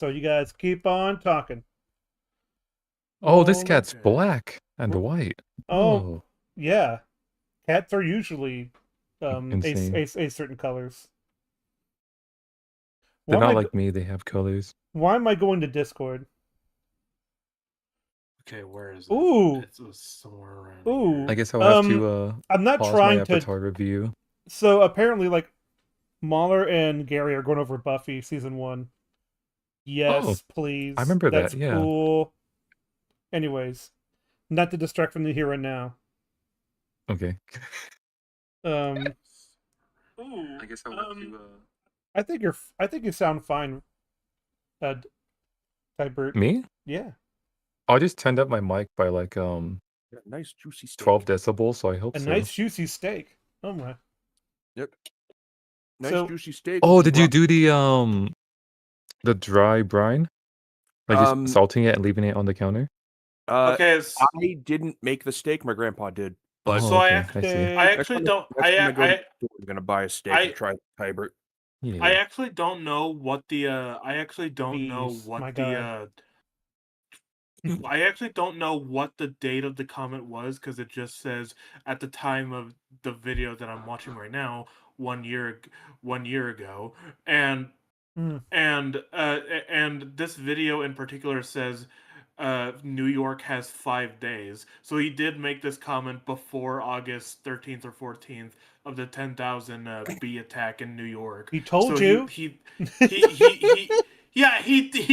So you guys keep on talking. Oh, this Roll it. cat's black and white. Oh, Oh, yeah. Cats are usually insane. a certain colors. They're Why am not I like me, they have colors. why am I going to Discord? Okay, where is it? Ooh, It was somewhere around ooh. I here. guess I'll have to I'm not pause my trying to. Avatar review. So apparently, like Mahler and Gary are going over Buffy season 1. Oh, Yes, I please. remember That's that, yeah. cool. Anyways, not to distract from the here and now. Okay. Um. Ooh. I guess I'll have to I think you sound fine, uh, Tybert. Me? Yeah. I just turned up my mic by like Yeah, nice juicy steak. 12 decibels, so I hope A so. nice juicy steak. Oh my. Yep. Nice So- juicy steak. Oh, with did some you do the dry brine? Like just salting it and leaving it on the counter? Okay, I didn't make the steak. My grandpa did. But so I okay, I see. actually don't. I'm gonna buy a steak and try Tybert. Yeah. I actually don't know what the I actually don't know Bees, what my the I actually don't know what the date of the comment was because it just says at the time of the video that I'm watching right now, 1 year ago, and Mm. and this video in particular says New York has 5 days. So he did make this comment before August 13th or 14th of the 10,000 bee attack in New York. He told So you. he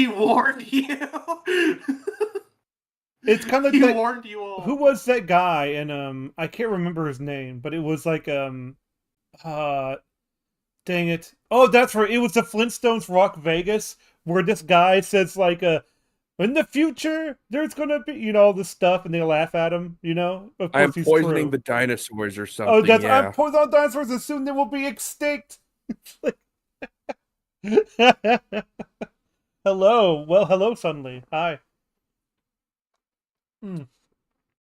warned you. It's kind of he like warned you all. who was that guy? And I can't remember his name, but it was like dang it. Oh, that's right. It was the Flintstones Rock Vegas, where this guy says like in the future there's gonna be all this stuff, and they laugh at him. Of I am course he's poisoning true. the dinosaurs or something. Oh, that's yeah. I'm poisoning all dinosaurs, and soon they will be extinct. Hello. Well, hello, Suddenly. Hi.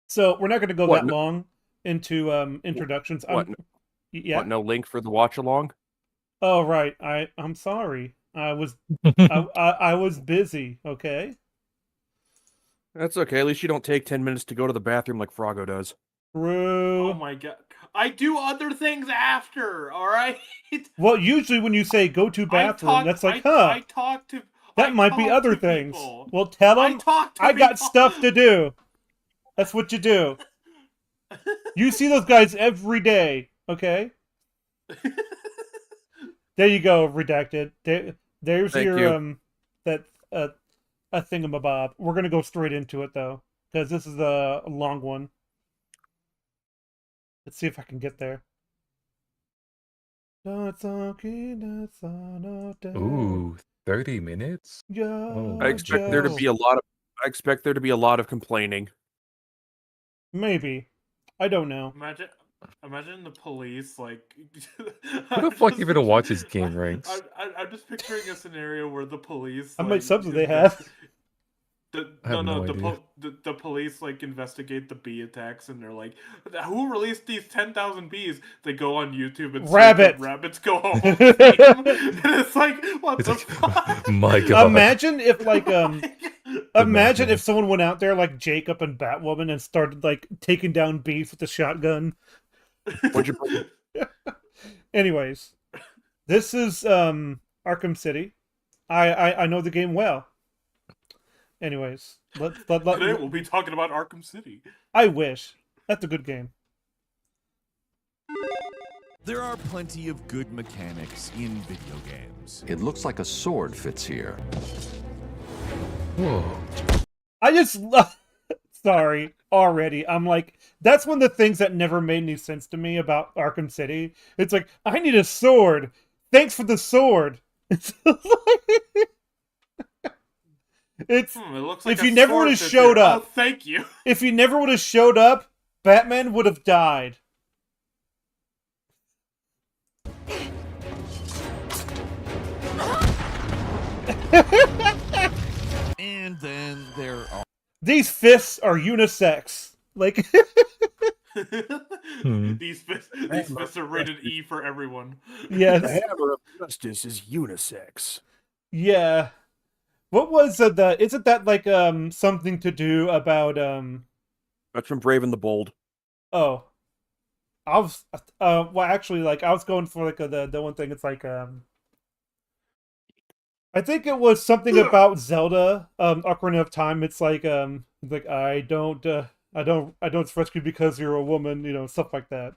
So we're not going to go that long into introductions. What? Yeah. What? No link for the watch along? Oh right. I'm sorry. I was busy. Okay. That's okay. At least you don't take 10 minutes to go to the bathroom like Froggo does. True. Oh my god. I do other things after, alright? Well, usually when you say go to bathroom, that's like, I talk to that might be other things. Well, tell them I got stuff to do. That's what you do. You see those guys every day, okay? There you go, redacted. There's Thank your you. a thingamabob. We're gonna go straight into it though, because this is a long one. Let's see if I can get there. Ooh, 30 minutes? Oh, I expect there to be a lot of complaining. Maybe. I don't know. Imagine the police like. Who the fuck even watches game ranks? I'm just picturing a scenario where the police. How many subs do they have? The police like investigate the bee attacks and they're like, who released these 10,000 bees? They go on YouTube and see that rabbits go home. And it's like, what the fuck? My god. Imagine if like imagine if someone went out there like Jacob and Batwoman and started like taking down bees with a shotgun. Anyways, this is Arkham City. I know the game well. Anyways, today we'll be talking about Arkham City. I wish. That's a good game. There are plenty of good mechanics in video games. It looks like a sword fits here. Whoa. I just sorry already. I'm like, that's one of the things that never made any sense to me about Arkham City. It's like, I need a sword. Thanks for the sword. It looks like if you never would have showed up. Oh, thank you. If you never would have showed up, Batman would have died. And then there are... These fists are unisex. Like... These fists are rated E for everyone. Yes. The hammer of justice is unisex. Yeah. What was the? Isn't that like something to do about That's from Brave and the Bold. Oh, I was well actually like I was going for like the one thing. It's like I think it was something about Zelda Ocarina of Time. It's like I don't trust you because you're a woman. You know, stuff like that.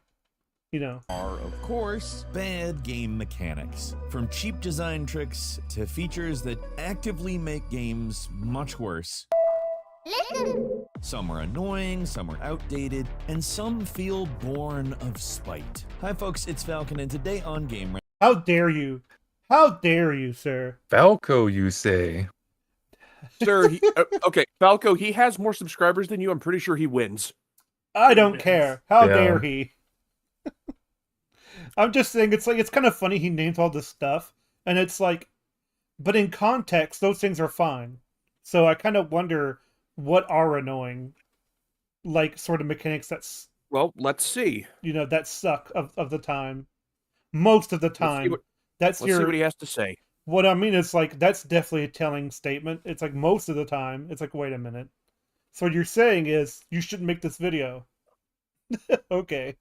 You know. Are, of course, bad game mechanics. From cheap design tricks to features that actively make games much worse. Some are annoying, some are outdated, and some feel born of spite. Hi folks, it's Falcon, and today on Game Rant, How dare you? How dare you, sir? Falco, you say? Sir, okay, Falco, he has more subscribers than you. I'm pretty sure he wins. I don't care. How Yeah. dare he? I'm just saying it's kind of funny he names all this stuff, and it's like, but in context, those things are fine. So I kind of wonder what are annoying, like sort of mechanics that's Well, let's see. that suck of the time, most of the Let's see time. what- That's Let's see what he has to say. What I mean is like that's definitely a telling statement. It's like most of the time, it's like wait a minute. So what you're saying is you shouldn't make this video. Okay.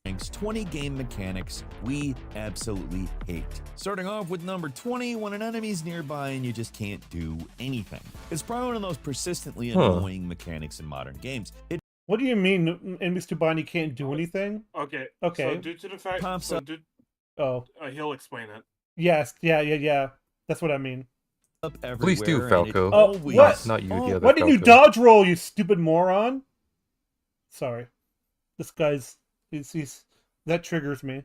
ranks 20 game mechanics we absolutely hate. Starting off with number 20, when an enemy's nearby and you just can't do anything. It's probably one of those persistently annoying mechanics in modern games. It What do you mean enemies too blind you can't do anything? Okay. Okay. So due to the fact, Pops so up. Oh. He'll explain it. Yes, yeah. That's what I mean. up everywhere. Please do, and it Falco. Oh, always- what? Not you, the Oh, other Why didn't you Falco. dodge roll, you stupid moron? Sorry. This guy's he's that triggers me.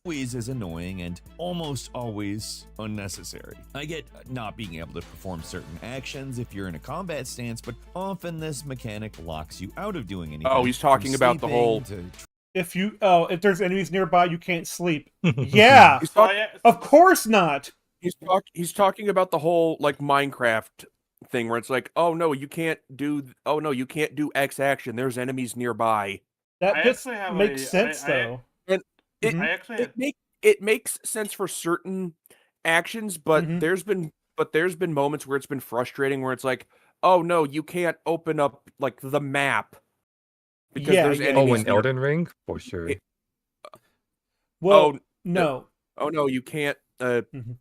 always is annoying and almost always unnecessary. I get not being able to perform certain actions if you're in a combat stance, but often this mechanic locks you out of doing anything. Oh, he's talking from about the whole- sleeping If there's enemies nearby, you can't sleep. Yeah, He's, So talk- of course not. he's talking about the whole like Minecraft thing where it's like, oh no, you can't do X action. There's enemies nearby. That I just actually have makes a- sense I- though. It, Mhm. I actually it makes sense for certain actions, but Mhm. there's been moments where it's been frustrating where it's like, oh no, you can't open up like the map because Yeah, there's yeah, enemies. Oh, in near- Elden Ring? For sure. Well, Oh, no. Oh no, you can't. Mhm.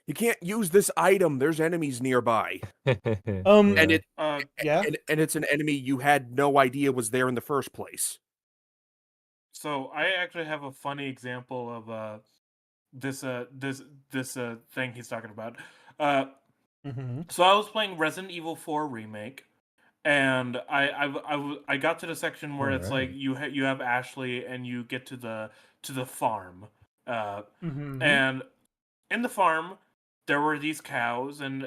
You can't use this item. There's enemies nearby, Um, and it Yeah. and it's an enemy you had no idea was there in the first place. So I actually have a funny example of this thing he's talking about. Mhm. So I was playing Resident Evil 4 remake, and I got to the section where it's like Alright. you have Ashley and you get to the farm, Mhm. and in the farm there were these cows and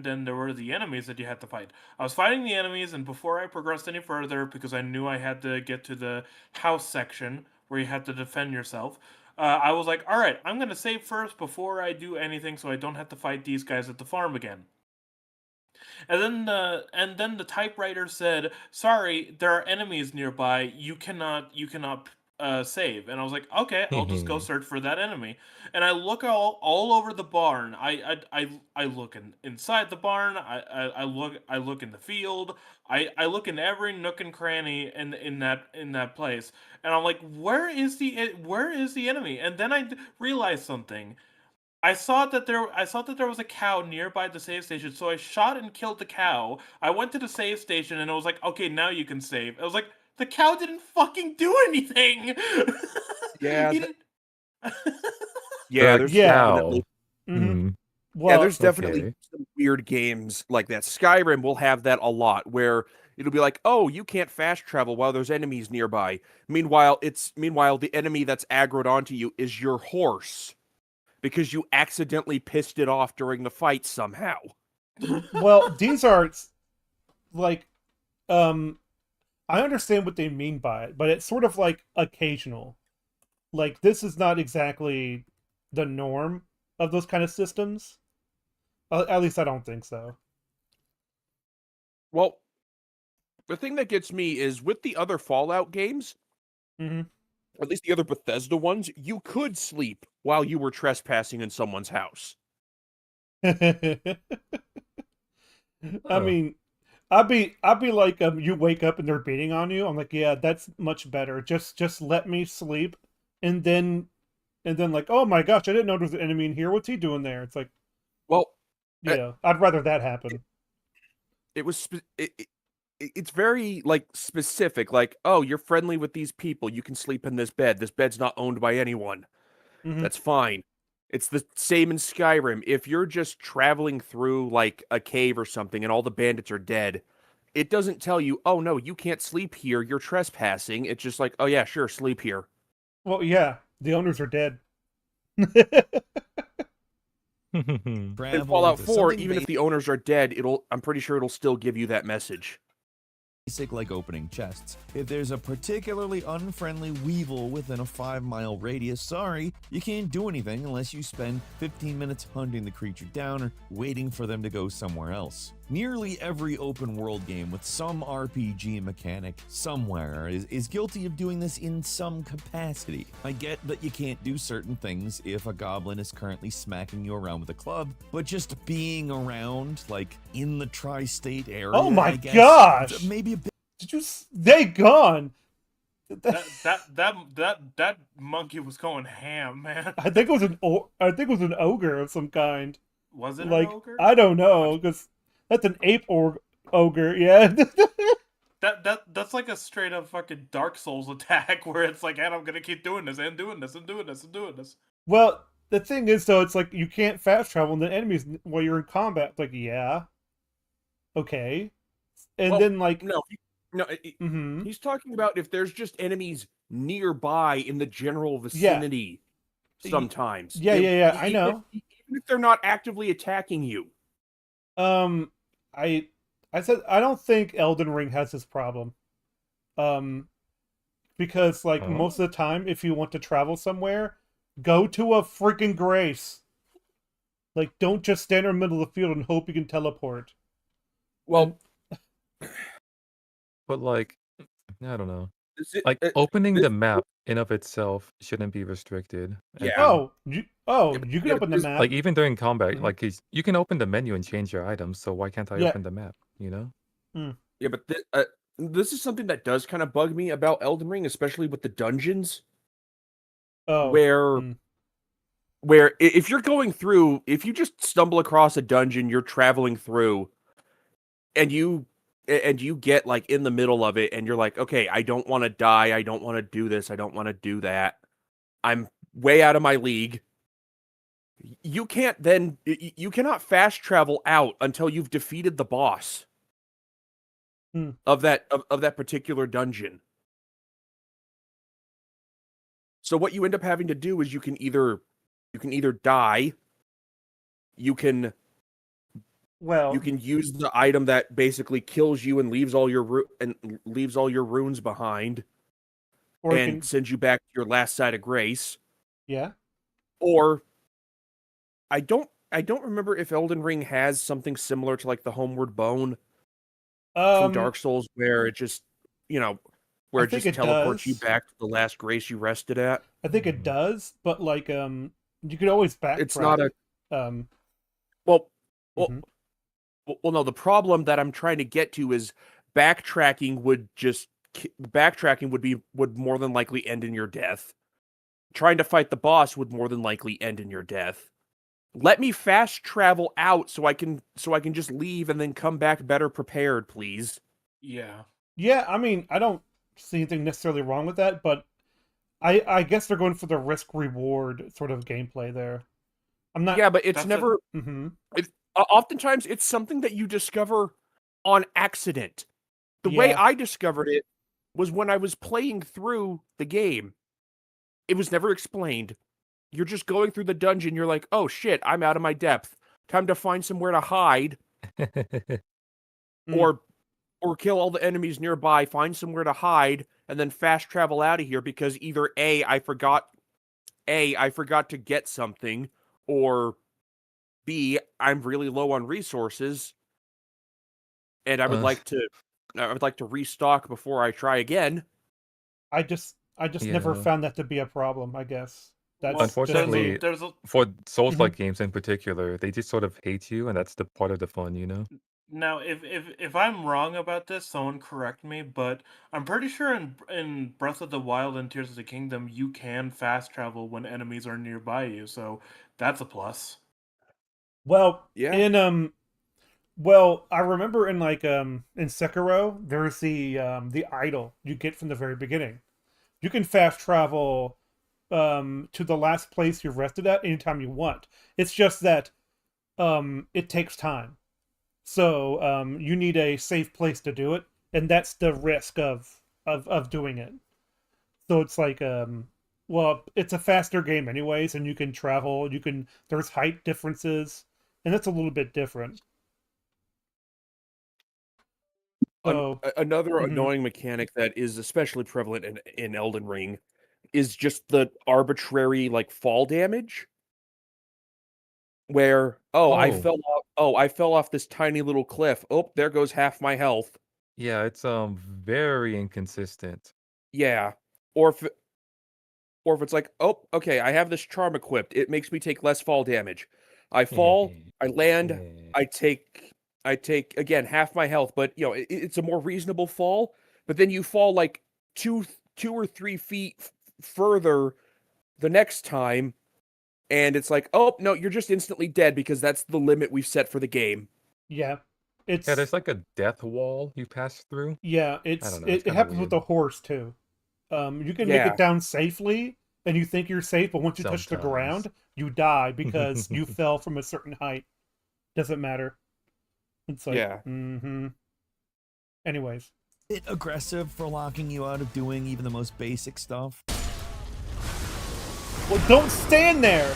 then there were the enemies that you had to fight. I was fighting the enemies, and before I progressed any further, because I knew I had to get to the house section where you had to defend yourself, I was like, all right, I'm gonna save first before I do anything so I don't have to fight these guys at the farm again. And then the typewriter said, "Sorry, there are enemies nearby. You cannot save." And I was like, "Okay, I'll just go search for that enemy." And I look all over the barn. I look inside the barn. I look in the field. I look in every nook and cranny in that place. And I'm like, where is the enemy? And then I realized something. I saw that there was a cow nearby the save station, so I shot and killed the cow. I went to the save station and it was like, okay, now you can save. I was like, the cow didn't fucking do anything. Yeah, He th- didn't- Yeah, there's Yeah. definitely Mhm. yeah, Well, there's definitely okay. some weird games like that. Skyrim will have that a lot, where it'll be like, oh, you can't fast travel while there's enemies nearby. Meanwhile, the enemy that's aggroed onto you is your horse because you accidentally pissed it off during the fight somehow. well, these are like I understand what they mean by it, but it's sort of like occasional. Like this is not exactly the norm of those kind of systems. At least I don't think so. Well, the thing that gets me is with the other Fallout games, Mhm. or at least the other Bethesda ones, you could sleep while you were trespassing in someone's house. I Huh. mean, I'd be like, you wake up and they're beating on you. I'm like, yeah, that's much better. Just let me sleep, and then like, oh my gosh, I didn't know there was an enemy in here. What's he doing there? It's like, Well, uh, yeah, I'd rather that happen. it was it's very like specific. Like, oh, you're friendly with these people. You can sleep in this bed. This bed's not owned by anyone. Mhm. That's fine. It's the same in Skyrim. If you're just traveling through like a cave or something and all the bandits are dead, it doesn't tell you, oh no, you can't sleep here, you're trespassing. It's just like, oh yeah, sure, sleep here. Well, yeah, the owners are dead. In Travel Fallout with 4, something even if the owners are dead, I'm pretty sure it'll still give you that message. basic like opening chests. If there's a particularly unfriendly weevil within a 5-mile radius, sorry, you can't do anything unless you spend 15 minutes hunting the creature down or waiting for them to go somewhere else. Nearly every open world game with some RPG mechanic somewhere is guilty of doing this in some capacity. I get that you can't do certain things if a goblin is currently smacking you around with a club, but just being around, like in the tri-state area, Oh my I guess, gosh! maybe a bit. They gone. That monkey was going ham, man. I think it was an ogre of some kind. Was it Like, an ogre? I don't know, because that's an ogre. Yeah. That's like a straight up fucking Dark Souls attack where it's like, and I'm gonna keep doing this and doing this and doing this and doing this. Well, the thing is, though, it's like you can't fast travel, and the enemies while you're in combat. It's like, yeah, okay, and Well, then like, no, mhm. he's talking about if there's just enemies nearby in the general vicinity. Sometimes, Yeah. I know. even if they're not actively attacking you. I said I don't think Elden Ring has this problem. Because like Oh. most of the time, if you want to travel somewhere, go to a freaking grace. Like, don't just stand in the middle of the field and hope you can teleport. Well, But like, I don't know. is it- Like uh, opening this- the map in of itself shouldn't be restricted. And Yeah. Oh, you but- can yeah, but open the this- map. like even during combat, Mhm. like you can open the menu and change your items. So why can't I Yeah. open the map? You know? yeah, but this is something that does kind of bug me about Elden Ring, especially with the dungeons, Oh, where mm. if you're going through, if you just stumble across a dungeon you're traveling through, and you get like in the middle of it, and you're like, okay, I don't want to die, I don't want to do this, I don't want to do that, I'm way out of my league. You cannot fast travel out until you've defeated the boss of that particular dungeon. So what you end up having to do is you can either die, you can use the item that basically kills you and leaves all your runes behind, or and sends you back to your last site of grace. yeah. Or I don't remember if Elden Ring has something similar to like the Homeward Bone from Dark Souls, where it just where I it think just it teleports you does. back to the last grace you rested at. I think it does, but like, you could always backtrack. It's not a well, mhm. well, no. The problem that I'm trying to get to is backtracking would more than likely end in your death. Trying to fight the boss would more than likely end in your death. Let me fast travel out so I can just leave and then come back better prepared, please. Yeah. Yeah, I mean, I don't see anything necessarily wrong with that, but I guess they're going for the risk reward sort of gameplay there. I'm not. Yeah, but it's That's never. Mhm. Oftentimes, it's something that you discover on accident. The way Yeah. I discovered it was when I was playing through the game. It was never explained. You're just going through the dungeon. You're like, oh shit, I'm out of my depth. Time to find somewhere to hide, Mm. or kill all the enemies nearby. Find somewhere to hide, and then fast travel out of here because either I forgot to get something, or B, I'm really low on resources, and I would like to restock before I try again. I just never Yeah. found that to be a problem, I guess. That's Unfortunately, there's a for Souls-like games in particular, they just sort of hate you, and that's the part of the fun, you know? now if I'm wrong about this, someone correct me, but I'm pretty sure in Breath of the Wild and Tears of the Kingdom you can fast travel when enemies are nearby you, so that's a plus. well Yeah. in well, I remember in in Sekiro, there's the idol you get from the very beginning. You can fast travel to the last place you've rested at anytime you want. It's just that it takes time. So you need a safe place to do it, and that's the risk of doing it. So it's like well, it's a faster game anyways, and you can travel, there's height differences, and that's a little bit different. So Another mhm. annoying mechanic that is especially prevalent in Elden Ring is just the arbitrary like fall damage where Oh, I fell off this tiny little cliff. Oh, there goes half my health. yeah, it's, very inconsistent. Yeah. Or if it's like, "Oh, okay, I have this charm equipped. It makes me take less fall damage." I fall, I land, I take again half my health, but it's a more reasonable fall. But then you fall like two or 3 feet further the next time, and it's like, "Oh no, you're just instantly dead because that's the limit we've set for the game." Yeah, Yeah, it's there's like a death wall you pass through. yeah, I don't know, it's it kinda happens with weird. the horse too. You can make Yeah, it down safely, and you think you're safe, but once you touch the Sometimes. ground, you die because you fell from a certain height. Doesn't matter. It's like, yeah. mm-hmm. Anyways, Bit aggressive for locking you out of doing even the most basic stuff. well, don't stand there.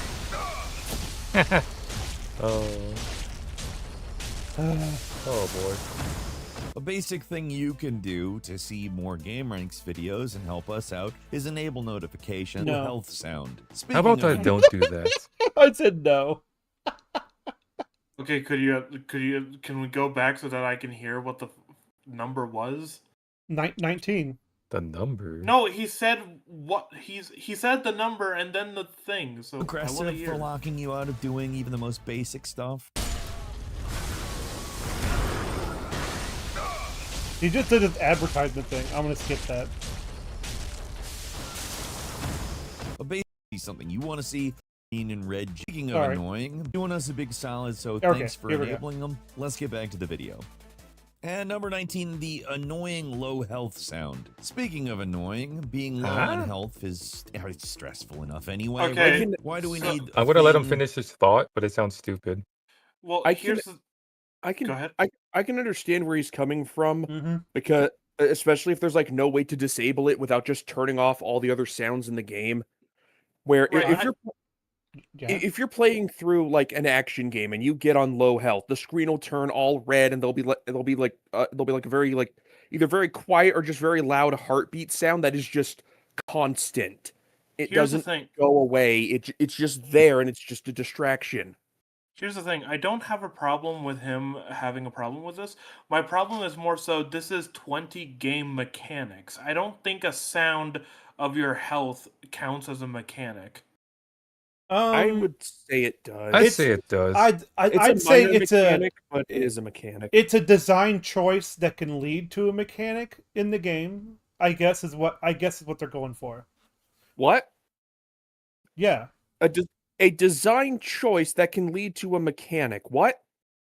Oh. Oh, boy. A basic thing you can do to see more Game Ranks videos and help us out is enable notification No. health sound. How Speaking about I of don't do that? I said no. Okay, can we go back so that I can hear what the number was? 19. The number? No, he said he said the number and then the thing. So I want to aggressive hear. for locking you out of doing even the most basic stuff. He just did his advertisement thing. I'm gonna skip that. A basic something you want to see green and red. Speaking of All right. annoying, doing us a big solid, so Okay, thanks for here we go. enabling them. Let's get back to the video. And number 19, the annoying low health sound. Speaking of annoying, being low on Huh? health is it's stressful enough anyway. Okay, Why do we so- need? I would have let him thing- finish his thought, but it sounds stupid. Well, I here's can the, I can go ahead. I can understand where he's coming from Mm-hmm. because especially if there's like no way to disable it without just turning off all the other sounds in the game. Where Right, Yeah. if you're playing through like an action game and you get on low health, the screen will turn all red and there'll be like a very like either very quiet or just very loud heartbeat sound that is just constant. It Here's the doesn't thing. go away. It's just there and it's just a distraction. Here's the thing. I don't have a problem with him having a problem with this. My problem is more so this is 20 game mechanics. I don't think a sound of your health counts as a mechanic. I would say it does. I'd It's- say it does. I'd say minor it's mechanic, but it is a mechanic. it's a design choice that can lead to a mechanic in the game. I guess is what they're going for. What? Yeah. A design choice that can lead to a mechanic. What?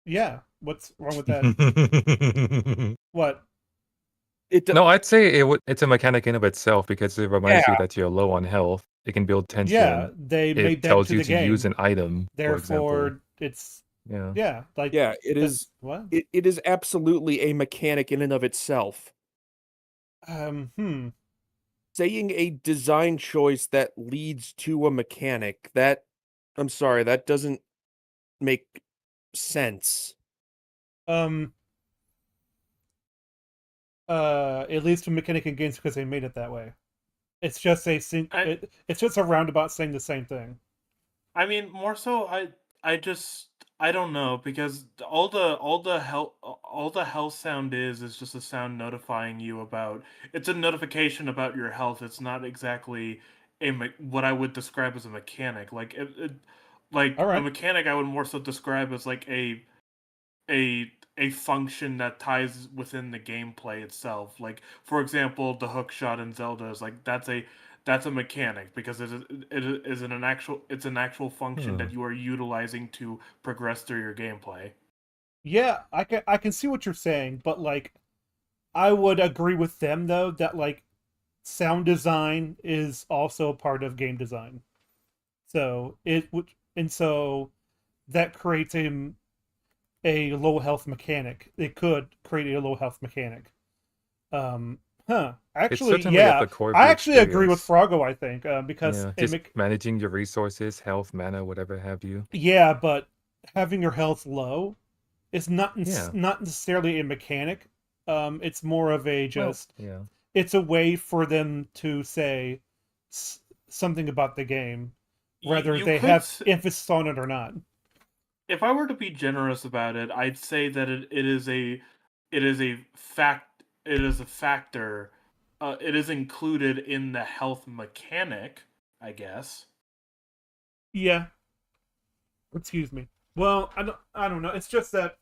Yeah. What's wrong with that? What? No, I'd say it's a mechanic in of itself because it reminds you Yeah. that you're low on health. It can build tension. Yeah, they made It that tells to you the to game. use an item, for example. Therefore, it's Yeah. like Yeah, it that's- is. What? It is absolutely a mechanic in and of itself. Hmm. Saying a design choice that leads to a mechanic, that I'm sorry, that doesn't make sense. It leads to mechanic in games because they made it that way. It's just it's just a roundabout saying the same thing. I mean, more so, I don't know because all the health sound is just a sound notifying you about. It's a notification about your health. It's not exactly what I would describe as a mechanic. Like All a right. mechanic, I would more so describe as like a function that ties within the gameplay itself. Like for example, the hook shot in Zelda is like that's a mechanic because it is an actual function Hmm. that you are utilizing to progress through your gameplay. Yeah, I can see what you're saying, but like I would agree with them though that like sound design is also a part of game design. So it would, and so that creates a low health mechanic. It could create a low health mechanic. Huh. It's Actually, certainly at yeah, the core of I the actually agree with experience. Froggo. I think because Yeah, just managing your resources, health, mana, whatever have you. yeah, but having your health low is Yeah. not necessarily a mechanic. It's more of a Well, just yeah. it's a way for them to say something about the game, whether You they could, have emphasis on it or not. if I were to be generous about it, I'd say that it is a fact it is a factor. It is included in the health mechanic, I guess. Yeah, excuse me. Well, I don't know. It's just that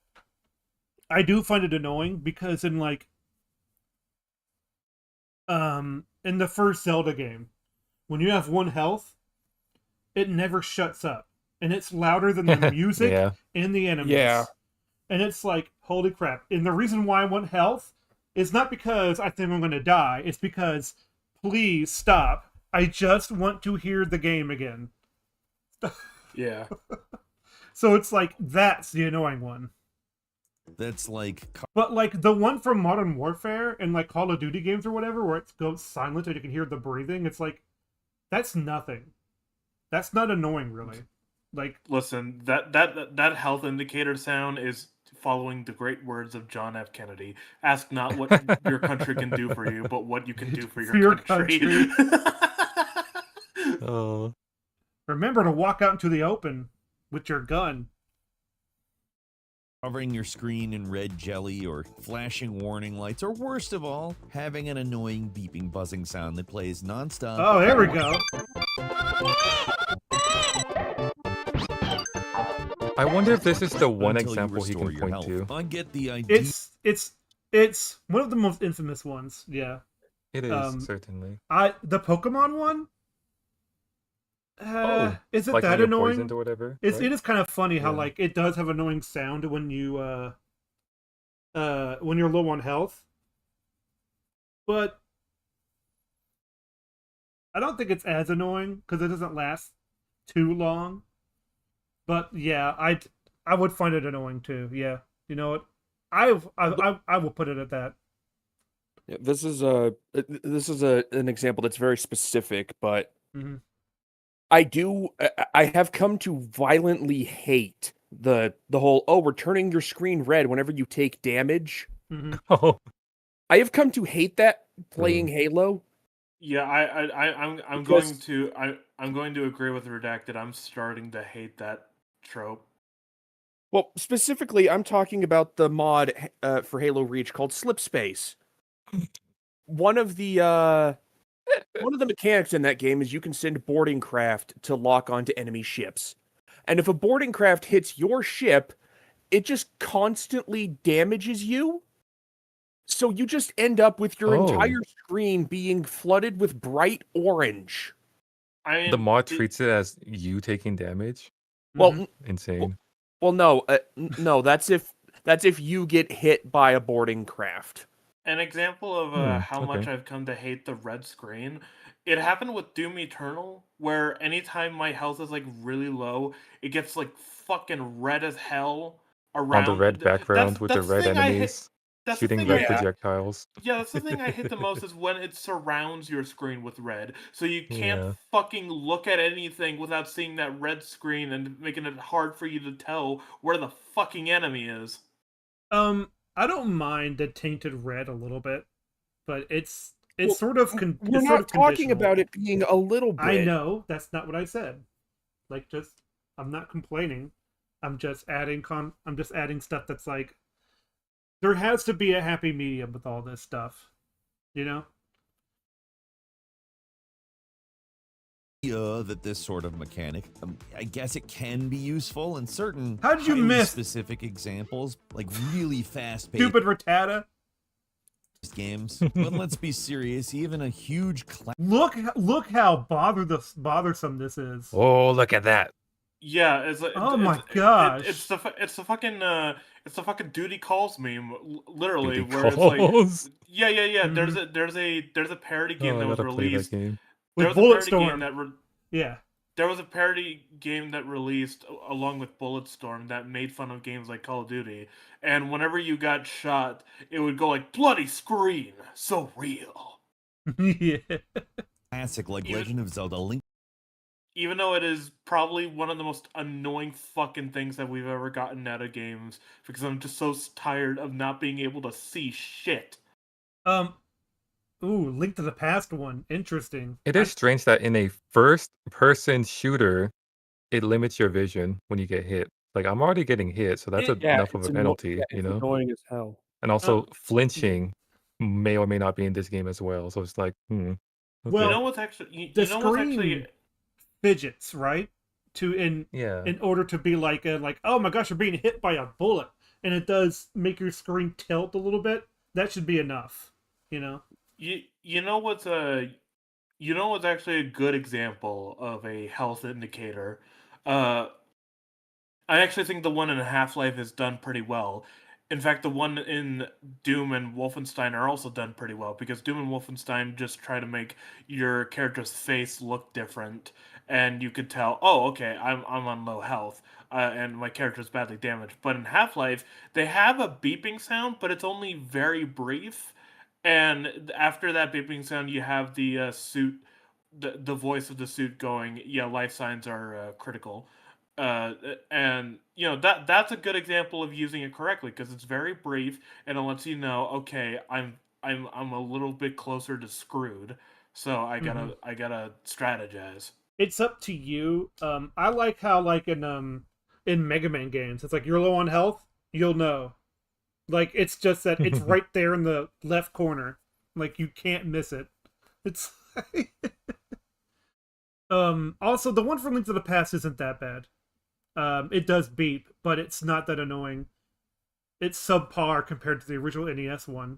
I do find it annoying because in the first Zelda game, when you have one health, it never shuts up. And it's louder than the music Yeah. and the enemies. Yeah. And it's like, holy crap. And the reason why I want health is not because I think I'm going to die. It's because, please stop. I just want to hear the game again. Yeah. So it's like, that's the annoying one. That's like But like the one from Modern Warfare and like Call of Duty games or whatever, where it goes silent and you can hear the breathing, it's like, that's nothing. That's not annoying, really. Like, Listen, that health indicator sound is following the great words of John F. Kennedy. Ask not what your country can do for you, but what you can do for your For your country. country. Oh. remember to walk out into the open with your gun. covering your screen in red jelly or flashing warning lights, or worst of all, having an annoying beeping buzzing sound that plays nonstop. Oh, there we go. I wonder if this is the one Until you example he restore can your point health. to. I get the idea. It's one of the most infamous ones. Yeah. It is, Um, certainly. The Pokemon one. Is it Like that when you're annoying? poisoned or whatever, It right? is kind of funny how Yeah. like it does have annoying sound when you're low on health, but I don't think it's as annoying because it doesn't last too long. But yeah, I would find it annoying too. Yeah, you know what? I will put it at that. Yeah, this is an example that's very specific, but Mhm. I have come to violently hate the whole, oh, we're turning your screen red whenever you take damage. Mhm. Oh, I have come to hate that playing Ooh. Halo. Yeah, I'm going Because- to I'm going to agree with Redacted. I'm starting to hate that trope. Well, specifically, I'm talking about the mod for Halo Reach called Slip Space. One of the mechanics in that game is you can send boarding craft to lock onto enemy ships. And if a boarding craft hits your ship, it just constantly damages you. So you just end up with your Oh. entire screen being flooded with bright orange. I mean, The mod treats it as you taking damage? Well, Mhm. Insane. well, no, no, that's if you get hit by a boarding craft. an example of how much okay. I've come to hate the red screen. It happened with Doom Eternal, where anytime my health is like really low, it gets like fucking red as hell around On the red background with the that's red thing I hate. enemies That's the shooting thing red I projectiles. Yeah, that's the thing I hate the most is when it surrounds your screen with red. So you can't Yeah. fucking look at anything without seeing that red screen and making it hard for you to tell where the fucking enemy is. I don't mind the tainted red a little bit, but it's Well, sort of We're it's sort not of talking conditional. about it being a little bit. I know that's not what I said. Like, just I'm not complaining. I'm just adding stuff that's like there has to be a happy medium with all this stuff, you know. that this sort of mechanic, I guess it can be useful in certain How'd you highly miss? specific examples, like really fast-paced Stupid Rattata. games. But let's be serious, even a huge Look how bothersome this is. Oh, look at that. Yeah, it's Oh my it's, gosh. it's the fucking duty calls meme, literally, Duty where calls. it's like yeah. Mhm. There's a parody game Oh, that I was gotta play that released. game. There With was a parody Bulletstorm. game that Yeah. there was a parody game that released along with Bulletstorm that made fun of games like Call of Duty, and whenever you got shot, it would go like bloody screen, so real. Yeah. classic like Even- Legend of Zelda Link Even though it is probably one of the most annoying fucking things that we've ever gotten out of games, because I'm just so tired of not being able to see shit. Ooh, Link to the Past one. Interesting. It is strange that in a first-person shooter, it limits your vision when you get hit. Like, I'm already getting hit, so that's enough of a penalty, you know? annoying as hell. And also, flinching may or may not be in this game as well. So it's like, okay. Well, You know what's actually the you know what's actually screen fidgets, right? Yeah. In order to be like oh my gosh, you're being hit by a bullet, and it does make your screen tilt a little bit. That should be enough, you know. you know what's actually a good example of a health indicator. I actually think the one in Half-Life is done pretty well. In fact, the one in Doom and Wolfenstein are also done pretty well, because Doom and Wolfenstein just try to make your character's face look different, and you could tell, oh, okay, I'm on low health, and my character's badly damaged. But in Half-Life, they have a beeping sound, but it's only very brief, and after that beeping sound, you have the suit, the voice of the suit going, yeah, life signs are critical. And that's a good example of using it correctly, because it's very brief and it lets you know, okay, I'm a little bit closer to screwed, so I gotta strategize. It's up to you. I like how in Mega Man games, it's like you're low on health, you'll know. Like it's just that it's right there in the left corner. Like you can't miss it. It's also the one from Link to the Past isn't that bad. It does beep, but it's not that annoying. It's subpar compared to the original NES one.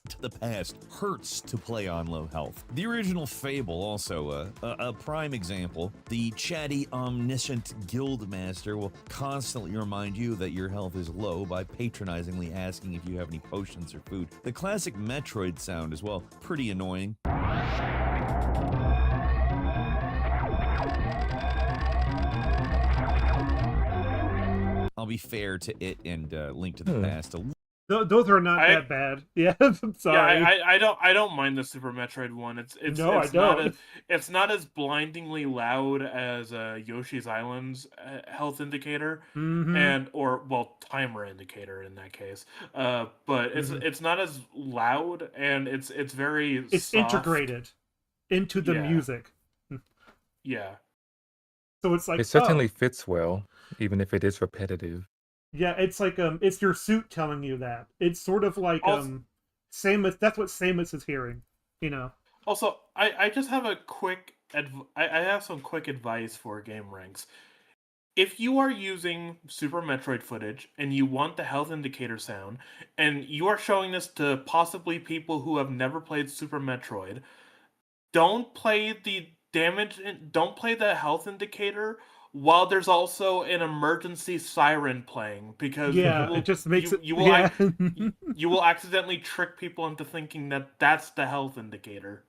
to the Past hurts to play on low health. The original Fable, also a prime example. The chatty, omniscient guildmaster will constantly remind you that your health is low by patronizingly asking if you have any potions or food. The classic Metroid sound as well, pretty annoying. I'll be fair to it and Link to the Past. Those are not that bad. Yeah, I'm sorry. Yeah, I don't mind the Super Metroid one. No, I don't. It's not as blindingly loud as Yoshi's Island's health indicator, Mhm. or timer indicator in that case. But it's not as loud, and it's very It's soft. integrated into the Yeah. music. Yeah. So it's like It certainly fits well, even if it is repetitive. Yeah, it's like it's your suit telling you that. It's sort of like Samus. That's what Samus is hearing, you know. Also, I just have a quick I have some quick advice for game ranks. If you are using Super Metroid footage and you want the health indicator sound, and you are showing this to possibly people who have never played Super Metroid, don't play don't play the health indicator while there's also an emergency siren playing, because it just makes you will accidentally trick people into thinking that that's the health indicator.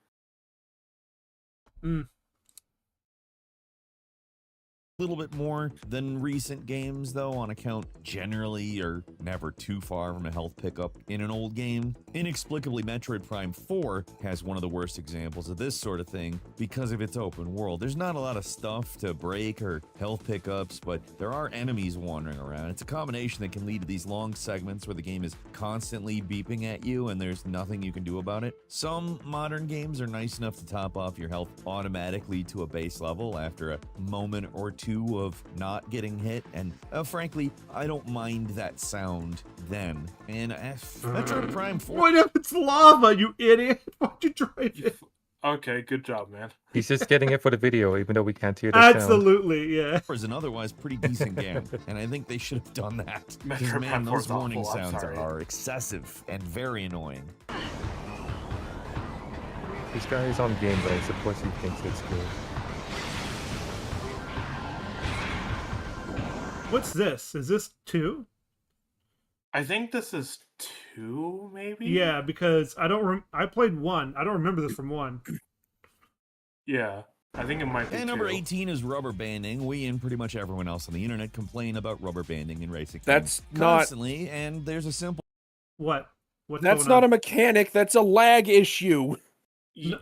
A little bit more than recent games, though, on account generally you're never too far from a health pickup in an old game. Inexplicably, Metroid Prime 4 has one of the worst examples of this sort of thing because of its open world. There's not a lot of stuff to break or health pickups, but there are enemies wandering around. It's a combination that can lead to these long segments where the game is constantly beeping at you and there's nothing you can do about it. Some modern games are nice enough to top off your health automatically to a base level after a moment or two of not getting hit, and frankly, I don't mind that sound then. And Metroid Prime 4... What if it's lava, you idiot? Why'd you drive it? Okay, good job, man. He's just getting it for the video, even though we can't hear the sound. Absolutely, yeah. Is an otherwise pretty decent game, and I think they should have done that. Because Metro man, those 4's warning awful, I'm sounds sorry. are excessive and very annoying. This guy is on game, but I suppose he thinks it's good. What's this? Is this 2? I think this is 2, maybe? Yeah, because I played 1. I don't remember this from 1. Yeah, I think it might be And number 2. 18 is rubber banding. We and pretty much everyone else on the internet complain about rubber banding in racing That's games not- constantly, and there's a simple What? What's That's going not on? a mechanic. That's a lag issue. Y-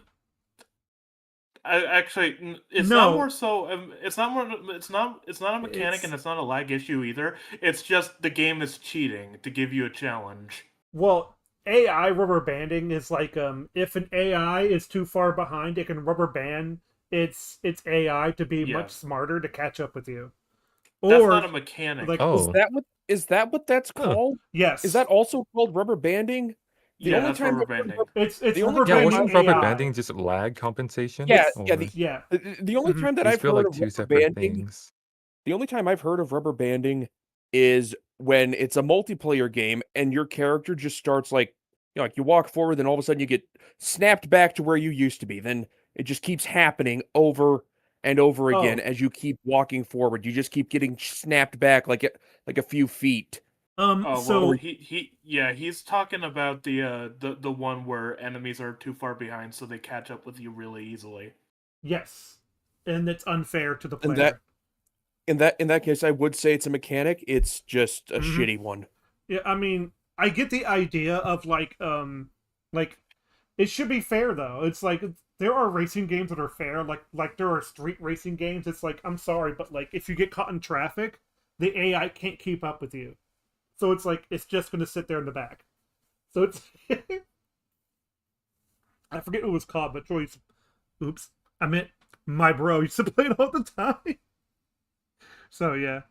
it's No. not more so. It's not more. It's not a mechanic, and it's not a lag issue either. It's just the game is cheating to give you a challenge. Well, AI rubber banding is like if an AI is too far behind, it can rubber band its AI to be Yeah. much smarter to catch up with you. That's Or not a mechanic. like Oh, Is that what that's Huh. called? yes, Is that also called rubber banding? The yeah, only that's time rubber I've heard banding. of- it's the only rubber yeah. time banding Wasn't rubber AI. banding just lag compensation? Yeah, Or yeah, the- Yeah, The only Mhm. time that these I've feel heard like of two rubber separate banding, things. the only time I've heard of rubber banding is when it's a multiplayer game and your character just starts like, like you walk forward, then all of a sudden you get snapped back to where you used to be. Then it just keeps happening over and over again Oh. as you keep walking forward. You just keep getting snapped back like a few feet. Oh well, so he's talking about the one where enemies are too far behind, so they catch up with you really easily. yes, and it's unfair to the And player. In that case, I would say it's a mechanic. It's just a Mhm. shitty one. Yeah, I mean, I get the idea of like it should be fair though. It's like there are racing games that are fair, like there are street racing games. It's like I'm sorry, but like if you get caught in traffic, the AI can't keep up with you. So it's like it's just gonna sit there in the back. So it's I forget what it was called, but Troy's oops. I meant my bro used to play it all the time. So yeah.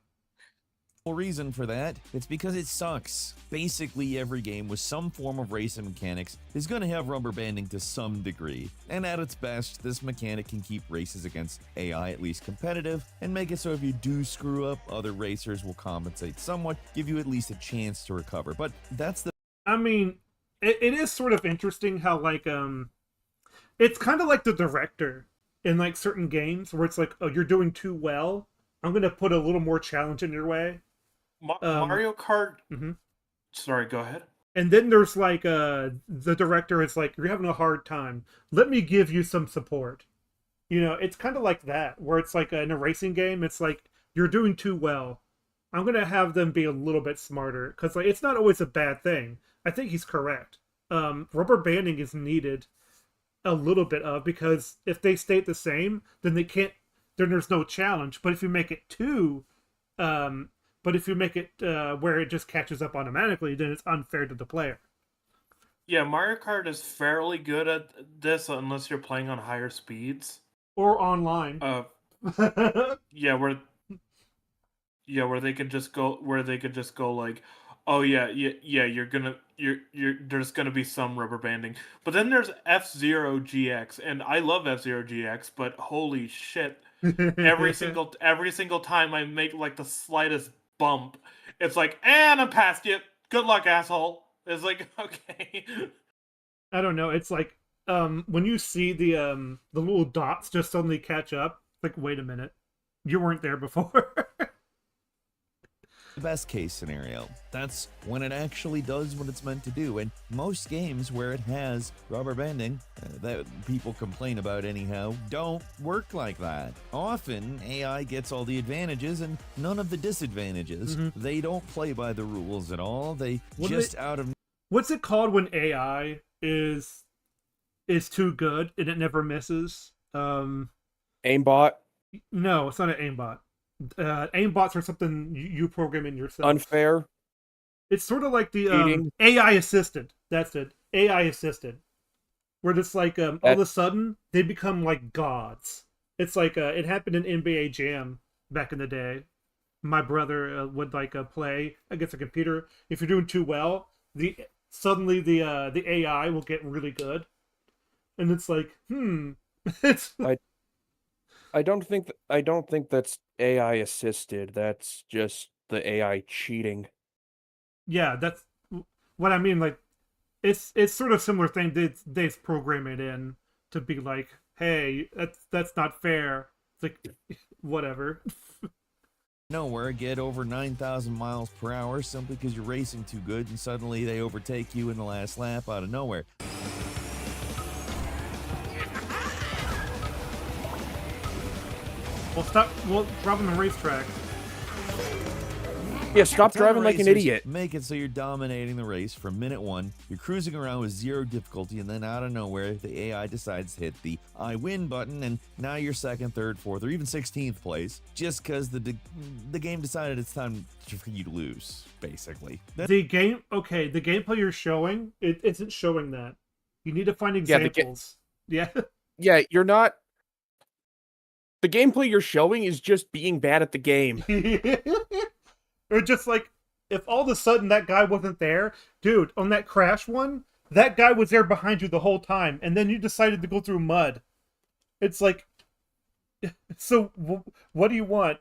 reason for that. It's because it sucks. Basically, every game with some form of racing mechanics is going to have rubber banding to some degree. And at its best, this mechanic can keep races against AI at least competitive, and make it so if you do screw up, other racers will compensate somewhat, give you at least a chance to recover. But that's the I mean, it is sort of interesting how like it's kind of like the director in like certain games where it's like, oh, you're doing too well, I'm gonna put a little more challenge in your way. Mario Kart. Mhm. Sorry, go ahead. And then there's like the director is like, you're having a hard time, let me give you some support. You know, it's kind of like that where it's like in a racing game, it's like you're doing too well, I'm gonna have them be a little bit smarter, because like it's not always a bad thing. I think he's correct. Rubber banding is needed a little bit of, because if they stay the same, then they can't. Then there's no challenge. But if you make it where it just catches up automatically, then it's unfair to the player. Yeah, Mario Kart is fairly good at this unless you're playing on higher speeds. Or online. Yeah, where they could just go like, oh yeah, there's gonna be some rubber banding. But then there's F-Zero GX, and I love F-Zero GX, but holy shit. Every single time I make like the slightest bump, it's like, and I'm past you. Good luck, asshole. It's like, okay. I don't know. It's like when you see the little dots just suddenly catch up. Like, wait a minute, you weren't there before. best case scenario. That's when it actually does what it's meant to do. And most games where it has rubber banding, that people complain about anyhow, don't work like that. Often, AI gets all the advantages and none of the disadvantages. Mm-hmm. They don't play by the rules at all. They out of... What's it called when AI is too good and it never misses? Aimbot? No, it's not an aimbot. Aimbots are something you program in yourself. Unfair? It's sort of like the AI assisted. That's it. AI assisted. Where it's like all of a sudden they become like gods. It's like it happened in NBA Jam back in the day. My brother would like play against a computer. If you're doing too well, suddenly the AI will get really good. and it's like, it's I don't think that's AI assisted. That's just the AI cheating. yeah, that's what I mean. Like, it's sort of similar thing. They program it in to be like, hey, that's not fair. It's like, whatever. Nowhere get over 9,000 miles per hour simply because you're racing too good and suddenly they overtake you in the last lap out of nowhere. We'll drop on the racetrack. Yeah, stop Tell driving the like an racers, idiot. Make it so you're dominating the race from minute one. You're cruising around with zero difficulty, and then out of nowhere, the AI decides to hit the I win button, and now you're second, third, fourth, or even 16th place, just because the game decided it's time for you to lose, basically. The gameplay you're showing, it isn't showing that. You need to find examples. Yeah. Yeah, you're not. The gameplay you're showing is just being bad at the game. Or just like, if all of a sudden that guy wasn't there, dude, on that crash one, that guy was there behind you the whole time, and then you decided to go through mud. It's like, so what do you want?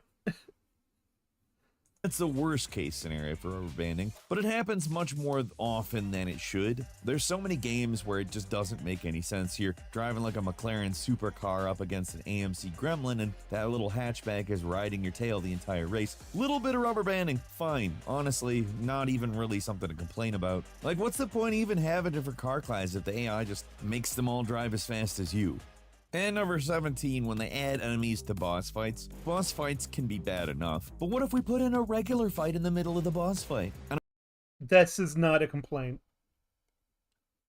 That's the worst case scenario for rubber banding, but it happens much more often than it should. There's so many games where it just doesn't make any sense. You're driving like a McLaren supercar up against an AMC Gremlin, and that little hatchback is riding your tail the entire race. Little bit of rubber banding, fine. Honestly, not even really something to complain about. Like, what's the point of even having different car classes if the AI just makes them all drive as fast as you? And number 17, when they add enemies to boss fights. Boss fights can be bad enough, but what if we put in a regular fight in the middle of the boss fight? This is not a complaint.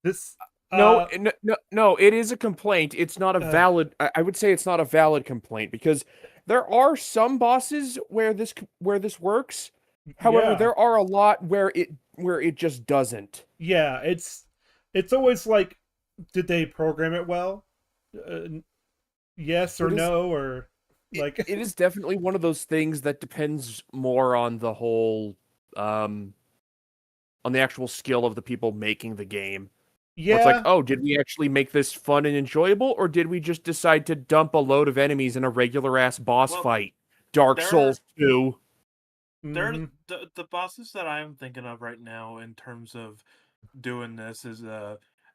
This No, it is a complaint. It's not a valid. I would say it's not a valid complaint because there are some bosses where this works. However, there are a lot where it just doesn't. Yeah, it's always like, did they program it well? Yes or no, or like it is definitely one of those things that depends more on the whole on the actual skill of the people making the game. Yeah. It's like, oh, did we actually make this fun and enjoyable, or did we just decide to dump a load of enemies in a regular ass boss fight? Dark Souls 2. The bosses that I'm thinking of right now in terms of doing this is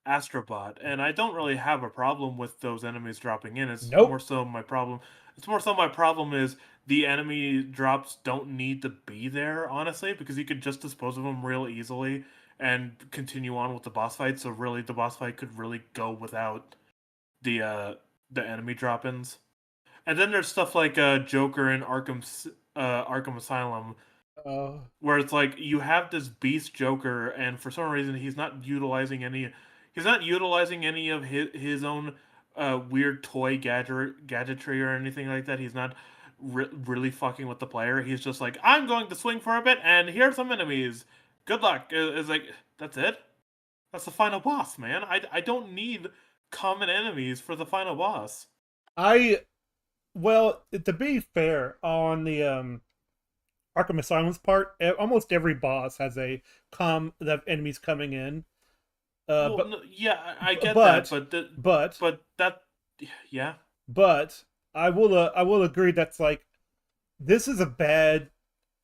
Astrobot, and I don't really have a problem with those enemies dropping in. It's more so my problem. It's more so my problem is the enemy drops don't need to be there, honestly, because you could just dispose of them real easily and continue on with the boss fight. So really, the boss fight could really go without the enemy drop-ins. And then there's stuff like Joker in Arkham Asylum, where it's like you have this beast Joker, and for some reason he's not utilizing any of his own weird toy gadgetry or anything like that. He's not really fucking with the player. He's just like, I'm going to swing for a bit, and here are some enemies. Good luck. It's like, that's it? That's the final boss, man. I don't need common enemies for the final boss. Well, to be fair, on the Arkham Asylum's part, almost every boss has a the enemies coming in. Well, yeah, I get that, but that, yeah. But I will agree that's like, this is a bad.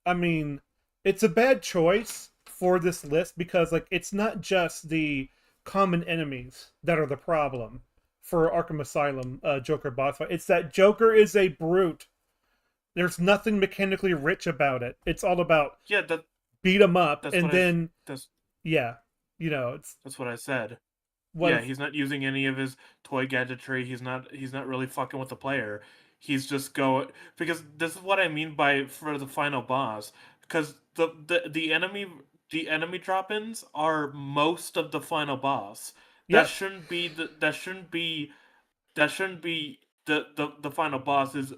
I mean, it's a bad choice for this list because like it's not just the common enemies that are the problem for Arkham Asylum Joker boss fight. It's that Joker is a brute. There's nothing mechanically rich about it. It's all about beat him up and then that's what I said. He's not using any of his toy gadgetry. He's not really fucking with the player. He's just because this is what I mean by for the final boss. Because the enemy drop-ins are most of the final boss. That shouldn't be the final boss is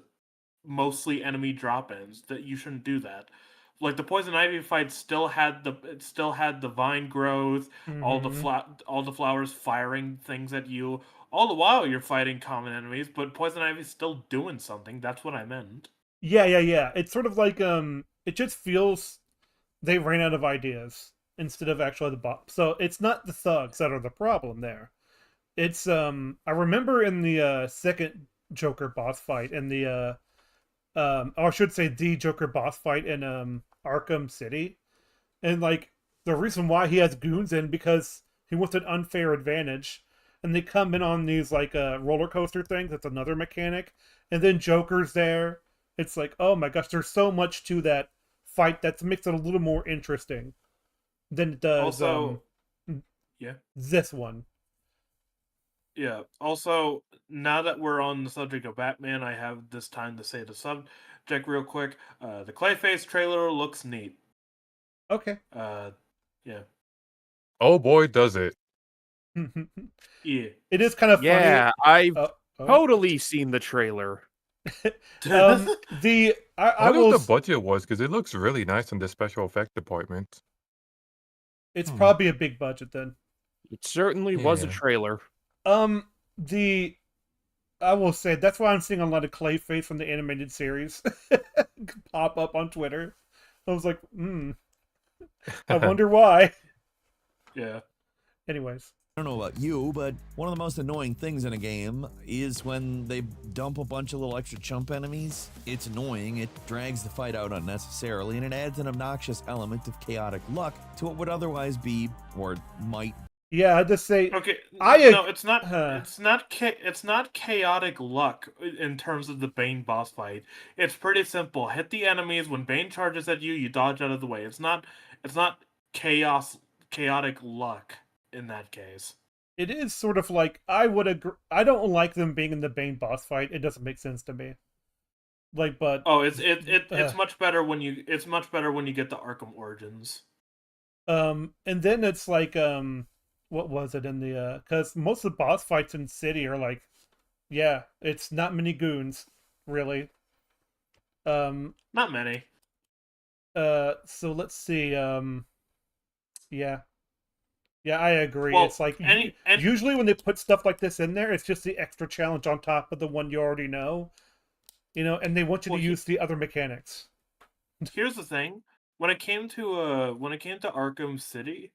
mostly enemy drop-ins. That you shouldn't do that. Like the Poison Ivy fight still had the vine growth, all the flowers firing things at you. All the while you're fighting common enemies, but Poison Ivy's still doing something. That's what I meant. Yeah. It's sort of like it just feels they ran out of ideas instead of actually the boss. So it's not the thugs that are the problem there. It's I remember in the second Joker boss fight in the or I should say the Joker boss fight in Arkham City. And like the reason why he has goons in because he wants an unfair advantage. And they come in on these like roller coaster things. That's another mechanic. And then Joker's there. It's like, oh my gosh, there's so much to that fight that makes it a little more interesting than it does Also, yeah. this one. Yeah. Also, now that we're on the subject of Batman, I have this time to say the subject real quick. The Clayface trailer looks neat. Okay. Yeah. Oh boy, does it. Yeah. It is kind of funny. Yeah, I've Oh. totally seen the trailer. The I I wonder will. what the budget was because it looks really nice in the special effect department. It's probably a big budget then. It certainly was a Yeah. trailer. The I will say that's why I'm seeing a lot of Clayface from the animated series pop up on Twitter. I was like, I wonder why. Yeah. Anyways. I don't know about you, but one of the most annoying things in a game is when they dump a bunch of little extra chump enemies. It's annoying, it drags the fight out unnecessarily, and it adds an obnoxious element of chaotic luck to what would otherwise be, or might. Yeah, I just say Okay. no, it's not. It's not chaotic luck in terms of the Bane boss fight. It's pretty simple. Hit the enemies when Bane charges at you. You dodge out of the way. It's not. It's not chaotic luck in that case. it is sort of like I would agree. I don't like them being in the Bane boss fight. It doesn't make sense to me. Like, but It's much better when you get the Arkham Origins. and then it's like what was it in the because most of the boss fights in City are like, yeah, it's not many goons, really. Not many. So let's see. Yeah, I agree. Well, it's like and usually when they put stuff like this in there, it's just the extra challenge on top of the one you already know. And they want you to use the other mechanics. Here's the thing: when it came to Arkham City,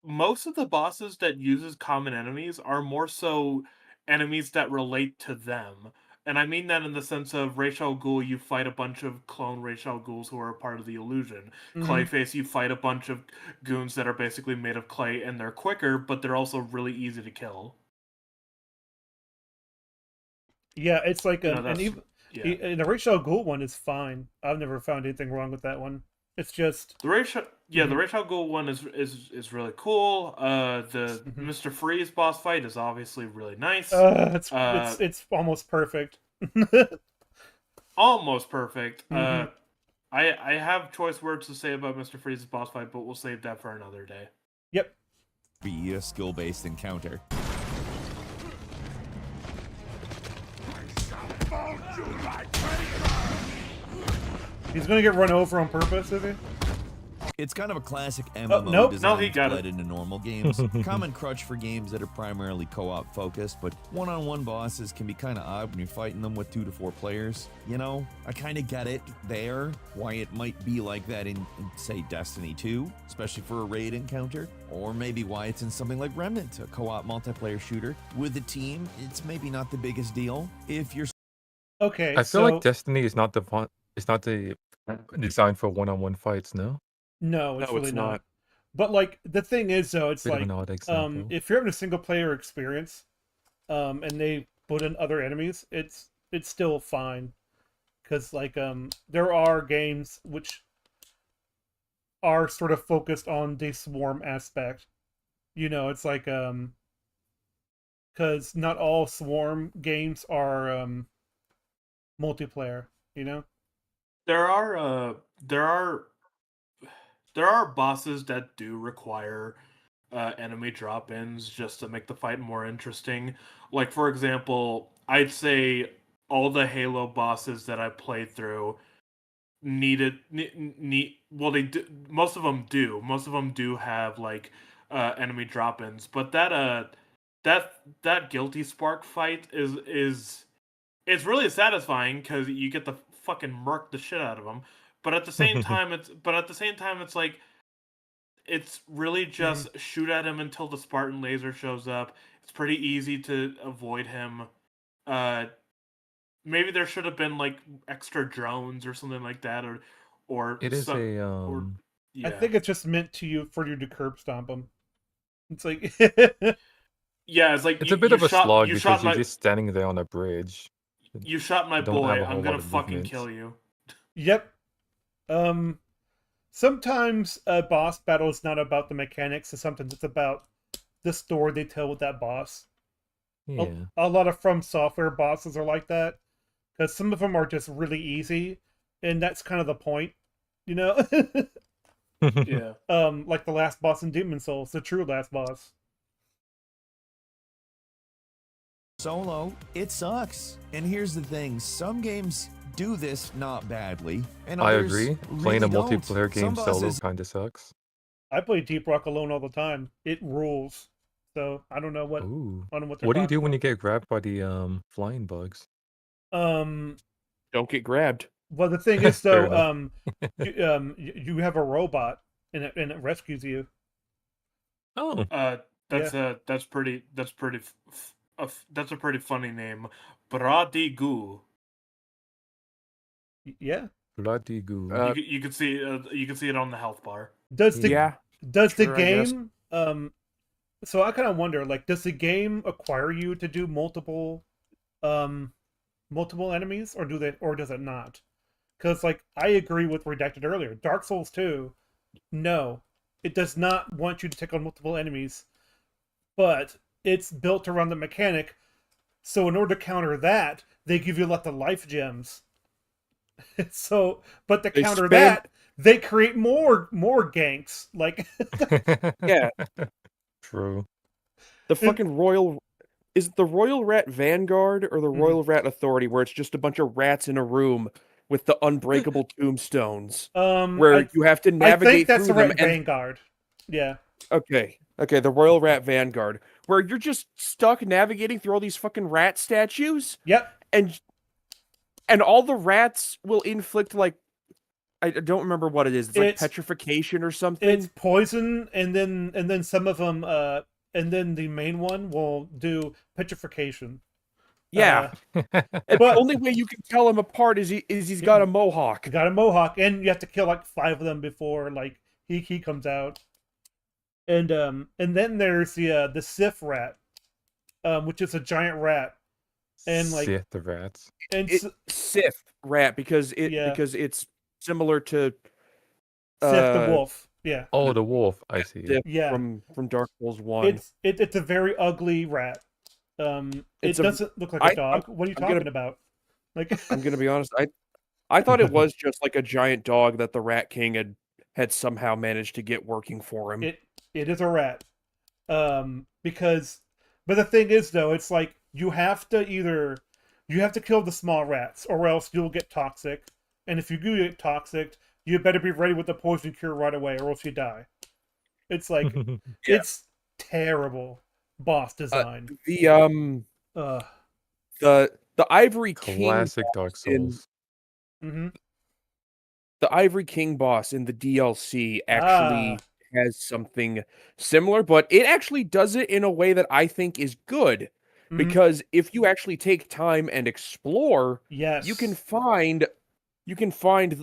most of the bosses that uses common enemies are more so enemies that relate to them. And I mean that in the sense of Ra's al Ghul, you fight a bunch of clone Ra's al Ghuls who are a part of the illusion. Clayface, you fight a bunch of goons that are basically made of clay, and they're quicker, but they're also really easy to kill. Yeah, it's like And the Ra's al Ghul one is fine. I've never found anything wrong with that one. It's just the Ra's al Ghul one is really cool. The Mr. Freeze boss fight is obviously really nice. It's almost perfect. Almost perfect. I have choice words to say about Mr. Freeze's boss fight, but we'll save that for another day. Yep. Be a skill-based encounter. He's gonna get run over on purpose, is he? It's kind of a classic MMO nope. design No, he got split it. into normal games. Common crutch for games that are primarily co-op focused, but one-on-one bosses can be kind of odd when you're fighting them with 2 to 4 players. I kind of get it there, why it might be like that in, say, Destiny 2, especially for a raid encounter, or maybe why it's in something like Remnant, a co-op multiplayer shooter. With a team, it's maybe not the biggest deal. If you're Okay, I feel like Destiny is not the fun. It's not the design for one-on-one fights. No. No, it's No, really it's not. not. But like the thing is, though, it's Bit of like an odd example. if you're having a single player experience, and they put in other enemies, it's still fine, because like there are games which are sort of focused on the swarm aspect. It's like because not all swarm games are multiplayer. There are bosses that do require enemy drop-ins just to make the fight more interesting. Like, for example, I'd say all the Halo bosses that I played through well, they do, most of them do. Most of them do have like enemy drop-ins, but that Guilty Spark fight is it's really satisfying because you get to fucking murk the shit out of them. But at the same time, it's like it's really just shoot at him until the Spartan laser shows up. It's pretty easy to avoid him. Maybe there should have been like extra drones or something like that, or It is some, a or I yeah, think it's just meant for you to curb stomp them. It's like, yeah. It's like it's a bit of a slog you because shot you're my just standing there on a bridge. you shot my You don't have boy. a I'm whole lot gonna of fucking movement. kill you. yep. Sometimes a boss battle is not about the mechanics, and sometimes it's about the story they tell with that boss. Yeah. A lot of From Software bosses are like that, because some of them are just really easy, and that's kind of the point, you know. Yeah. Like the last boss in Demon Souls, the true last boss. Solo, it sucks. And here's the thing, some games do this not badly, and I others agree. really Playing a don't. multiplayer game Some solo bosses kind of sucks. I play Deep Rock alone all the time. It rules. So I don't know what Ooh. I don't know what they're What do you talking do when about. you get grabbed by the flying bugs? Um, Don't get grabbed. well, the thing is Fair though, enough. you have a robot and it rescues you. Oh, Yeah. That's pretty that's a pretty funny name, Bradigu. Yeah. bloody goo. You can see it on the health bar. Does the Yeah. does the Sure, I guess. game so I kind of wonder, like, does the game acquire you to do multiple enemies, or does it not? Because, like, I agree with Redacted earlier. Dark Souls 2, no, it does not want you to take on multiple enemies, but it's built around the mechanic. So in order to counter that, they give you a lot of life gems. So, but to They counter spam- that, they create more ganks. Like, Yeah, True. the fucking Royal... Is it the Royal Rat Vanguard or the Mhm. Royal Rat Authority, where it's just a bunch of rats in a room with the unbreakable tombstones, where you have to I think navigate that's through the them right and... Vanguard. Yeah. Okay, the Royal Rat Vanguard, where you're just stuck navigating through all these fucking rat statues, Yep. and all the rats will inflict, like, I don't remember what it is. It's like It's- petrification or something. It's poison, and then some of them, and then the main one will do petrification. Yeah. And the but- only way you can tell him apart is he's got a mohawk. Got a mohawk, and you have to kill like 5 of them before like he comes out. And then there's the Sith rat, which is a giant rat, and like Sith the rats. and Sith rat because it's similar to Sith the wolf. Yeah. Oh, the wolf. I see. Sith Yeah. from Dark Souls 1. It's a very ugly rat. It doesn't look like a dog. What are you talking about? Like, I'm gonna be honest, I thought it was just like a giant dog that the Rat King had somehow managed to get working for him. it is a rat. Because, but the thing is though, it's like you have to kill the small rats, or else you'll get toxic. And if you do get toxic, you better be ready with the poison cure right away, or else you die. It's like it's terrible boss design. The Ivory King Classic Dark Souls. Mm-hmm. The Ivory King boss in the DLC actually has something similar, but it actually does it in a way that I think is good. Mm-hmm. Because if you actually take time and explore, yes, you can find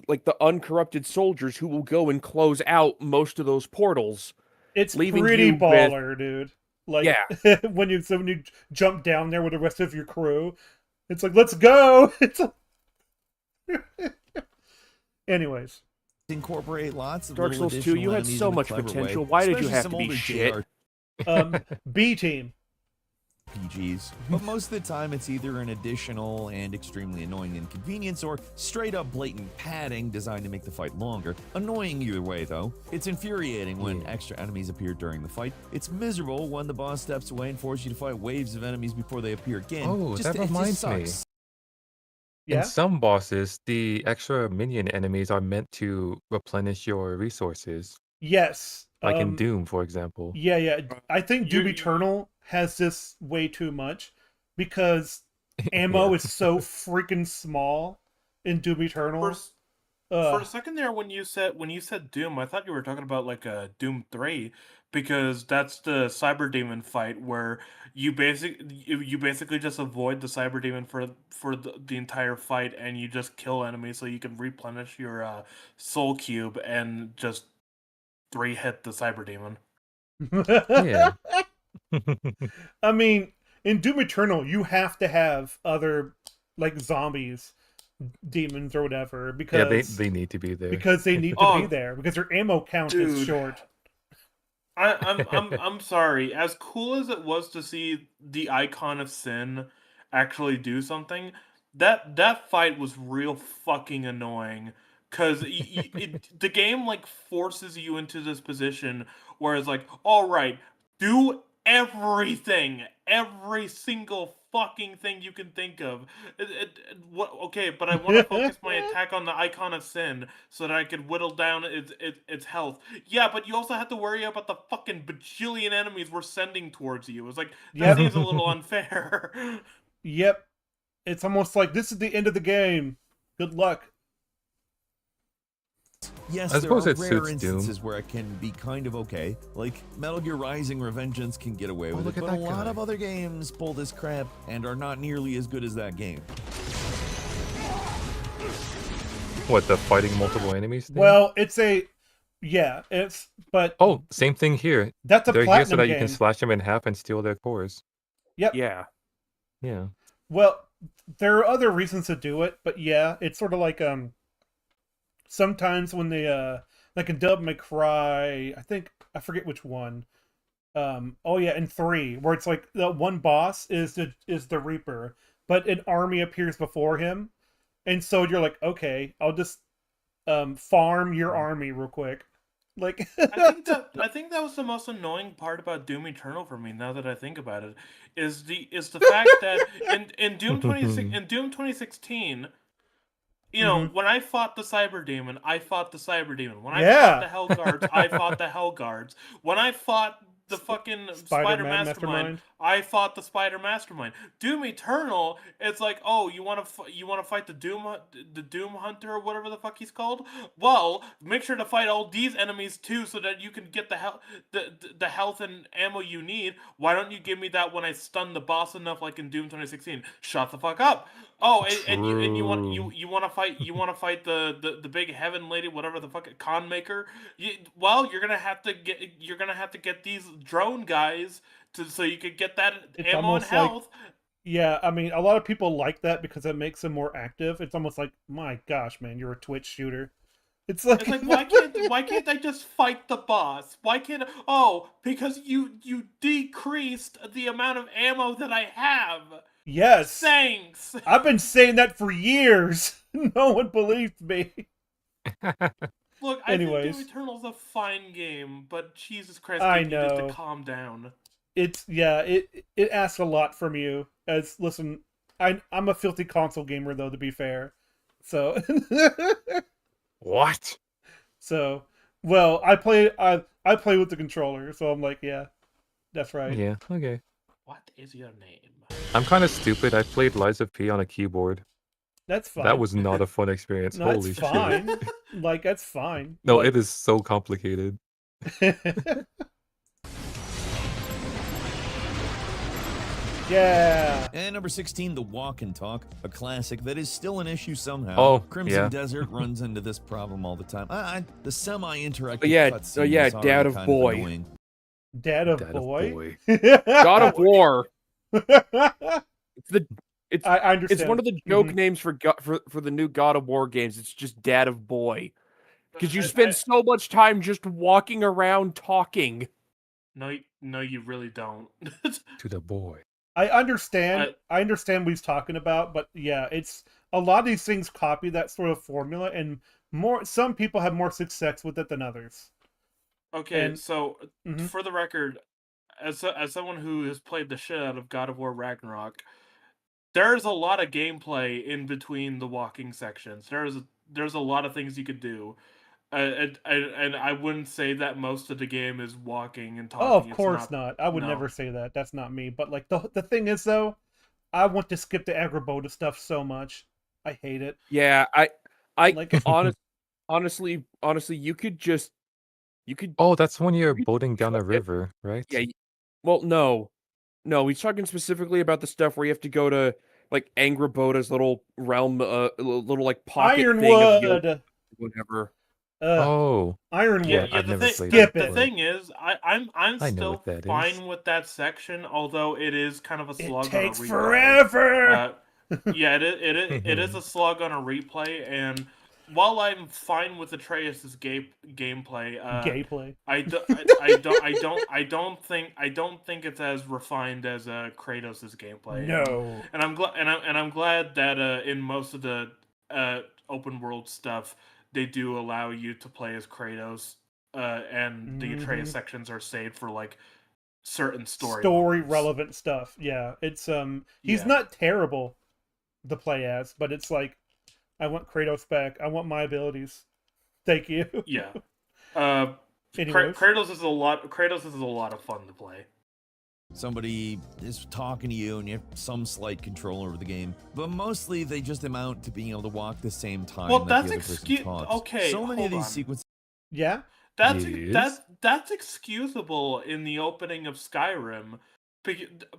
like the uncorrupted soldiers who will go and close out most of those portals. It's leaving pretty you baller, dude. Like, Yeah. when you jump down there with the rest of your crew, it's like, let's go. It's anyways, incorporate lots of Dark little Souls 2, you additional had enemies so in a much clever potential. way, Why did you especially have some to be older shit? B team. RPGs. But most of the time, it's either an additional and extremely annoying inconvenience or straight up blatant padding designed to make the fight longer. Annoying either way, though. It's infuriating when extra enemies appear during the fight. It's miserable when the boss steps away and forces you to fight waves of enemies before they appear again. Oh, that reminds me. sucks. Yeah. In some bosses, the extra minion enemies are meant to replenish your resources. Yes. Like in Doom, for example. Yeah. I think Doom You- Eternal has this way too much because ammo Yeah. is so freaking small in Doom Eternal. For a second there, when you said Doom, I thought you were talking about like a Doom 3, because that's the Cyber Demon fight where you basically just avoid the Cyber Demon for the entire fight, and you just kill enemies so you can replenish your Soul Cube and just 3-hit the Cyber Demon. Yeah. I mean, in Doom Eternal, you have to have other like zombies, demons, or whatever because they need to be there. because they need to be there because their ammo count is Dude. short. I'm sorry. As cool as it was to see the Icon of Sin actually do something, that fight was real fucking annoying. Cause the game like forces you into this position where it's like, all right, do everything, every single fucking thing you can think of. Okay, but I want to focus my attack on the Icon of Sin so that I could whittle down its health. Yeah, but you also have to worry about the fucking bajillion enemies we're sending towards you. It's like, that seems a little unfair. Yep. It's almost like this is the end of the game. Good luck. Yes, I there suppose are it rare suits instances Doom. where it can be kind of okay. Like Metal Gear Rising Revengeance can get away with look it, at but a that lot guy. of other games pull this crap and are not nearly as good as that game. What, the fighting multiple enemies thing? Well, but Oh, same thing here. that's a They're here so platinum that game. you can slash them in half and steal their cores. Yep. Yeah. Yeah. Well, there are other reasons to do it, but yeah, it's sort of like sometimes when they like in Devil May Cry, I forget which one. In 3, where it's like the one boss is the Reaper, but an army appears before him, and so you're like, okay, I'll just farm your army real quick. Like I think that was the most annoying part about Doom Eternal for me. Now that I think about it, is the fact that in Doom 2016, you know, when I fought the Cyber Demon, I fought the Cyber Demon. When I fought the Hell Guards, I fought the Hell Guards. When I fought the fucking Spider Spider-Man Mastermind, I fought the Spider Mastermind. Doom Eternal, it's like, oh, you want to fight the Doom Hunter or whatever the fuck he's called? Well, make sure to fight all these enemies too, so that you can get the health and ammo you need. Why don't you give me that when I stun the boss enough, like in Doom 2016? Shut the fuck up. Oh, and you want to fight the big heaven lady, whatever the fuck, con maker. You're gonna have to get these drone guys so you could get that It's ammo and almost like- health. Yeah, I mean, a lot of people like that because it makes them more active. It's almost like, my gosh, man, you're a Twitch shooter. It's like Why can't I just fight the boss? Why can't because you decreased the amount of ammo that I have. Yes. Thanks. I've been saying that for years. No one believed me. Look, I Anyways. think Doom Eternal's a fine game, but Jesus Christ, I you need to know. calm down. It asks a lot from you. Listen, I'm a filthy console gamer though, to be fair. So What? So, well, I play with the controller, so I'm like, yeah, that's right. Yeah, okay. What is your name? I'm kind of stupid. I played Lies of P on a keyboard. That's fine. That was not a fun experience. No, Holy it's shit. fine. Like, that's fine. No, Like- it is so complicated. Yeah. And number 16, The Walk and Talk, a classic that is still an issue somehow. Oh, Crimson yeah. Desert runs into this problem all the time. The semi-interactive Oh, yeah, cutscenes oh, yeah, are Dad already of kind Boy. annoying. Dad of Dad of boy. God of War. It's I understand. It's one of the joke names for the new God of War games. It's just Dad of Boy. Because you spend so much time just walking around talking. No, you really don't. To the boy. I understand what he's talking about, but yeah, it's a lot of these things copy that sort of formula, and some people have more success with it than others. Okay, And- so Mhm. for the record, as someone who has played the shit out of God of War Ragnarok, there's a lot of gameplay in between the walking sections. There's a lot of things you could do. And I wouldn't say that most of the game is walking and talking. Oh, of It's course not. I would no. never say that. That's not me. But like the thing is though, I want to skip the Agrabota stuff so much. I hate it. Yeah, I Like- honest, honestly, you could Oh, that's when you're you could boating down a cut it. river, right? Yeah. Well, no, he's talking specifically about the stuff where you have to go to like Angraboda's little realm, little like pocket thing of the Ironwood. whatever. Oh, Yeah, yeah, Ironwood. yeah. I've never played Skip that, The it. but thing is, I'm I know still what that is. fine with that section, although it is kind of a It slug on a takes replay. forever. Yeah, it is a slug on a replay, and while I'm fine with Atreus's gameplay, Gameplay. I don't think it's as refined as Kratos' gameplay. No. And I'm glad that in most of the open world stuff they do allow you to play as Kratos, and the Atreus sections are saved for like certain Story lines. relevant stuff. Yeah, it's he's Yeah. not terrible to play as, but it's like I want Kratos back. I want my abilities. Thank you. Yeah. Anyways. Kratos is a lot of fun to play. Somebody is talking to you and you have some slight control over the game, but mostly they just amount to being able to walk the same time Well, that that's the other person talks. okay. So many of hold these on. sequences. Yeah. Yes. That's excusable in the opening of Skyrim,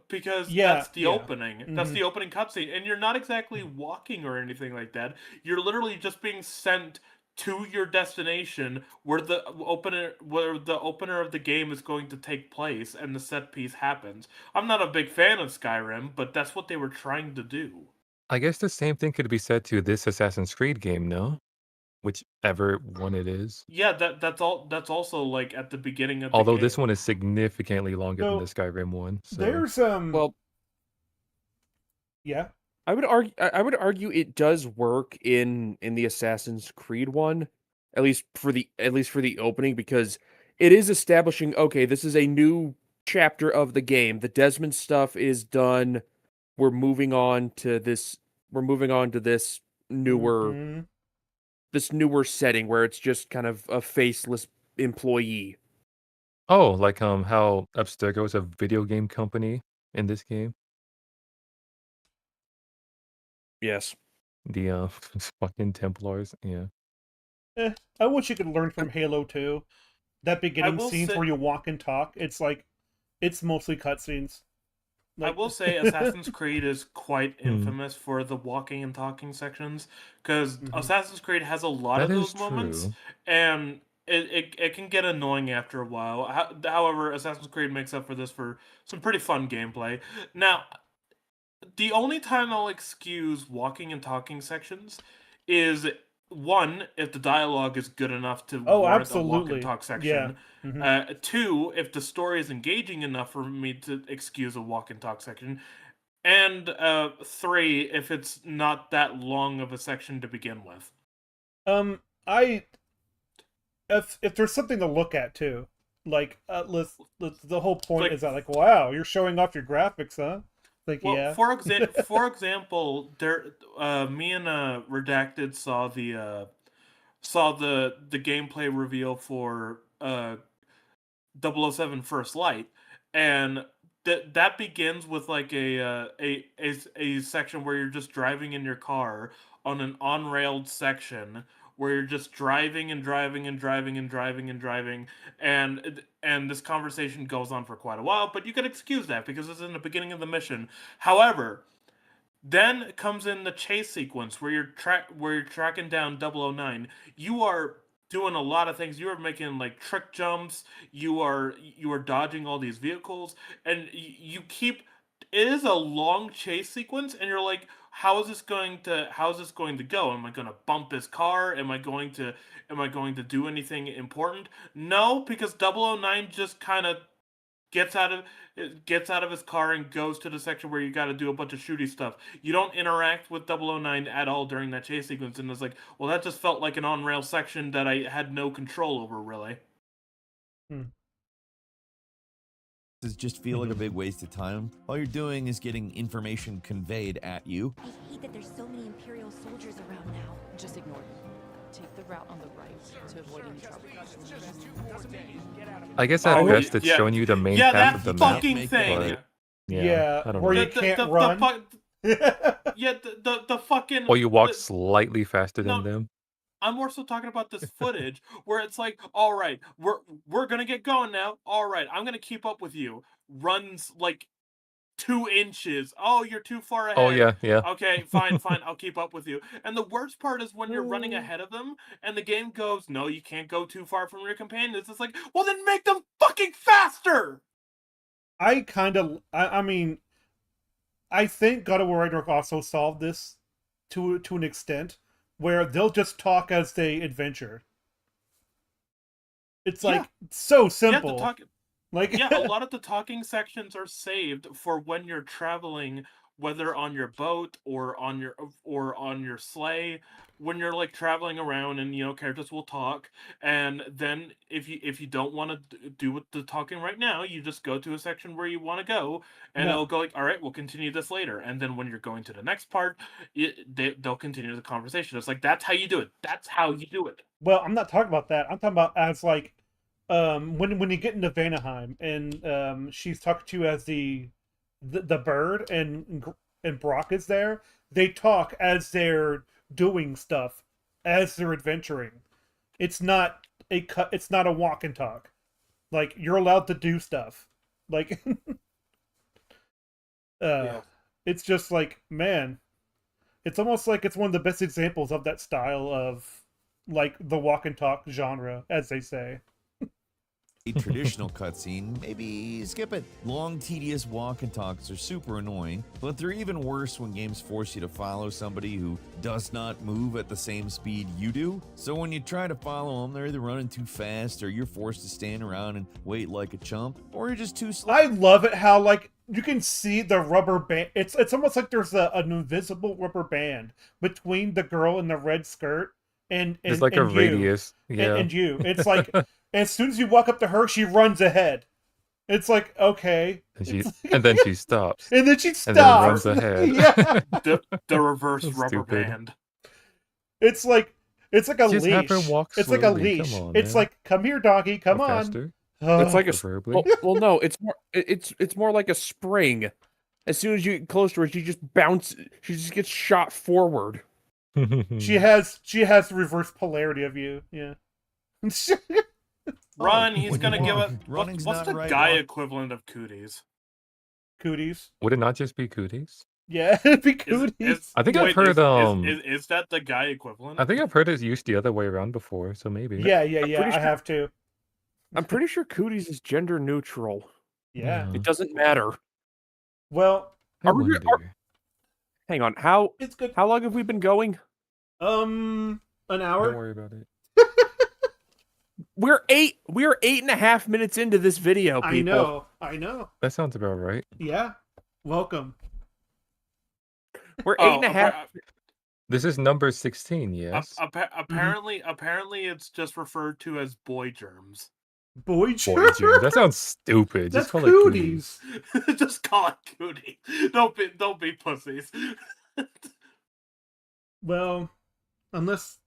because Yeah, that's the yeah. opening. That's Mhm. the opening cutscene, and you're not exactly walking or anything like that. You're literally just being sent to your destination where the opener of the game is going to take place and the set piece happens. I'm not a big fan of Skyrim, but that's what they were trying to do. I guess the same thing could be said to this Assassin's Creed game, no? Whichever one it is. Yeah, that's also like at the beginning of the Although game. this one is significantly longer than So, the Skyrim one. So There's Well, yeah. I would argue it does work in the Assassin's Creed one, at least for the opening, because it is establishing, okay, this is a new chapter of the game. The Desmond stuff is done. We're moving on to this newer Mhm. setting where it's just kind of a faceless employee. oh, like how Abstergo is a video game company in this game. Yes. The fucking Templars, yeah. I wish you could learn from Halo 2. That beginning will scenes say- where you walk and talk, it's like it's mostly cutscenes. I will say Assassin's Creed is quite Hmm. infamous for the walking and talking sections, because Mhm. Assassin's Creed has a lot That of is those moments, true. and it can get annoying after a while. However, Assassin's Creed makes up for this for some pretty fun gameplay. Now, the only time I'll excuse walking and talking sections is one, if the dialogue is good enough to Oh, warrant a walk and absolutely. talk Yeah. section. Mhm. Two, if the story is engaging enough for me to excuse a walk and talk section. And three, if it's not that long of a section to begin with. I if there's something to look at too, like let's the whole point Like- is that like, wow, you're showing off your graphics, huh? Like, Well, yeah. for example, there, me and Redacted saw the gameplay reveal for 007 First Light, and that begins with like a section where you're just driving in your car on an on-railed section where you're just driving and driving and driving and driving and driving, and this conversation goes on for quite a while, but you can excuse that because it's in the beginning of the mission. However, then comes in the chase sequence where you're tracking down 009. You are doing a lot of things. You are making like trick jumps. You are dodging all these vehicles, and you keep. It is a long chase sequence, and you're like, how is this going to go? Am I going to bump his car? Am I going to do anything important? No, because 009 just kind of gets out of his car and goes to the section where you got to do a bunch of shooty stuff. You don't interact with 009 at all during that chase sequence, and it's like, well, that just felt like an on-rail section that I had no control over, really. Just feel like a big waste of time. All you're doing is getting information conveyed at you. I hate that there's so many Imperial soldiers around now. Just ignore them. Take the route on the right to avoid any trouble. I guess at Oh, best it's yeah. showing you the main Yeah, path that of the map. fucking thing. but- Yeah, I don't where know. you can't run. Yeah, the fucking. Or you walk the- slightly faster than No. them. I'm more so talking about this footage where it's like, all right, we're gonna get going now. All right, I'm gonna keep up with you. Runs like 2 inches. Oh, you're too far Oh ahead. yeah, yeah. Okay, fine, I'll keep up with you. And the worst part is when you're running ahead of them and the game goes, no, you can't go too far from your companions. It's like, well, then make them fucking faster. I mean, I think God of War Ragnarok also solved this to an extent where they'll just talk as they adventure. It's like so simple. Like a lot of the talking sections are saved for when you're traveling, whether on your boat or on your sleigh. When you're like traveling around, and characters will talk, and then if you don't want to do the talking right now, you just go to a section where you want to go, and No. it'll go like, all right, we'll continue this later. And then when you're going to the next part, they'll continue the conversation. It's like, that's how you do it. That's how you do it. Well, I'm not talking about that. I'm talking about as like when you get into Vanaheim and she's talking to you as the bird and Brock is there. They talk as they're doing stuff, as they're adventuring. It's not a walk and talk. Like, you're allowed to do stuff. Like it's just like, man, it's almost like it's one of the best examples of that style of like the walk and talk genre, as they say. A traditional cutscene, maybe skip it. Long, tedious walk and talks are super annoying, but they're even worse when games force you to follow somebody who does not move at the same speed you do. So when you try to follow them, they're either running too fast, or you're forced to stand around and wait like a chump, or you're just too slow. I love it how, like, you can see the rubber band. It's almost like there's an invisible rubber band between the girl in the red skirt and It's like a and you. radius. Yeah. And you. It's like as soon as you walk up to her, she runs ahead. It's like, okay. And then she stops. And then she stops. And then runs ahead. Yeah. The reverse rubber Stupid. band. It's like a Just leash. have her walk It's like a slowly. leash. Come on, It's man. like, come here, doggy, come Or on. faster, It's like a preferably. well, no, it's more like a spring. As soon as you get close to her, she just gets shot forward. She has the reverse polarity of you. Yeah. Run, he's when gonna you give walk, it. running's What's not the right guy walk. equivalent of cooties? Cooties. Would it not just be cooties? Yeah, it'd be cooties. I think I've heard, Is that the guy equivalent? I think I've heard it used the other way around before, so maybe. Yeah, pretty I sure- have to. I'm pretty sure cooties is gender neutral. Yeah. It doesn't matter. Well, I Are we- wonder. Hang on, how it's good. long have we been going? An Don't hour. worry about it. We're 8.5 minutes into this video, people. I know. That sounds about right. Yeah. Welcome. We're 8.5. This is number 16, yes. Apparently, it's just referred to as boy germs. Boy Boy, germs. James, that sounds stupid. That's Just call cooties. Just call it cootie. Don't be pussies. Well, unless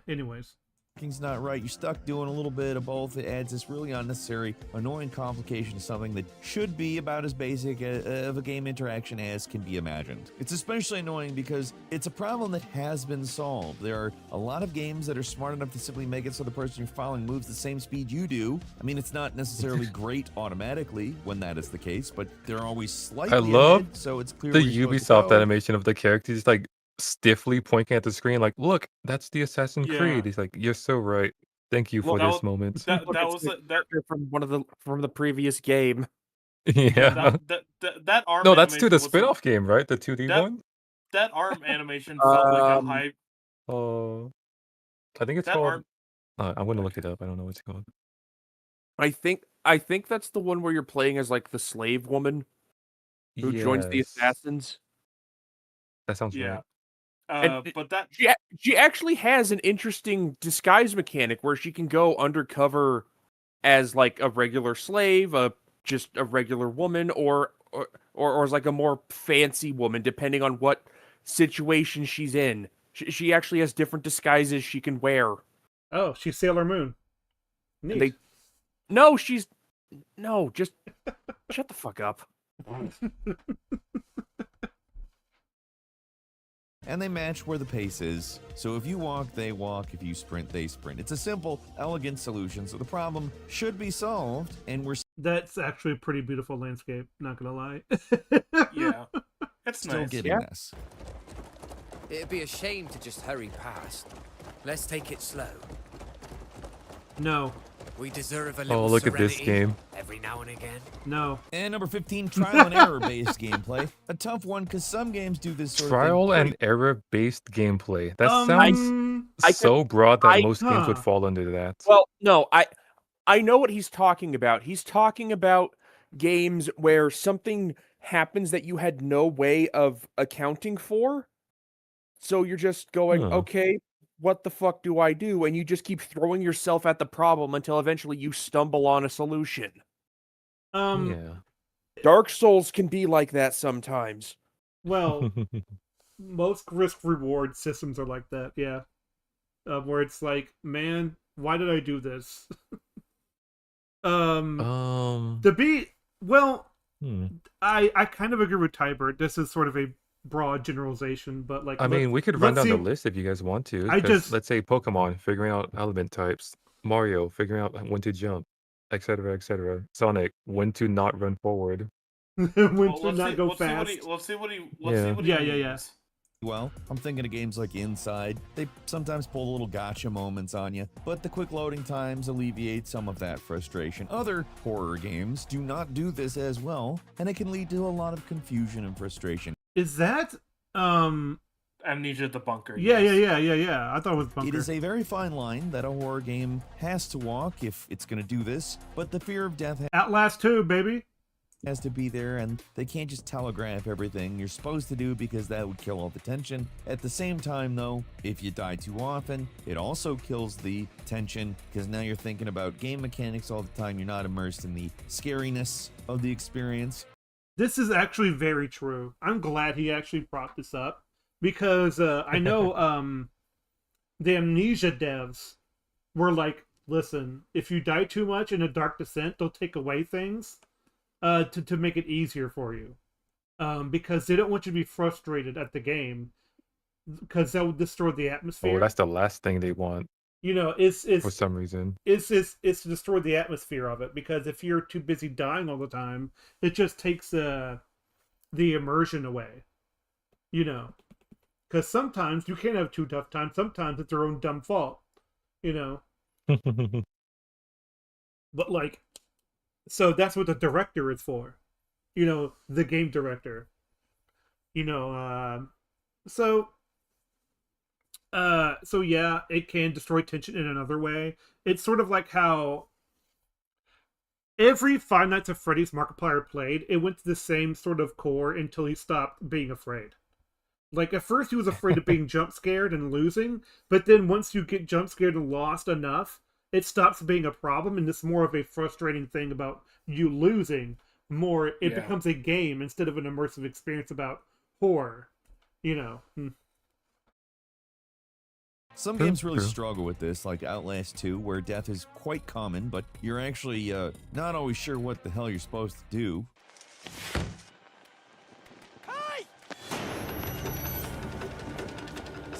anyways. Walking's not right. You're stuck doing a little bit of both. It adds this really unnecessary, annoying complication to something that should be about as basic of a game interaction as can be imagined. It's especially annoying because it's a problem that has been solved. There are a lot of games that are smart enough to simply make it so the person you're following moves the same speed you do. I mean, it's not necessarily great automatically when that is the case, but they're always slightly I love ahead, so it's clear the where you're supposed to Ubisoft go. animation of the characters, like, stiffly pointing at the screen, like, look, that's the Assassin's Yeah. Creed. He's like, you're so right. Thank you for Well, this moment. That Look, was it's that from the previous game. Yeah. that arm. No, that's to animation the was spin-off game, right? The 2D that- one? That arm animation felt like a Um, high. Oh. I think it's That called... arm. I'm going to look it up. I don't know what it's called. I think that's the one where you're playing as like the slave woman who joins the Yes. assassins. That sounds Yeah. right. And But that She actually has an interesting disguise mechanic where she can go undercover as like a regular slave, just a regular woman, or as like a more fancy woman, depending on what situation she's in. She actually has different disguises she can wear. Oh, she's Sailor Moon. And Neat. just shut the fuck up. and they match where the pace is. So if you walk, they walk. If you sprint, they sprint. It's a simple, elegant solution, so the problem should be solved, and we're That's actually a pretty beautiful landscape, not gonna lie. Yeah, it's still nice. getting this. It'd be a shame to just hurry past. Let's take it slow. No, We deserve a little Oh, look at this serenity game. every now and again. no. And number 15, trial and error based gameplay. A tough one because some games do this sort Trial of thing. and error based gameplay. That sounds I so broad that I- most games would Huh. fall under that. Well, no, I know what he's talking about. He's talking about games where something happens that you had no way of accounting for. So you're just going, Huh. okay, what the fuck do I do? And you just keep throwing yourself at the problem until eventually you stumble on a solution. Yeah. Dark Souls can be like that sometimes. Well, most risk reward systems are like that, yeah. Where it's like, man, why did I do this? To be well, I kind of agree with Tybert. This is sort of a broad generalization, but like I mean, we could run let's down the see- list if you guys want to. I 'cause just- let's say Pokemon, figuring out element types. Mario, figuring out when to jump, etc., etc. Sonic, when to not run forward. when Well, to not go fast. Let's see what he Yeah. means. Well, I'm thinking of games like Inside. They sometimes pull little gotcha moments on you, but the quick loading times alleviate some of that frustration. Other horror games do not do this as well, and it can lead to a lot of confusion and frustration. Is that Amnesia the Bunker. Yeah. yes. I thought it was Bunker. It is a very fine line that a horror game has to walk if it's going to do this, but the fear of death Outlast 2, baby. has to be there, and they can't just telegraph everything you're supposed to do because that would kill all the tension. At the same time, though, if you die too often, it also kills the tension because now you're thinking about game mechanics all the time. You're not immersed in the scariness of the experience. This is actually very true. I'm glad he actually brought this up because I know the Amnesia devs were like, listen, if you die too much in a Dark Descent, they'll take away things to make it easier for you because they don't want you to be frustrated at the game because that would destroy the atmosphere. Oh, that's the last thing they want You know, it's for some reason. it's to destroy the atmosphere of it because if you're too busy dying all the time, it just takes the immersion away. You know, because sometimes you can't have too tough times. Sometimes it's their own dumb fault. You know, but like, so that's what the director is for. You know, the game director. You know, so yeah, it can destroy tension in another way. It's sort of like how every Five Nights at Freddy's Markiplier played, it went to the same sort of core until he stopped being afraid. Like, at first he was afraid of being jump scared and losing, but then once you get jump scared and lost enough, it stops being a problem, and it's more of a frustrating thing about you losing. More, it becomes a game instead of an immersive experience about horror. You know. Some games really struggle with this, like Outlast 2, where death is quite common, but you're actually not always sure what the hell you're supposed to do.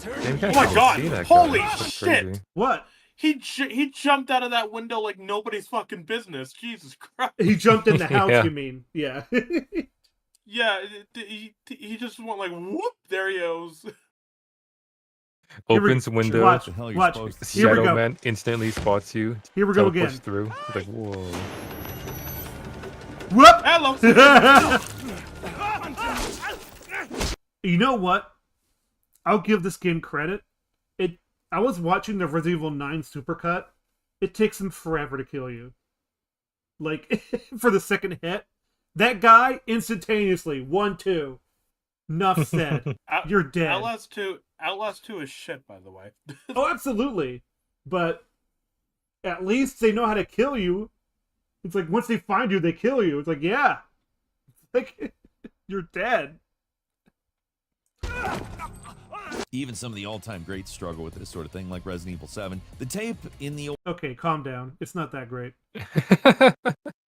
Oh my god! Holy shit! Crazy. What? He jumped out of that window like nobody's fucking business. Jesus Christ! He jumped in the house, Yeah. you mean? Yeah. Yeah, he just went like whoop. There he goes. Opens window. Watch, the hell you're watch. supposed to Here we Shadow go. Man instantly spots you. Here we go teleports again. through. It's like, whoa. Whoop! Hello. You know what? I'll give this game credit. I was watching the Resident Evil 9 supercut. It takes him forever to kill you. Like, for the second hit. That guy, instantaneously, 1-2. Enough said. You're dead. Outlast 2 is shit, by the way. Oh, absolutely. But at least they know how to kill you. It's like, once they find you, they kill you. It's like, yeah. It's like, you're dead. Even some of the all-time greats struggle with this sort of thing, like Resident Evil 7. The tape in the Okay, calm down. It's not that great.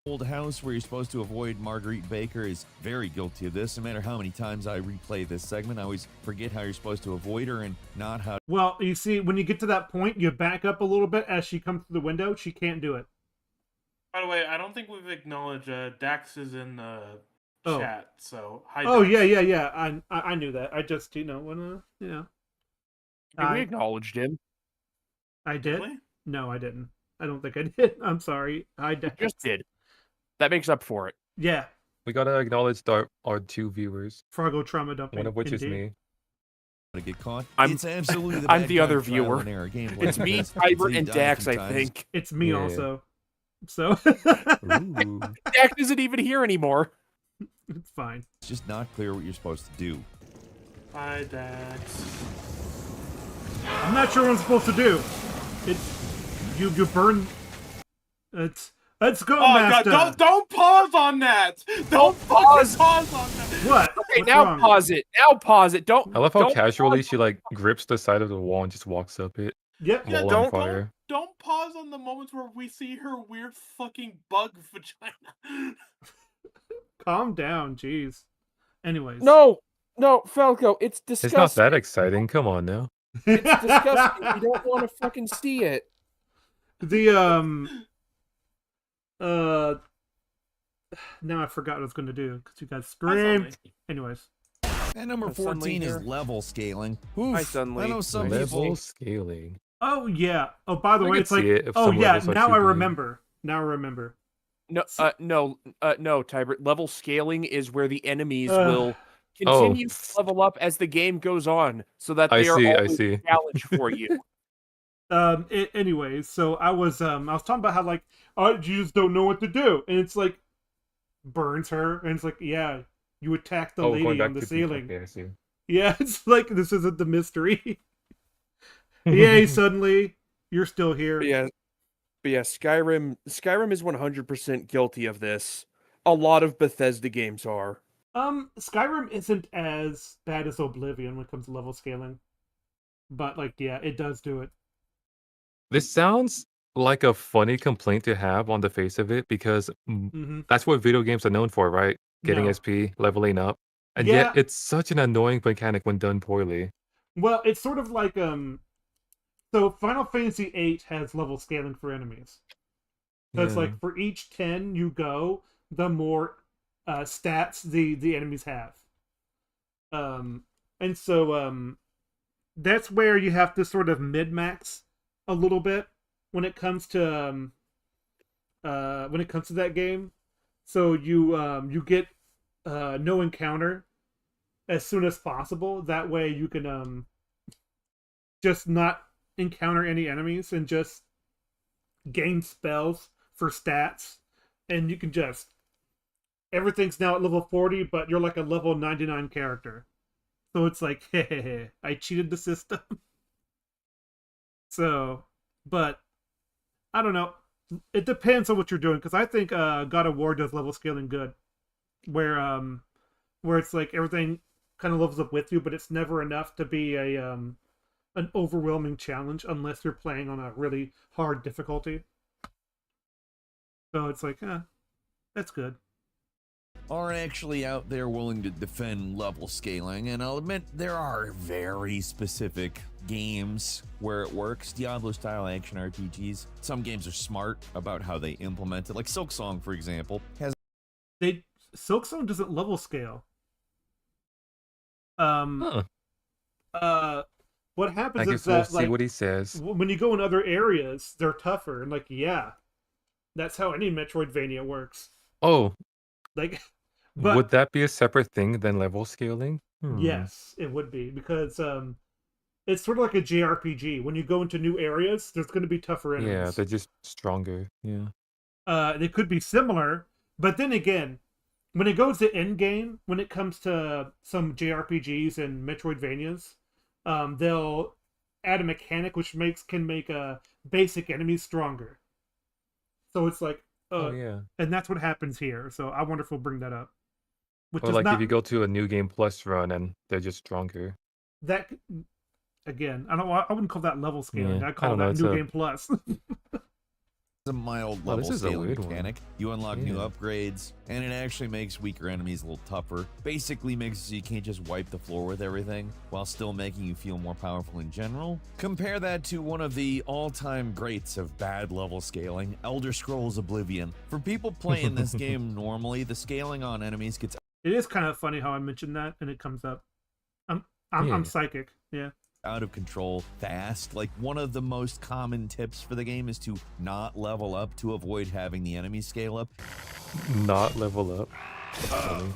old house house where you're supposed to avoid Marguerite Baker is very guilty of this. No matter how many times I replay this segment, I always forget how you're supposed to avoid her and not how. Well, you see, when you get to that point, you back up a little bit as she comes through the window. She can't do it. By the way, I don't think we've acknowledged Dax is in the chat. So hi. Oh Dax. yeah. I knew that. I just wanna we acknowledged him. I did. Really? No, I didn't. I don't think I did. I'm sorry. I just did. That makes up for it. Yeah. We gotta acknowledge our 2 viewers. Fargo trauma dumping. One of which is me. To get caught. I'm it's absolutely the I'm bad the kind other of trial viewer. and error gameplay. It's me, Best Cyber, until you and die a Dax. few I times. think It's me also. So Ooh. Dax isn't even here anymore. it's fine. It's just not clear what you're supposed to do. Hi, Dax. I'm not sure what I'm supposed to do. You burn. Let's go, Master. God, don't pause on that. Don't pause on that. What? Okay, What's now wrong? pause it. Now pause it. Don't. I love how don't casually pause. she like grips the side of the wall and just walks up it. Yep. Yeah, Wall on fire. don't pause on the moments where we see her weird fucking bug vagina. Calm down, jeez. Anyways. No, Falco. It's disgusting. It's not that exciting. Come on now. It's disgusting. You don't want to fucking see it. Now I forgot what I was going to do because you guys screamed. Anyways. And number 14 is level scaling. Oof, Hi, Sunly. I know some Level people. scaling. Oh yeah. Oh, by the I way, could it's like. see it if Oh some yeah. levels are Now too I big. remember. No, Tybert. Level scaling is where the enemies will continue to level up as the game goes on, so that they are always a challenge for you. Anyways, so I was talking about how like you just don't know what to do, and it's like burns her, and it's like yeah, you attack the lady on the ceiling. Okay, I see. Yeah, it's like this isn't the mystery. Yay! Suddenly you're still here. But yeah, Skyrim is 100% guilty of this. A lot of Bethesda games are. Skyrim isn't as bad as Oblivion when it comes to level scaling, but like yeah, it does do it. This sounds like a funny complaint to have on the face of it because that's what video games are known for, right? Getting No. SP, leveling up. And Yeah. yet it's such an annoying mechanic when done poorly. Well, it's sort of like so Final Fantasy VIII has level scaling for enemies. So it's like for each 10 you go, the more stats the enemies have. And so that's where you have to sort of mid-max a little bit when it comes to that game. So you get no encounter as soon as possible. That way you can just not encounter any enemies and just gain spells for stats, and you can just everything's now at level 40, but you're like a level 99 character. So it's like, hey, I cheated the system. So, but I don't know. It depends on what you're doing, because I think God of War does level scaling good, where it's like everything kind of levels up with you, but it's never enough to be an overwhelming challenge unless you're playing on a really hard difficulty. So it's like, that's good. Are actually out there willing to defend level scaling, and I'll admit there are very specific games where it works. Diablo-style action RPGs. Some games are smart about how they implement it, like Silksong, for example, has. Silksong doesn't level scale. What happens is we'll that see like what he says. when you go in other areas, they're tougher, and like yeah, that's how any Metroidvania works. Oh, like, but would that be a separate thing than level scaling? Yes, it would be, because it's sort of like a JRPG. When you go into new areas, there's going to be tougher enemies. Yeah, they're just stronger. Yeah. They could be similar, but then again, when it goes to end game, when it comes to some JRPGs and Metroidvanias, they'll add a mechanic which can make basic enemies stronger. So it's like, Oh yeah. and that's what happens here. So I wonder if we'll bring that up. Which Or is like not if you go to a new game plus run and they're just stronger. that. Again, I wouldn't call that level scaling. Yeah, I'd call I don't know, that it's new a- game plus. a mild Oh, level this is a scaling weird one. mechanic. You unlock new Yeah. upgrades, and it actually makes weaker enemies a little tougher. Basically makes it so you can't just wipe the floor with everything, while still making you feel more powerful in general. Compare that to one of the all-time greats of bad level scaling, Elder Scrolls Oblivion. For people playing this game normally, the scaling on enemies gets It is kind of funny how I mentioned that and it comes up. I'm Yeah. psychic. Yeah. out of control fast. Like, one of the most common tips for the game is to not level up to avoid having the enemies scale up. Not level up. That's funny.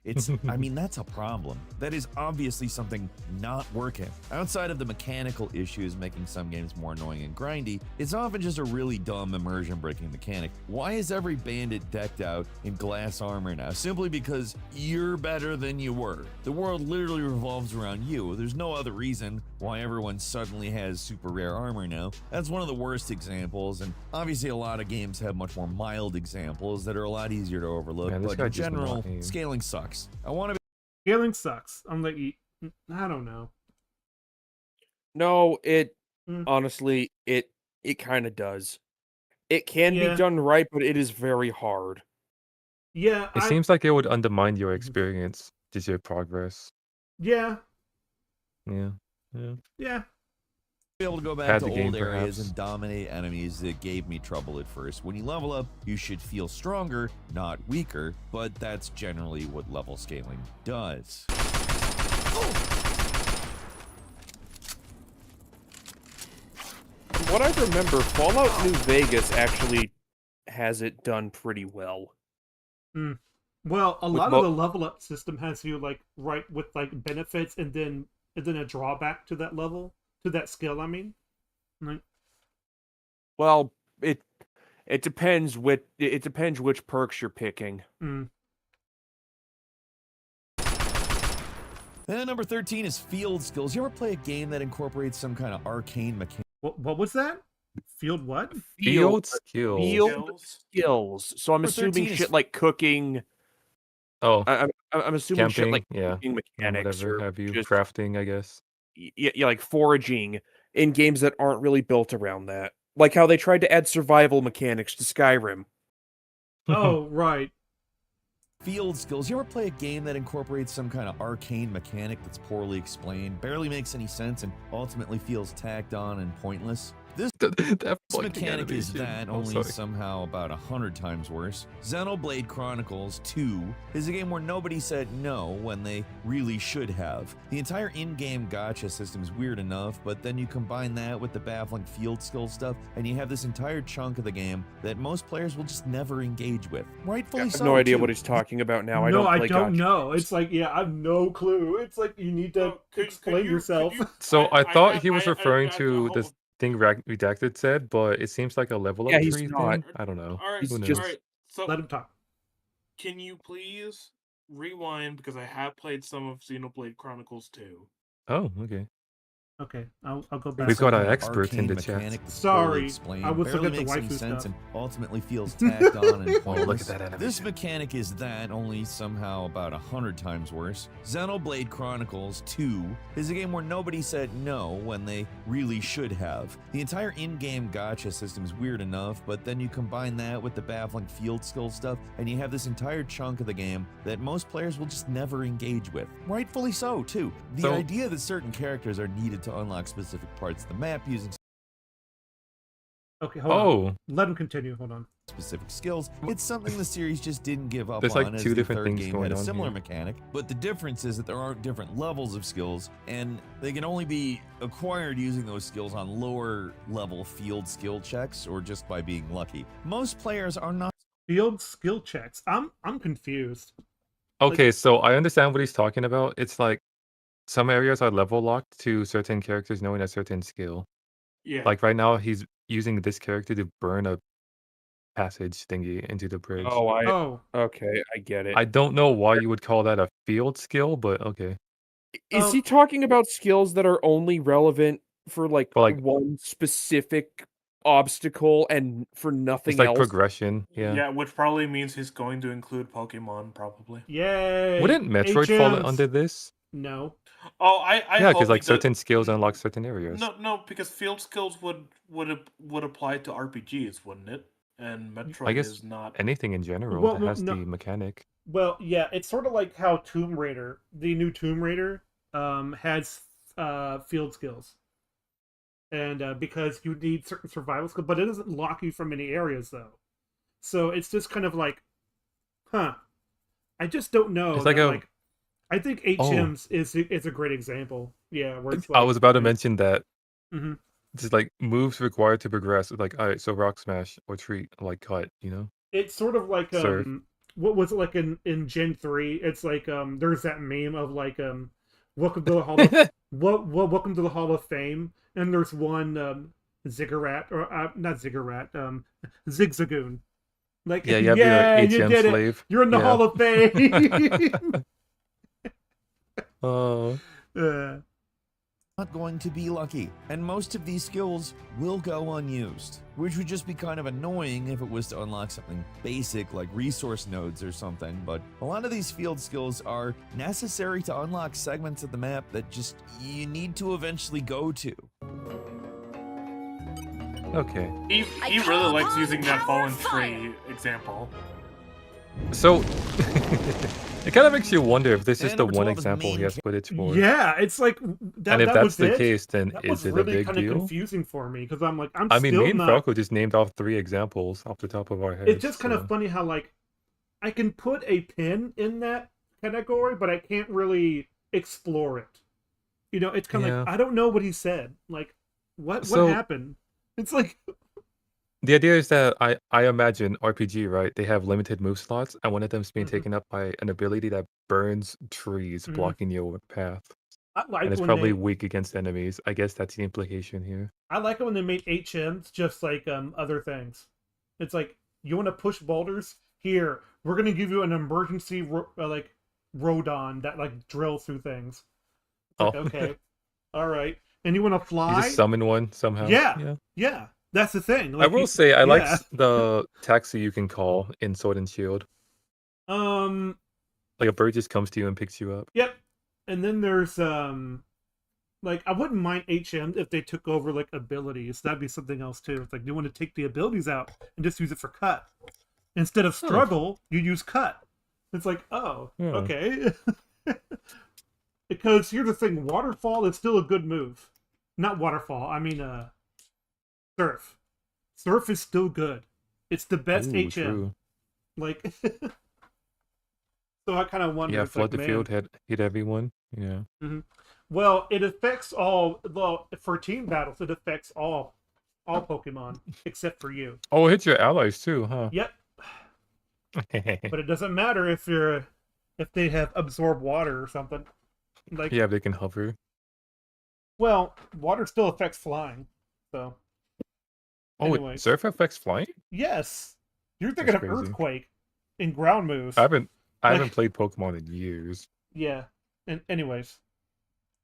It's, I mean, that's a problem. That is obviously something not working. Outside of the mechanical issues making some games more annoying and grindy, it's often just a really dumb immersion breaking mechanic. Why is every bandit decked out in glass armor now? Simply because you're better than you were. The world literally revolves around you. There's no other reason why everyone suddenly has super rare armor now. That's one of the worst examples, and obviously a lot of games have much more mild examples that are a lot easier to overlook, Man, this but guy in just general, not aim. scaling sucks. I want to Scaling sucks. I'm like, I don't know. No, it Mm. honestly, it kind of does. It can Yeah. be done right, but it is very hard. Yeah. It seems like it would undermine your experience, just your progress. Yeah. Yeah. Yeah. Yeah. be able to go back Had to the game, old areas perhaps. and dominate enemies that gave me trouble at first. When you level up, you should feel stronger, not weaker, but that's generally what level scaling does. From what I remember, Fallout New Vegas actually has it done pretty well. Well, a With lot mo- of the level up system has you like right with like benefits and then a drawback to that level, to that skill. I mean, like, Well, it depends which perks you're picking. mm. And number 13 is field skills. You ever play a game that incorporates some kind of arcane mechanic? What was that? Field what? Field skills. Field skills. So I'm Number assuming 13 is- shit like cooking. Oh, I'm assuming shit camping. like Yeah. cooking Or mechanics whatever or have you. just Crafting, I guess. yeah, like foraging in games that aren't really built around that. Like how they tried to add survival mechanics to Skyrim. Oh, right. Field skills. You ever play a game that incorporates some kind of arcane mechanic that's poorly explained, barely makes any sense, and ultimately feels tacked on and pointless? This That fucking mechanic is animation. that, Oh, only sorry. somehow about 100 times worse. Xenoblade Chronicles 2 is a game where nobody said no when they really should have. The entire in-game gacha system is weird enough, but then you combine that with the baffling field skill stuff, and you have this entire chunk of the game that most players will just never engage with. Rightfully I have so, no idea too. what he's talking about now. I no, don't I play don't gacha know. games. It's like, yeah, I have no clue. It's like you need to explain yourself. So I thought he was I- referring I- to hold- the thing Redacted said, but it seems like a level up Yeah, he's tree not. thing. I don't know. All right, He's Who knows? just- all right. So Let him talk. can you please rewind because I have played some of Xenoblade Chronicles 2. Oh, okay. Okay, I'll go back. We've Some got our kind of experts in arcane the chat. mechanic that's Sorry, poorly explained, I was barely looking at the makes any waifu sense, stuff. and ultimately feels tacked on and Oh, look pointless. at that animation. This mechanic is that, only somehow about 100 times worse. Xenoblade Chronicles 2 is a game where nobody said no when they really should have. The entire in-game gacha system is weird enough, but then you combine that with the baffling field skill stuff, and you have this entire chunk of the game that most players will just never engage with. Rightfully so, too. The So- idea that certain characters are needed to unlock specific parts of the map using Okay, hold on. Oh, Let him continue. Hold on. specific skills, it's something the series just didn't give up There's, on, like, as two the different third things game going had a on similar here. mechanic, but the difference is that there aren't different levels of skills, and they can only be acquired using those skills on lower level field skill checks or just by being lucky. Most players are not Field skill checks. I'm confused. okay. So I understand what he's talking about. It's like some areas are level locked to certain characters knowing a certain skill. Yeah. Like right now, he's using this character to burn a passage thingy into the bridge. Oh, Okay, I get it. I don't know why you would call that a field skill, but okay. Is he talking about skills that are only relevant for like, For, like- one specific obstacle and for nothing It's like else? progression. Yeah. Yeah, which probably means he's going to include Pokemon, probably. yay! Wouldn't Metroid fall HMs. under this? No. Oh, I Yeah, because hope like he certain skills unlock certain areas. No, because field skills would apply to RPGs, wouldn't it? And I Metroid guess is not. anything in general Well, that well, has no. the mechanic. Well, yeah, it's sort of like how Tomb Raider, the new Tomb Raider, has field skills, and because you need certain survival skills, but it doesn't lock you from any areas though. So it's just kind of like, huh? I just don't know It's like that. a Like, I think oh, HMs is a great example. Yeah, where it's I like, was about to mention that. mm-hmm. Just like moves required to progress. Like, all right, so rock smash or treat, like cut, It's sort of like surf. what was it like in Gen 3? It's like there's that meme of like welcome to the Hall of welcome to the Hall of Fame, and there's one ziggurat or not ziggurat zigzagoon. Like, Yeah, you have your yeah, you HM did it. slave. You're in the Yeah. Hall of Fame. Oh, Not going to be lucky, and most of these skills will go unused, which would just be kind of annoying if it was to unlock something basic like resource nodes or something, but a lot of these field skills are necessary to unlock segments of the map that just you need to eventually go to. okay. He really likes using that fallen tree example. So it kind of makes you wonder if this is And the number one 12 is example he main has footage for. Yeah, it's like that. And if That that's was the it. case, then That is was it a really big kind of deal? confusing for me because I'm like, I'm I mean, still me and not. Falco just named off 3 examples off the top of our heads. It's just kind of funny how like I can put a pin in that category, but I can't really explore it. You know, it's kind of Yeah. like I don't know what he said. Like, what So happened? It's like, the idea is that I imagine RPG, right? They have limited move slots, and one of them's being mhm, taken up by an ability that burns trees, mhm. blocking your path. I And like it's when probably they weak against enemies. I guess that's the implication here. I like it when they made HMs just like other things. It's like you want to push boulders here. We're gonna give you an emergency like rodon that like drills through things. It's like Oh, okay, all right. And you want to you just fly? summon one somehow. Yeah, Yeah. yeah. That's the thing. I Like, will say I like yeah. the taxi you can call in Sword and Shield. Like a bird just comes to you and picks you up. Yep. And then there's like I wouldn't mind HM if they took over like abilities. That'd be something else too. It's like you want to take the abilities out and just use it for cut. Instead of struggle, you use cut. It's like, oh, Yeah. okay. Because here's the thing, waterfall is still a good move. Not waterfall, I mean surf. Surf is still good. It's the best Ooh, HM. true. Like so I kind of wonder. Yeah, It's flood like, the man. field, hit everyone. Yeah. Well, it affects all. Well, for team battles, it affects all Pokemon except for you. Oh, it hits your allies too, huh? Yep. But it doesn't matter if they have absorbed water or something. Like, Yeah, they can hover. well, water still affects flying. So, Oh, anyways, surf affects flying? yes, you're thinking of That's crazy. earthquake in ground moves. I haven't Like, played Pokemon in years. yeah. And anyways,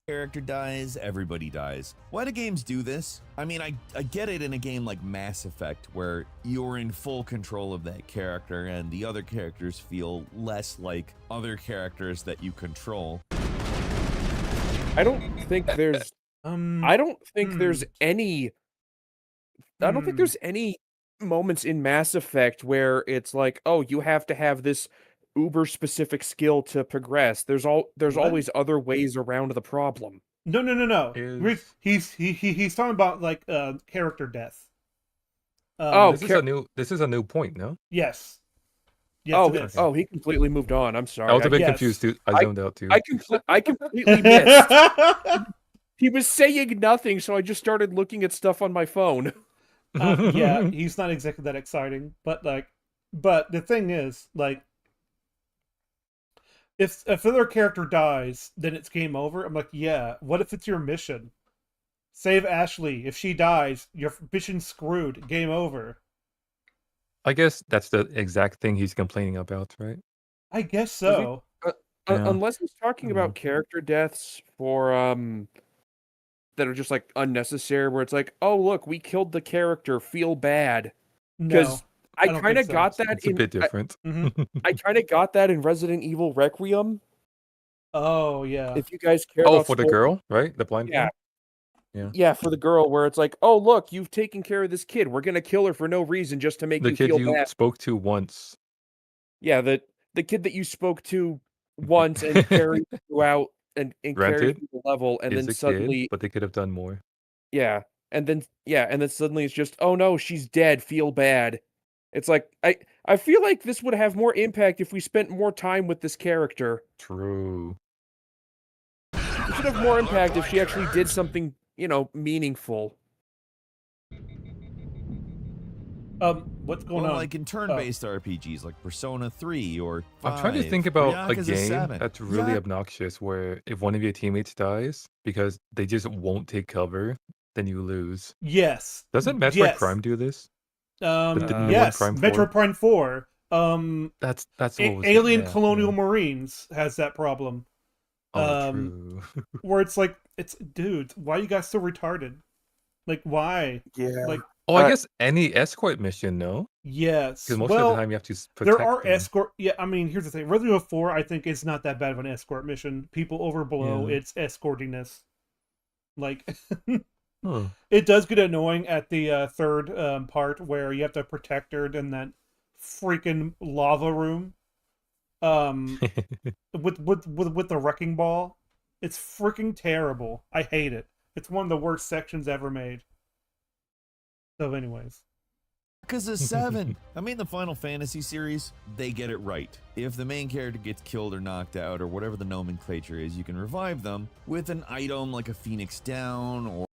Character dies, everybody dies. Why do games do this? I mean, I get it in a game like Mass Effect, where you're in full control of that character and the other characters feel less like other characters that you control. I don't think there's I don't think there's any I don't think there's any moments in Mass Effect where it's like, oh, you have to have this uber specific skill to progress. There's What? always other ways around the problem. No. Is He's talking about like character death. Oh, this is a new point, no? Yes. Yes, it is. Oh, he completely moved on. I'm sorry. I was a bit Yes. confused too. I zoned out too. I completely missed. He was saying nothing, so I just started looking at stuff on my phone. Yeah, he's not exactly that exciting, but the thing is, like, if another character dies, then it's game over. I'm like, yeah. What if it's your mission? Save Ashley. If she dies, your mission's screwed. Game over. I guess that's the exact thing he's complaining about, right? I guess so. Yeah. Unless he's talking about character deaths for that are just like unnecessary, where it's like, oh look, we killed the character, feel bad. No, Because I don't kind think of so. got that It's a bit different. Mhm. I kind of got that in Resident Evil Requiem. Oh yeah. If you guys care Oh, about for the spoilers, girl, right? The blind yeah, girl? Yeah. yeah, for the girl, where it's like, oh look, you've taken care of this kid. We're gonna kill her for no reason just to make The you kid feel you bad. spoke to once. Yeah, the kid that you spoke to once and carried throughout and carried Granted, through the level, and is then a kid, suddenly, but they could have done more. yeah, and then suddenly it's just, oh no, she's dead. Feel bad. It's like I feel like this would have more impact if we spent more time with this character. True. It should have more impact if she actually did something, meaningful. What's going Well, on? like in turn-based RPGs like Persona 3 or 5, I'm trying to think or about a Yakuza game 7. that's really Yeah, obnoxious where if one of your teammates dies because they just won't take cover, then you lose. Yes. Doesn't Metroid Yes. Prime do this? The new one, Yes. Prime Metro 4? Prime 4. That's what was it? Alien Yeah, Colonial yeah. Marines has that problem. Oh, true. Where it's like, dude, why are you guys so retarded? Like, why? Yeah. Like, Oh, I guess any escort mission, no? yes. Because most of the time you have to there protect are them. escort. Yeah, I mean, here's the thing. Resident Evil 4, I think, is not that bad of an escort mission. People overblow Yeah. its escortiness. Like, Huh. it does get annoying at the third part where you have to protect her in that freaking lava room. With the wrecking ball. It's freaking terrible. I hate it. It's one of the worst sections ever made. So, anyways. Yakuza 7. I mean, the Final Fantasy series, they get it right. If the main character gets killed or knocked out or whatever the nomenclature is, you can revive them with an item like a Phoenix Down or...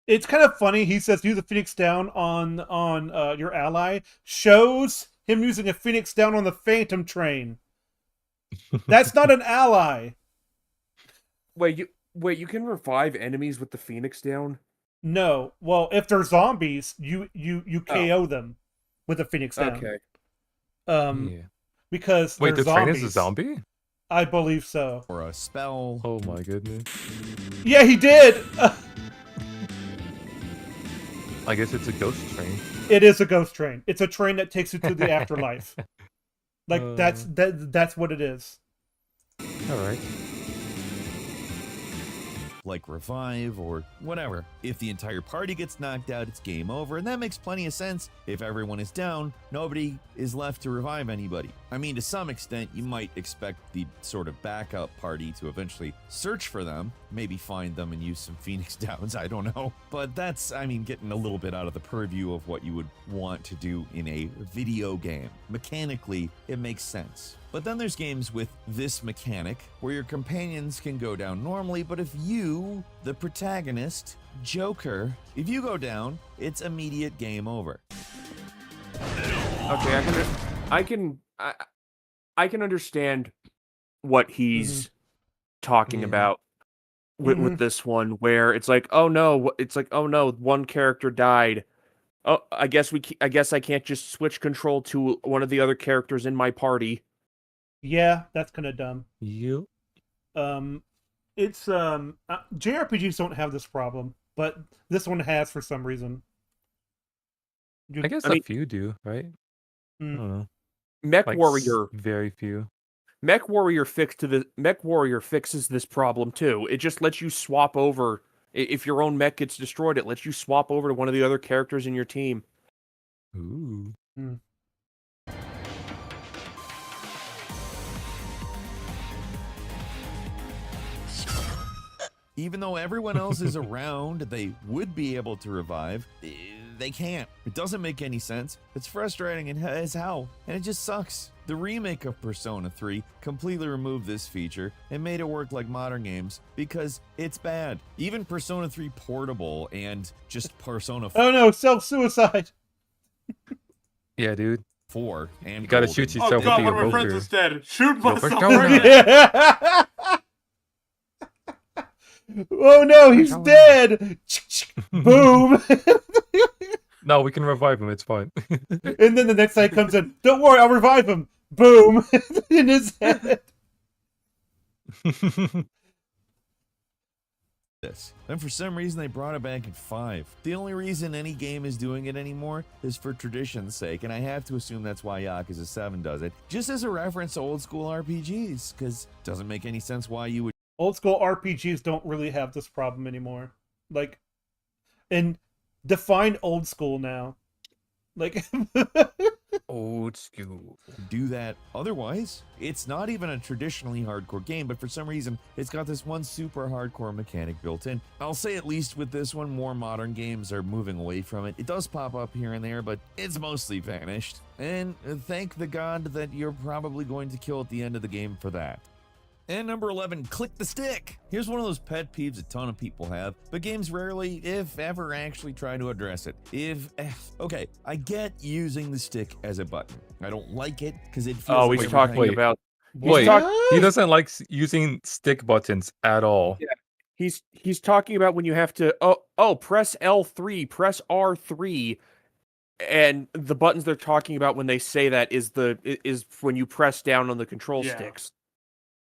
It's kind of funny. He says use a Phoenix Down on your ally. Shows him using a Phoenix Down on the Phantom Train. That's not an ally. Wait, you can revive enemies with the Phoenix Down? No. Well, if they're zombies, you KO them with a Phoenix Down. Okay. Yeah. Because Wait, they're the train zombies. is a zombie? I believe so. or a spell. Oh my goodness. Yeah, he did. I guess it's a ghost train. It is a ghost train. It's a train that takes you to the afterlife. Like that's what it is. All right. Like revive or whatever. If the entire party gets knocked out, it's game over, and that makes plenty of sense. If everyone is down, nobody is left to revive anybody. I mean, to some extent, you might expect the sort of backup party to eventually search for them, maybe find them and use some Phoenix Downs, I don't know. But that's, I mean, getting a little bit out of the purview of what you would want to do in a video game. Mechanically, it makes sense. But then there's games with this mechanic where your companions can go down normally, but if you, the protagonist, Joker, if you go down, it's immediate game over. Okay, I can understand what he's talking about with this one, where it's like, oh no, one character died. Oh, I guess I can't just switch control to one of the other characters in my party. Yeah, that's kind of dumb. You. It's JRPGs don't have this problem, but this one has for some reason. I guess a few do, right? I don't know. Mech Like Warrior, very few. Mech Warrior fixes this problem too. It just lets you swap over. If your own mech gets destroyed, it lets you swap over to one of the other characters in your team. Ooh. Even though everyone else is around, they would be able to revive. They can't. It doesn't make any sense. It's frustrating as hell, and it just sucks. The remake of Persona 3 completely removed this feature and made it work like modern games because it's bad. Even Persona 3 Portable and just Persona 4. Oh no, self-suicide. Yeah, dude. 4 and You gotta Golden. shoot yourself Oh god, with one your of my friends rotor. is dead. Shoot Go myself Persona. right now. Yeah. Oh no, he's dead. Boom. No, we can revive him. It's fine. And then the next guy comes in. Don't worry, I'll revive him. Boom. In his head. this. And for some reason, they brought it back at 5. The only reason any game is doing it anymore is for tradition's sake, and I have to assume that's why Yakuza 7 does it, just as a reference to old school RPGs, because it doesn't make any sense why you would. Old school RPGs don't really have this problem anymore. Like, and define old school now. Like, Old school. do that. Otherwise, it's not even a traditionally hardcore game, but for some reason, it's got this one super hardcore mechanic built in. I'll say at least with this one, more modern games are moving away from it. It does pop up here and there, but it's mostly vanished. And thank the god that you're probably going to kill at the end of the game for that. And number 11, click the stick. Here's one of those pet peeves a ton of people have, but games rarely, if ever, actually try to address it. Okay, I get using the stick as a button. I don't like it because it feels Oh, like he's every talking time you- about. Wait, What? he doesn't like using stick buttons at all. Yeah. He's talking about when you have to press L3, press R3, and the buttons they're talking about when they say that is when you press down on the control Yeah. sticks.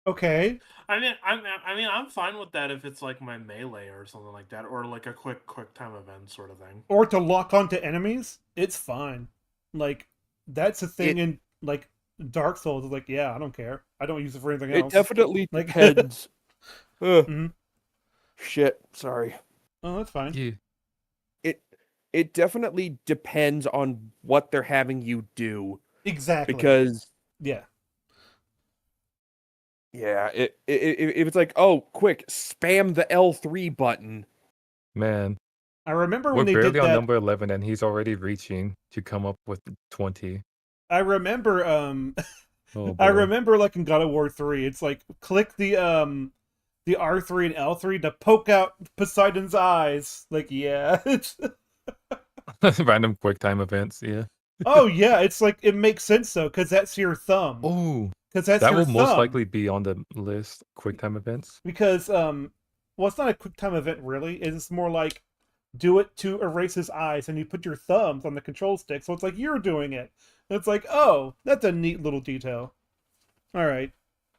okay. I mean, I'm fine with that if it's like my melee or something like that, or like a quick time event sort of thing. Or to lock onto enemies, it's fine. Like, that's a thing in, like, Dark Souls. Like, yeah, I don't care. I don't use it for anything else. It definitely Like- depends. Ugh. Mhm. Shit, sorry. Oh, that's fine. Yeah. It definitely depends on what they're having you do, Exactly. because yeah. yeah, if it's like, oh, quick, spam the L3 button. Man, I remember we're when they did barely on that. number 11 and he's already reaching to come up with 20. I remember Oh, I boy. remember like in God of War 3, it's like click the R3 and L3 to poke out Poseidon's eyes. Like, yeah. Random quick time events, yeah. Oh yeah, it's like it makes sense though, because that's your thumb. Oh, Because that's that your will most thumb. likely be on the list. Quick time events. Because well, it's not a quick time event really. It's more like do it to erase his eyes, and you put your thumbs on the control stick, so it's like you're doing it. And it's like, oh, that's a neat little detail. All right.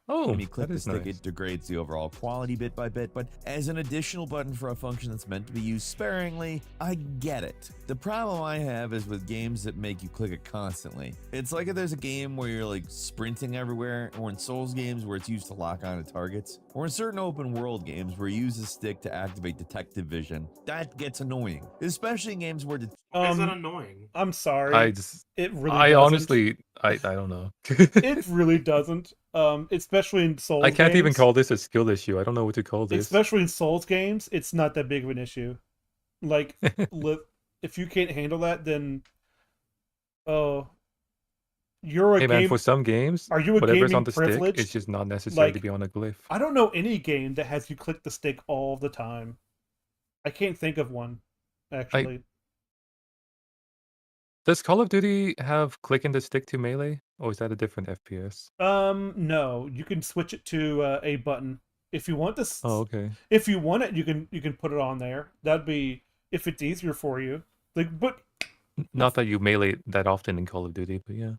Oh, When you click that the is stick, nice. it degrades the overall quality bit by bit, but as an additional button for a function that's meant to be used sparingly, I get it. The problem I have is with games that make you click it constantly. It's like if there's a game where you're like sprinting everywhere, or in Souls games where it's used to lock onto targets, or in certain open world games where you use the stick to activate detective vision. That gets annoying, especially in games where Why is that annoying? I'm sorry. I just, It really I doesn't. honestly, I don't know. It really doesn't. Especially in Souls I can't even games. call this a skill issue. I don't know what to call this. Especially in Souls games, it's not that big of an issue. Like, if you can't handle that, then you're a Hey man, game. for some games, Are you a whatever's gaming on the stick, privileged? it's just not necessary to Like, be on a glyph. I don't know any game that has you click the stick all the time. I can't think of one, actually. Does Call of Duty have clicking the stick to melee, or is that a different FPS? No, you can switch it to a button if you want this. Oh, okay. If you want it, you can put it on there. That'd be if it's easier for you. Like, but Not that you melee that often in Call of Duty, but yeah.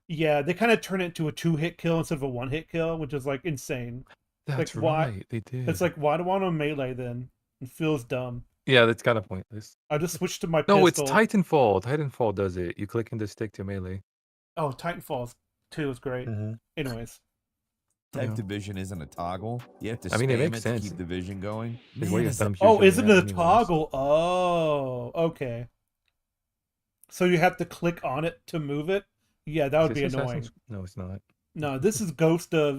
yeah, they kind of turn it into a 2-hit kill instead of a 1-hit kill, which is like insane. That's Like, why- right, they did. It's like, why do I want to melee then? It feels dumb. Yeah, that's kind of pointless. I just switched to my No, pistol. it's Titanfall. Titanfall does it. You click in the stick to melee. Oh, Titanfall 2 is great. Anyways, detective vision isn't a toggle, you have to I mean, it spam makes to sense. keep the vision going. Like, Man, what your is that- thumbs oh, usually isn't at it a anyways. toggle? Oh, okay. So you have to click on it to move it. Yeah, that would Is be this annoying. Assassin's- No, it's not. No, this is Ghost of.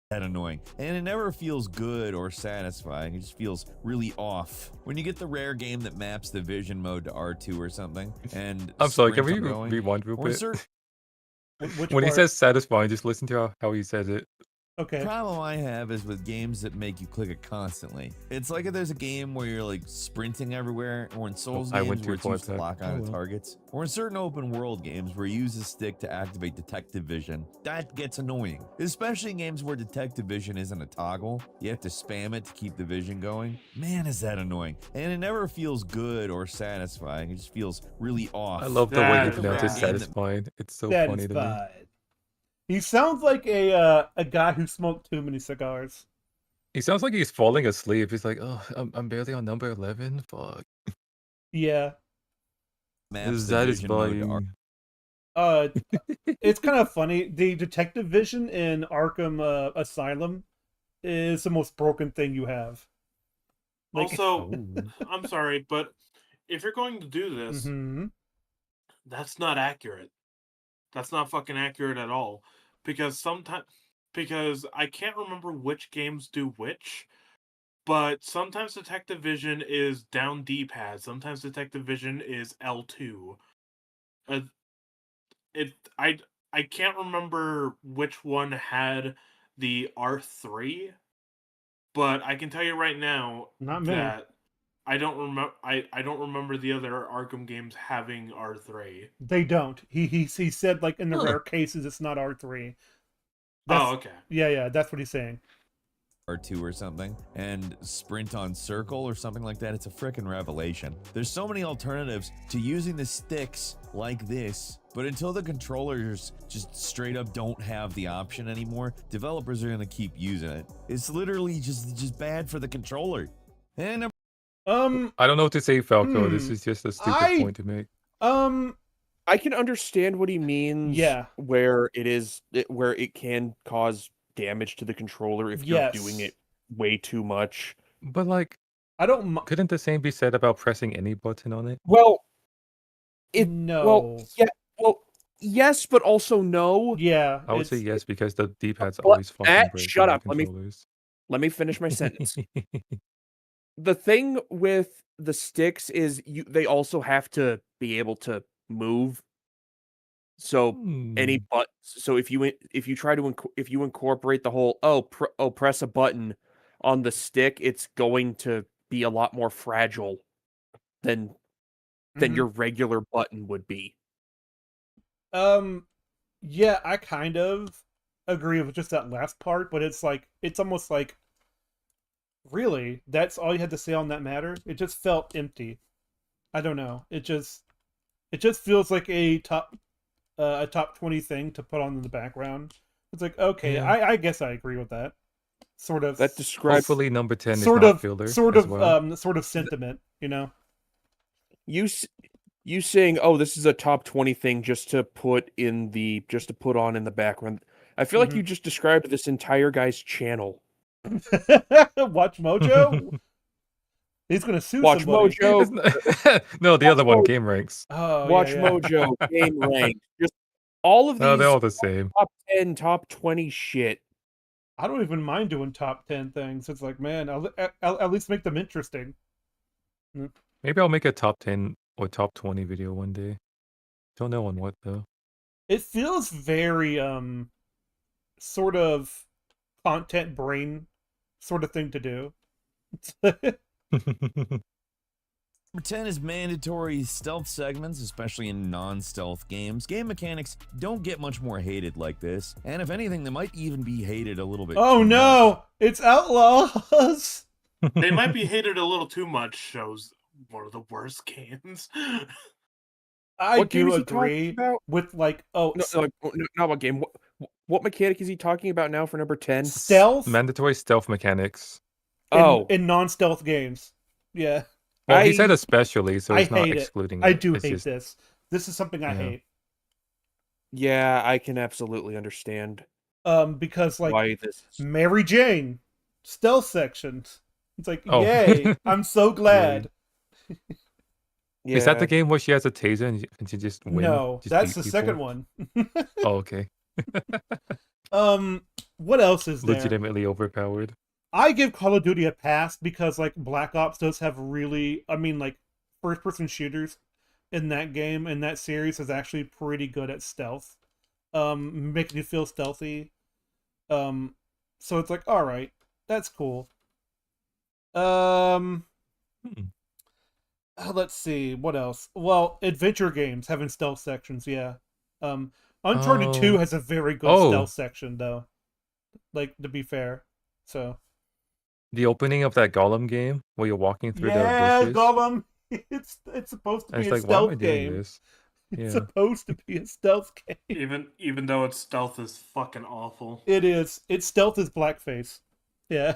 that annoying. And it never feels good or satisfying. It just feels really off. When you get the rare game that maps the vision mode to R2 or something, and I'm sorry, can we sprint ongoing, rewind real or in quick? certain Which When he part? says satisfying, just listen to how he says it. Okay. problem I have is with games that make you click it constantly. It's like if there's a game where you're like sprinting everywhere, or in Souls I games went where too it's far used to back. lock Oh, onto well. targets, or in certain open world games where you use the stick to activate detective vision. That gets annoying, especially in games where detective vision isn't a toggle. You have to spam it to keep the vision going. Man, is that annoying. And it never feels good or satisfying. It just feels really off. I love the way he That pronounces is- satisfying. It's so That funny is to me. fine. He sounds like a guy who smoked too many cigars. He sounds like he's falling asleep. He's like, "Oh, I'm barely on number 11. Fuck." Yeah. Maps That the is vision mode to volume. It's kind of funny. The detective vision in Arkham Asylum is the most broken thing you have. Like, Also, Ooh. I'm sorry, but if you're going to do this, mhm. that's not accurate. That's not fucking accurate at all. Because I can't remember which games do which, but sometimes Detective Vision is down D-pad, sometimes Detective Vision is L2. Uh, it I can't remember which one had the R3, but I can tell you right now Not me. that I don't remember the other Arkham games having R3. They don't. He said like in the Huh. rare cases it's not R3. Oh, okay. Yeah, that's what he's saying. R2 or something, and sprint on circle or something like that. It's a frickin' revelation. There's so many alternatives to using the sticks like this, but until the controllers just straight up don't have the option anymore, developers are gonna keep using it. It's literally just bad for the controller. And I don't know what to say, Falco. This is just a stupid point to make. I can understand what he means. Yeah. Where it can cause damage to the controller if you're doing it way too much. But like, I don't. couldn't the same be said about pressing any button on it? Well, No. yes, but also no. Yeah. I would say yes because the D-pad's But always fucking Matt, break shut on up. the controllers. Let me finish my sentence. The thing with the sticks is they also have to be able to move. So so if you try to if you incorporate the whole press a button on the stick, it's going to be a lot more fragile than your regular button would be. Yeah, I kind of agree with just that last part, but it's almost like, really, that's all you had to say on that matter? It just felt empty. I don't know. It just feels like a top 20 thing to put on in the background. It's like, okay, Yeah. I guess I agree with that. Sort of. That describes Hopefully number 10 is not filler as well. Sort of sentiment, you know. You saying, "Oh, this is a top 20 thing just to put on in the background." I feel like you just described this entire guy's channel. Watch Mojo? He's gonna sue Watch somebody. Mojo. No, the other one, Game Ranks. Oh, Watch yeah. Mojo, Game Rank. Just all of these No, they're all the same. top 10, top 20 shit. I don't even mind doing top 10 things. It's like, man, I'll at least make them interesting. Maybe I'll make a top 10 or top 20 video one day. Don't know on what though. It feels very sort of content brain sort of thing to do. Number 10 is mandatory stealth segments, especially in non-stealth games. Game mechanics don't get much more hated like this, and if anything, they might even be hated a little bit Oh too no! much. It's Outlaws! They might be hated a little too much, shows one of the worst games. I What game do is he agree talking about? with like, No, not what game. What mechanic is he talking about now for number 10? stealth Mandatory stealth mechanics. in non-stealth games. Yeah. Well, he said especially, so I it's not hate excluding it. I it. do It's hate just- this. This is something I Yeah. hate. Yeah, I can absolutely understand Because like why this. Mary Jane, stealth sections. It's like, Oh. yay! I'm so glad. Yeah. Is that the game where she has a taser and she just wins? No, that's the second one. Oh, okay. What else is there? Legitimately overpowered. I give Call of Duty a pass because like Black Ops does have really, like first-person shooters in that game, and that series is actually pretty good at stealth, making you feel stealthy. So it's like, all right, that's cool. Let's see what else. Well, adventure games having stealth sections, yeah. Uncharted 2 has a very good stealth section though. Like, to be fair, so. The opening of that Gollum game where you're walking through the bushes. Gollum. It's supposed to be a stealth game. This? Yeah. It's supposed to be a stealth game. Even though its stealth is fucking awful. It is. Its stealth is blackface. Yeah.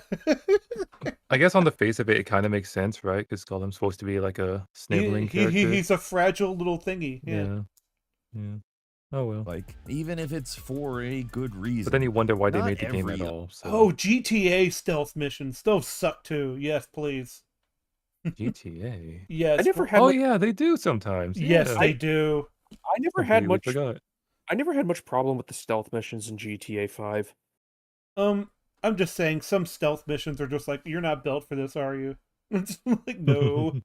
I guess on the face of it, it kind of makes sense, right? Because Gollum's supposed to be like a sniveling character. He's a fragile little thingy. Yeah. Yeah. Oh well. Like, even if it's for a good reason. But then you wonder why they Not made the game at every- all. So. Oh, GTA stealth missions. Those suck too. Yes, please. GTA. Yes. I never had. Oh much, yeah, they do sometimes. Yes, Yeah. they do. I never had Completely much. forgot. I never had much problem with the stealth missions in GTA 5. I'm just saying some stealth missions are just like, you're not built for this, are you? It's like, no.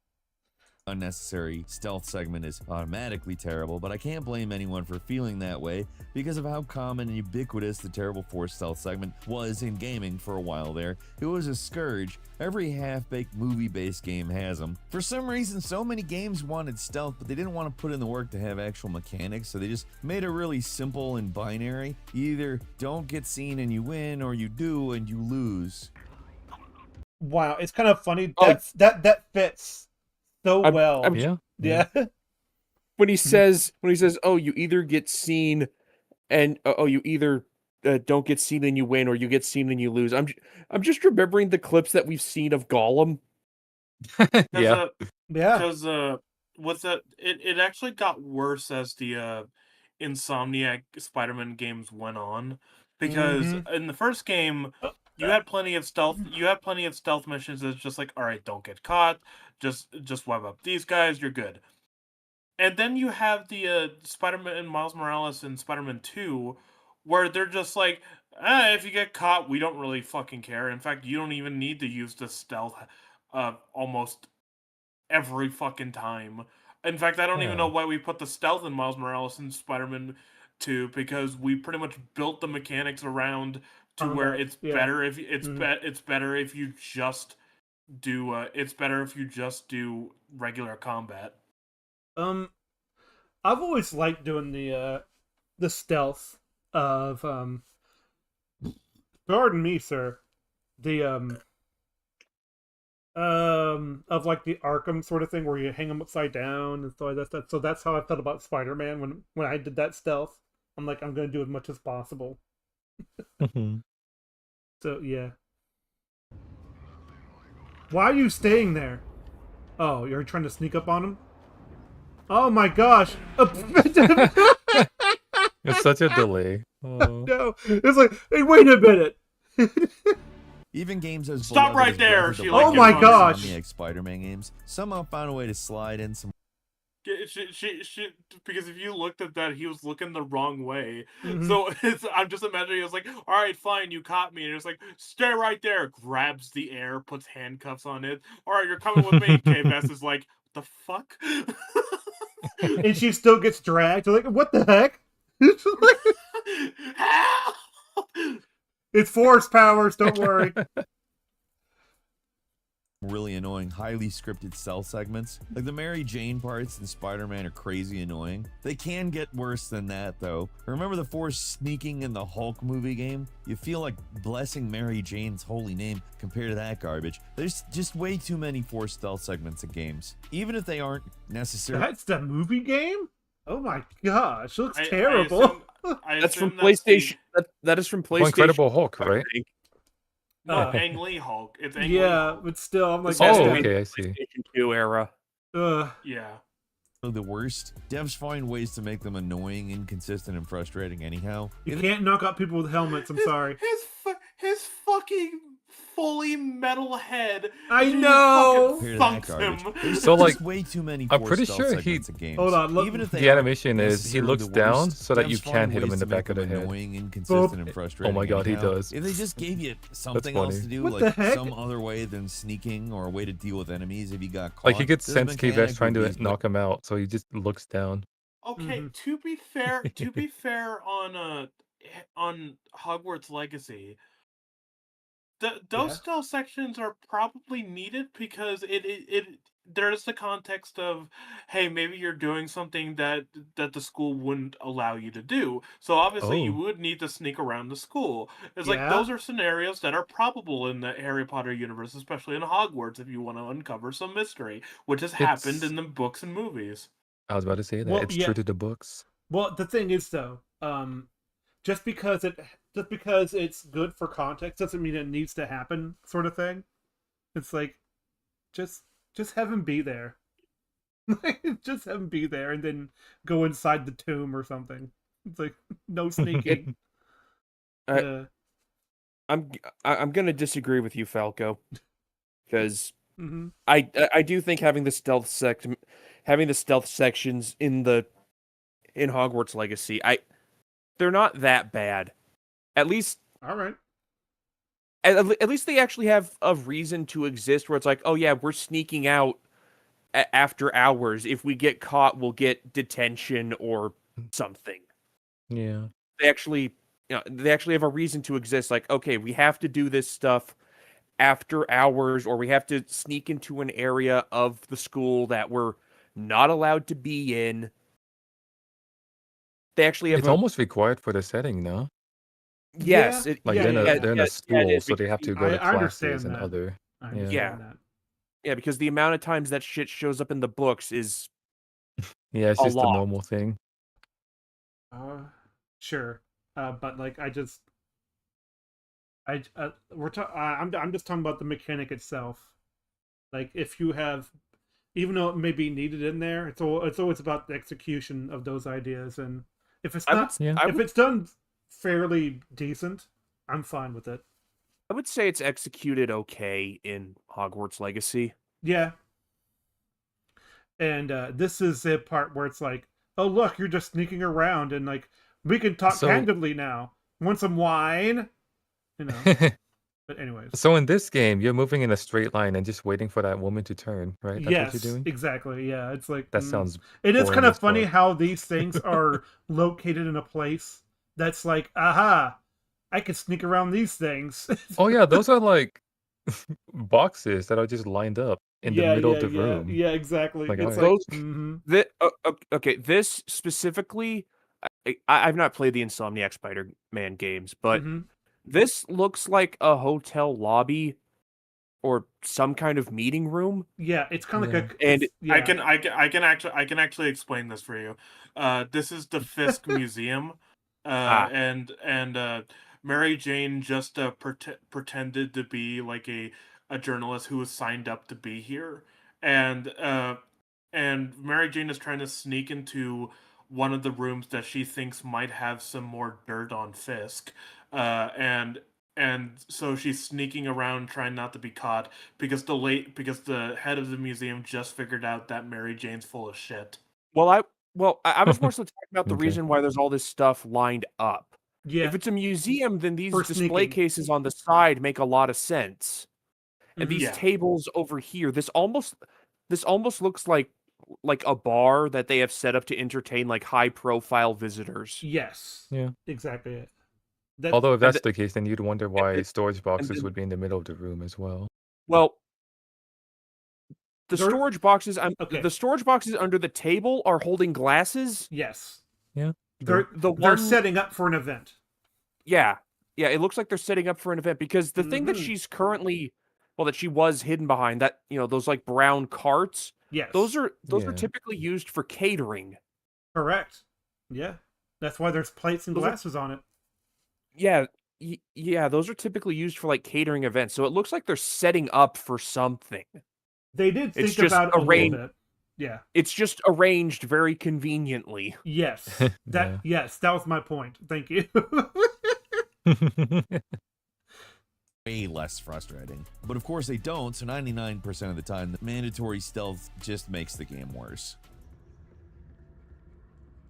Unnecessary stealth segment is automatically terrible, but I can't blame anyone for feeling that way because of how common and ubiquitous the Terrible Force stealth segment was in gaming for a while there. It was a scourge. Every half-baked movie-based game has them. For some reason, so many games wanted stealth, but they didn't want to put in the work to have actual mechanics, so they just made it really simple and binary. You either don't get seen and you win, or you do and you lose. Wow, it's kind of funny. That fits so well. Yeah. When he says, "Oh, you either get seen, and you either don't get seen and you win, or you get seen and you lose." I'm just remembering the clips that we've seen of Gollum. Yeah. Because what's that? It actually got worse as the Insomniac Spider-Man games went on, because in the first game you had plenty of stealth. You had plenty of stealth missions that's just like, all right, don't get caught. Just wipe up these guys. You're good. And then you have the Spider-Man Miles Morales and Spider-Man 2, where they're just like, if you get caught, we don't really fucking care. In fact, you don't even need to use the stealth almost every fucking time. In fact, I don't even know why we put the stealth in Miles Morales and Spider-Man 2, because we pretty much built the mechanics around to where it's better if it's better if you just do regular combat. I've always liked doing the stealth of pardon me, sir. The of like the Arkham sort of thing where you hang them upside down and stuff like that. So that's how I felt about Spider-Man when I did that stealth. I'm like, I'm gonna do as much as possible. So yeah. Why are you staying there? Oh, you're trying to sneak up on him? Oh my gosh! It's such a delay. Oh. No, it's like, hey, wait a minute. Even games as Stop right there! Oh my gosh! Spider-Man games somehow found a way to slide in some. She, because if you looked at that, he was looking the wrong way. So I'm just imagining he was like, all right, fine, you caught me. And it's like, stay right there. Grabs the air, puts handcuffs on it. All right, you're coming with me. K-Vest is like, the fuck? And she still gets dragged. Like, what the heck? It's like, help! It's force powers, don't worry. Really annoying, highly scripted stealth segments. Like the Mary Jane parts in Spider-Man are crazy annoying. They can get worse than that though. Remember the Force sneaking in the Hulk movie game? You feel like blessing Mary Jane's holy name compared to that garbage. There's just way too many Force stealth segments in games. Even if they aren't necessary. That's the movie game? Oh my gosh, it looks terrible. That's from PlayStation. That is from PlayStation. Incredible Hulk, right? No, Ang Lee Hulk. It's Ang Lee Hulk. But still, I'm like, okay, I see. PlayStation 2 era. Yeah. The worst. Devs find ways to make them annoying, inconsistent, and frustrating anyhow. You can't knock out people with helmets, I'm sorry. His fucking fully metal head. I know. So like, way too many. I'm pretty sure he. Hold on, look. Even if the animation is he looks down so that you can hit him in the back of the head. Annoying, inconsistent, and frustrating. Oh my god, he does. If they just gave you something else to do, what like the heck? some other way than sneaking or a way to deal with enemies if you got caught. Like he gets this sense K-Vest mechanic trying would to be- knock him out, so he just looks down. Okay, to be fair on Hogwarts Legacy, those stealth sections are probably needed because it there's the context of, hey, maybe you're doing something that the school wouldn't allow you to do. So obviously you would need to sneak around the school. It's like those are scenarios that are probable in the Harry Potter universe, especially in Hogwarts, if you want to uncover some mystery, which has happened in the books and movies. I was about to say that. Well, it's true to the books. Well, the thing is, though, just because just because it's good for context doesn't mean it needs to happen, sort of thing. It's like, just have him be there. Just have him be there and then go inside the tomb or something. It's like, no sneaking. I'm gonna disagree with you, Falco, because Mm-hmm. I do think having the stealth sections in Hogwarts Legacy, they're not that bad. At least, all right. At least they actually have a reason to exist. Where it's like, oh yeah, we're sneaking out after hours. If we get caught, we'll get detention or something. Yeah. They actually have a reason to exist. Like, okay, we have to do this stuff after hours, or we have to sneak into an area of the school that we're not allowed to be in. They actually have It's almost required for the setting, no? Yes, Yeah, They're in a school, so they have to go to I understand classes and that. other. I understand that. Yeah, because the amount of times that shit shows up in the books is Yeah, it's a just lot. a normal thing. Sure, but like I'm just talking about the mechanic itself. Like, if you have, even though it may be needed in there, it's always about the execution of those ideas, and if it's not, if it's done fairly decent, I'm fine with it. I would say it's executed okay in Hogwarts Legacy. Yeah. And this is a part where it's like, oh look, you're just sneaking around, and like, we can talk candidly now. Want some wine? You know. But anyways. So in this game, you're moving in a straight line and just waiting for that woman to turn, right? That's what you're doing? Exactly. Yeah, it's like that sounds. It is kind of funny how these things are located in a place that's like, aha, I can sneak around these things. Oh yeah, those are like boxes that are just lined up in the middle of the room. Yeah, exactly. Like, it's right. Okay, this specifically, I've not played the Insomniac Spider-Man games, but this looks like a hotel lobby or some kind of meeting room. Yeah, it's kind of like and I can actually explain this for you. This is the Fisk Museum, and Mary Jane just pretended to be like a journalist who was signed up to be here, and Mary Jane is trying to sneak into one of the rooms that she thinks might have some more dirt on Fisk, and so she's sneaking around trying not to be caught because the head of the museum just figured out that Mary Jane's full of shit. Well, I was more so talking about the reason why there's all this stuff lined up. Yeah. If it's a museum, then these display cases on the side make a lot of sense. And these tables over here, this almost looks like a bar that they have set up to entertain like high profile visitors. Yes. Yeah. Exactly it. Although if that's the case, then you'd wonder why storage boxes would be in the middle of the room as well. Well, the storage boxes under the table are holding glasses. Yes. Yeah. They're setting up for an event. Yeah. Yeah, it looks like they're setting up for an event because the thing that she's currently that she was hidden behind, that, those like brown carts. Yes. Those are typically used for catering. Correct. Yeah. That's why there's plates and glasses on it. Yeah. Yeah, those are typically used for like catering events. So it looks like they're setting up for something. They did think about it a little bit. Yeah. It's just arranged very conveniently. Yes. That was my point. Thank you. Way less frustrating. But of course they don't, so 99% of the time, the mandatory stealth just makes the game worse.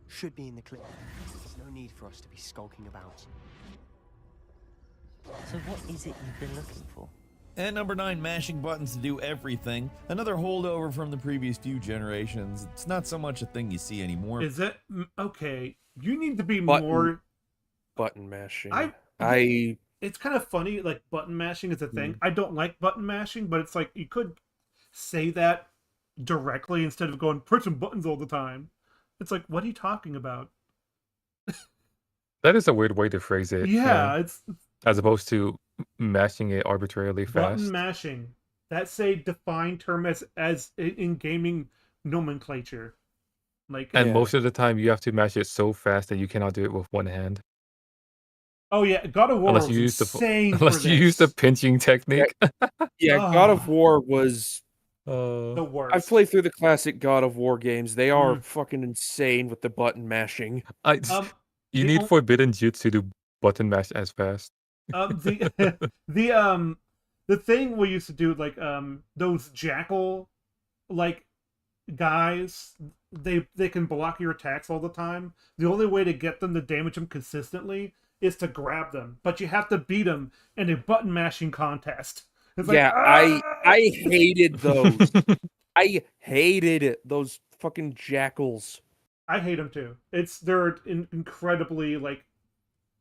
Should be in the clip. There's no need for us to be skulking about. So what is it you've been looking for? And number 9, mashing buttons to do everything. Another holdover from the previous few generations. It's not so much a thing you see anymore. Is it? Okay. You need to be more... Button mashing. It's kind of funny, like, button mashing is a thing. I don't like button mashing, but it's like, you could say that directly instead of going, pushing buttons all the time. It's like, what are you talking about? That is a weird way to phrase it. Yeah, it's... As opposed to mashing it arbitrarily fast. Button mashing. That's a defined term as in gaming nomenclature. And most of the time, you have to mash it so fast that you cannot do it with one hand. Oh yeah, God of War Unless was you use insane for unless you use the this. pinching technique. Yeah, God of War was. The worst. I've played through the classic God of War games. They are Mm. fucking insane with the button mashing. You the need on- Forbidden Jutsu to button mash as fast. the the thing we used to do, like those jackal like guys, they can block your attacks all the time. The only way to get them to damage them consistently is to grab them, but you have to beat them in a button mashing contest. It's like, Yeah, I hated those. I hated those fucking jackals. I hate them too. They're incredibly like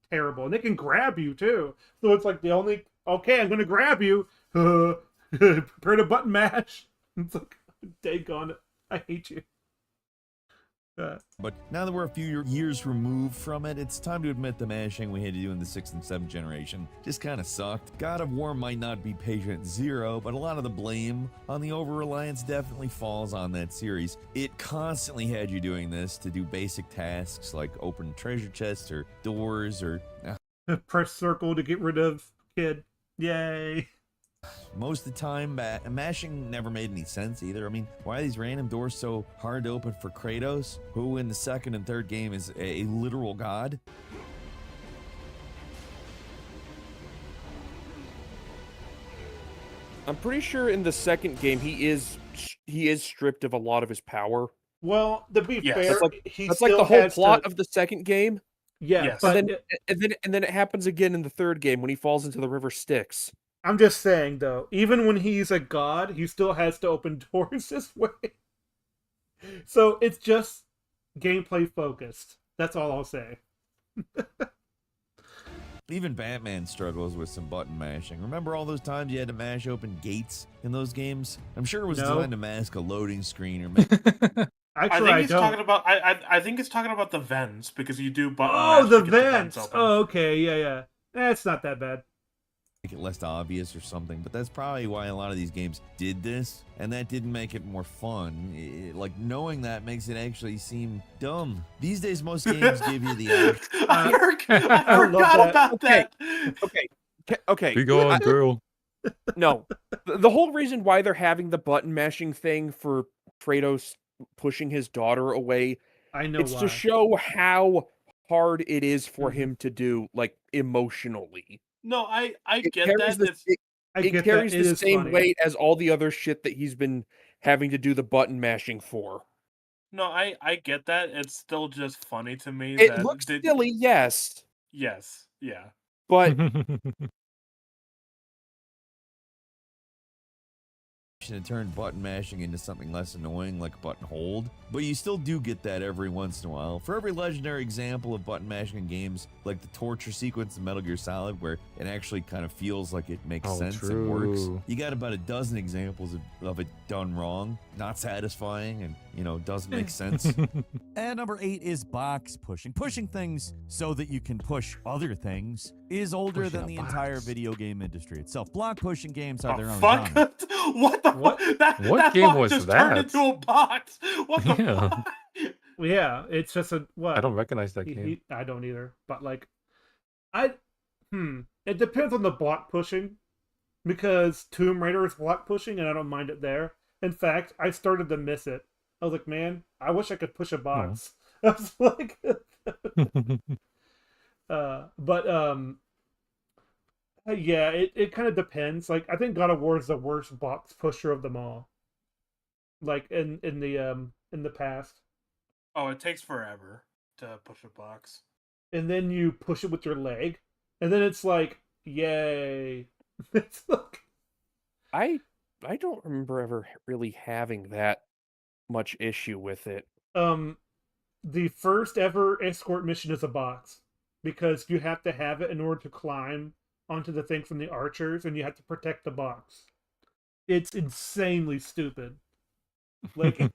terrible, and they can grab you too. So it's like the only I'm gonna grab you. Prepare to button mash. It's like, daggone it, I hate you. But now that we're a few years removed from it, it's time to admit the mashing we had to do in the 6th and 7th generation just kind of sucked. God of War might not be patient zero, but a lot of the blame on the over-reliance definitely falls on that series. It constantly had you doing this to do basic tasks like open treasure chests or doors or... Press circle to get rid of kid. Yay. Most of the time, mashing never made any sense either. I mean, why are these random doors so hard to open for Kratos, who in the 2nd and 3rd game is a literal god? I'm pretty sure in the 2nd game he is stripped of a lot of his power. Well, to be fair, that's like he the still whole has plot to... of the 2nd game. Yeah, Yes. but And then it happens again in the 3rd game when he falls into the river Styx. I'm just saying though, even when he's a god, he still has to open doors this way. So it's just gameplay focused. That's all I'll say. Even Batman struggles with some button mashing. Remember all those times you had to mash open gates in those games? I'm sure it was designed to mask a loading screen or... Actually, I don't. Talking about. I think it's talking about the vents because you do button. Oh, mash the to get vents. open. Oh, okay, yeah. It's not that bad. Make it less obvious or something, but that's probably why a lot of these games did this, and that didn't make it more fun. Like, knowing that makes it actually seem dumb. These days, most games give you the... I forgot about that. Okay. Be gone, girl. No. The whole reason why they're having the button mashing thing for Kratos pushing his daughter away, I know it's why. to show how hard it is for him to do, like, emotionally. No, I get carries that. It carries the same weight as all the other shit that he's been having to do the button mashing for. No, I get that. It's still just funny to me. It looks silly, yes. Yes, yeah. But and turn button mashing into something less annoying like button hold, but you still do get that every once in a while. For every legendary example of button mashing in games like the torture sequence in Metal Gear Solid, where it actually kind of feels like it makes sense and works, you got about a dozen examples of it done wrong, not satisfying, and doesn't make sense. And number 8 is box pushing. Pushing things so that you can push other things is older than the entire video game industry itself. Block pushing games are their own genre. What the fuck? That game box was just that? turned into a box. What the fuck? Yeah, it's just a what? I don't recognize that game. I don't either. But like, it depends on the block pushing, because Tomb Raider is block pushing, and I don't mind it there. In fact, I started to miss it. I was like, man, I wish I could push a box. I was like, yeah, it kind of depends. Like, I think God of War is the worst box pusher of them all. Like in the past. Oh, it takes forever to push a box. And then you push it with your leg, and then it's like, yay. It's like... I don't remember ever really having that much issue with it. The first ever escort mission is a box, because you have to have it in order to climb onto the thing from the archers, and you have to protect the box. It's insanely stupid. Like,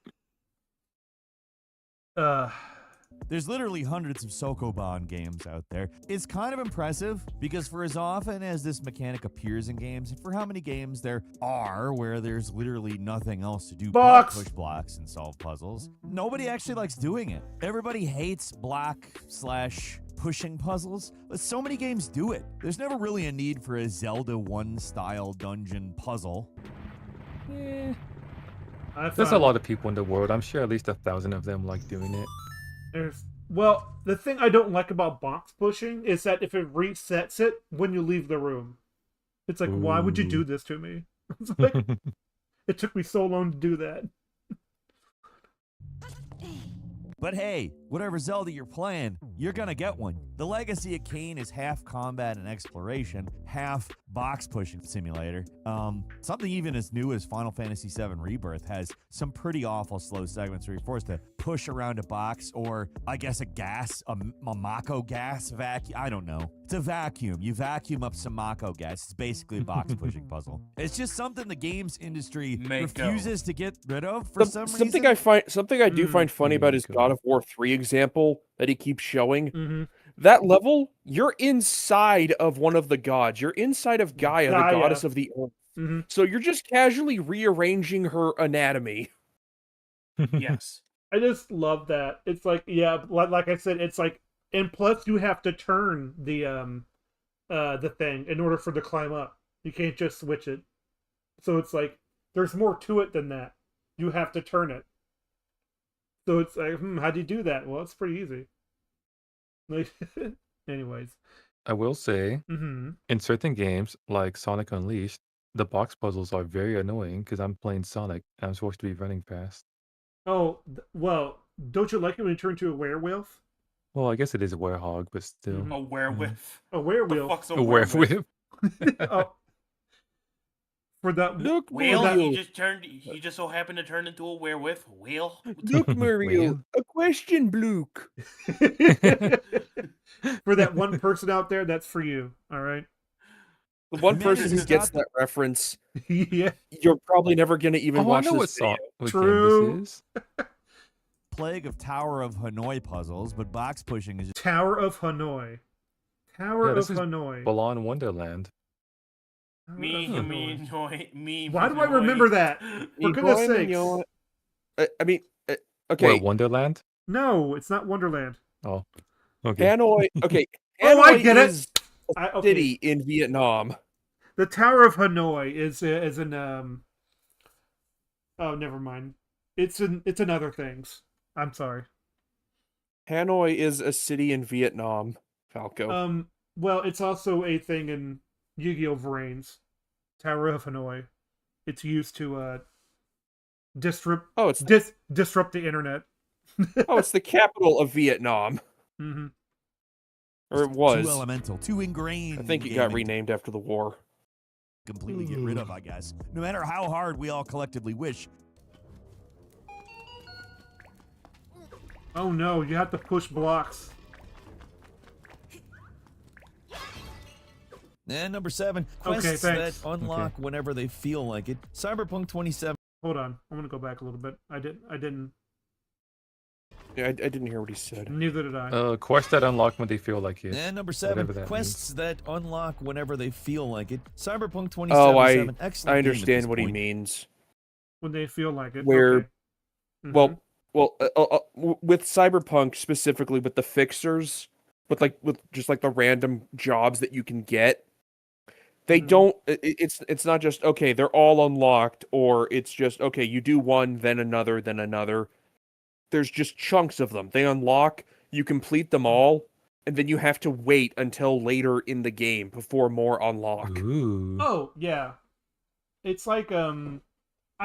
There's literally hundreds of Sokoban games out there. It's kind of impressive because for as often as this mechanic appears in games, and for how many games there are where there's literally nothing else to do but push blocks and solve puzzles, nobody actually likes doing it. Everybody hates block/pushing puzzles, but so many games do it. There's never really a need for a Zelda 1 style dungeon puzzle. There's a lot of people in the world. I'm sure at least 1,000 of them like doing it. Well, the thing I don't like about box pushing is that if it resets it when you leave the room, it's like, why would you do this to me? It's like, it took me so long to do that. But hey, whatever Zelda you're playing, you're gonna get one. The Legacy of Kain is half combat and exploration, half box pushing simulator. Something even as new as Final Fantasy VII Rebirth has some pretty awful slow segments where you're forced to push around a box, or I guess a Mako gas vacuum. I don't know. It's a vacuum. You vacuum up some Mako gas. It's basically a box pushing puzzle. It's just something the games industry refuses to get rid of for some reason. Something I do find funny about his God of War 3 example that he keeps showing. That level, you're inside of one of the gods. You're inside of Gaia, the goddess of the earth. So you're just casually rearranging her anatomy. Yes. I just love that. It's like, yeah, like I said, it's like, and plus you have to turn the thing in order for the climb up. You can't just switch it. So it's like, there's more to it than that. You have to turn it. So it's like, how do you do that? Well, it's pretty easy. Like, anyways. I will say, in certain games, like Sonic Unleashed, the box puzzles are very annoying because I'm playing Sonic and I'm supposed to be running fast. Oh, well, don't you like it when you turn into a werewolf? Well, I guess it is a werehog, but still. A werewolf. A werewolf. The fuck's a werewolf? Oh. For that, look, Whale, you just so happened to turn into a werewolf. Whale. Look, Mario, a question, Luke. For that one person out there, that's for you. All right. The one person who gets that reference, yeah, you're probably never gonna even watch this video. True. This is. Plague of Tower of Hanoi puzzles, but box pushing is just... Tower of Hanoi. Tower of Hanoi. Balan Wonderland. Me. Why do I remember that? For goodness sakes. I mean, okay. What, Wonderland? No, it's not Wonderland. Oh, okay. Hanoi. Okay. Oh, I get it. A city in Vietnam. The Tower of Hanoi is an Oh, never mind. It's in other things. I'm sorry. Hanoi is a city in Vietnam, Falco. Well, it's also a thing in Yu-Gi-Oh! Vrains. Tower of Hanoi. It's used to disrupt disrupt the internet. Oh, it's the capital of Vietnam. Or it was. Too elemental, too ingrained. I think it got renamed after the war. Completely get rid of, I guess. No matter how hard we all collectively wish. Oh no, you have to push blocks. And number 7, quests that unlock whenever they feel like it. Cyberpunk 27. Hold on, I'm gonna go back a little bit. I didn't. Yeah, I didn't hear what he said. Neither did I. Quests that unlock when they feel like it. And number 7, quests that unlock whenever they feel like it. Cyberpunk 27. Oh, excellent I understand what he means. When they feel like it. Where, well, with Cyberpunk specifically, with the fixers, with just the random jobs that you can get, they don't. It's not just okay. They're all unlocked, or it's just okay. You do one, then another, then another. There's just chunks of them. They unlock, you complete them all, and then you have to wait until later in the game before more unlock. Ooh. Oh, yeah. It's like, I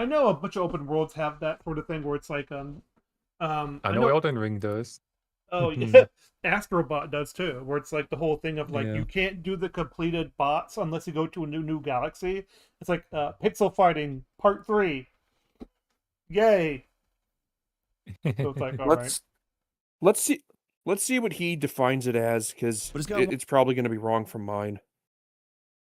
know a bunch of open worlds have that sort of thing where it's like, I know Elden Ring does. Oh, yeah. Astrobot does too, where it's like the whole thing of like, you can't do the completed bots unless you go to a new galaxy. It's like, Pixel Fighting Part 3. Yay. So it's like, let's see what he defines it as, because it's probably going to be wrong from mine.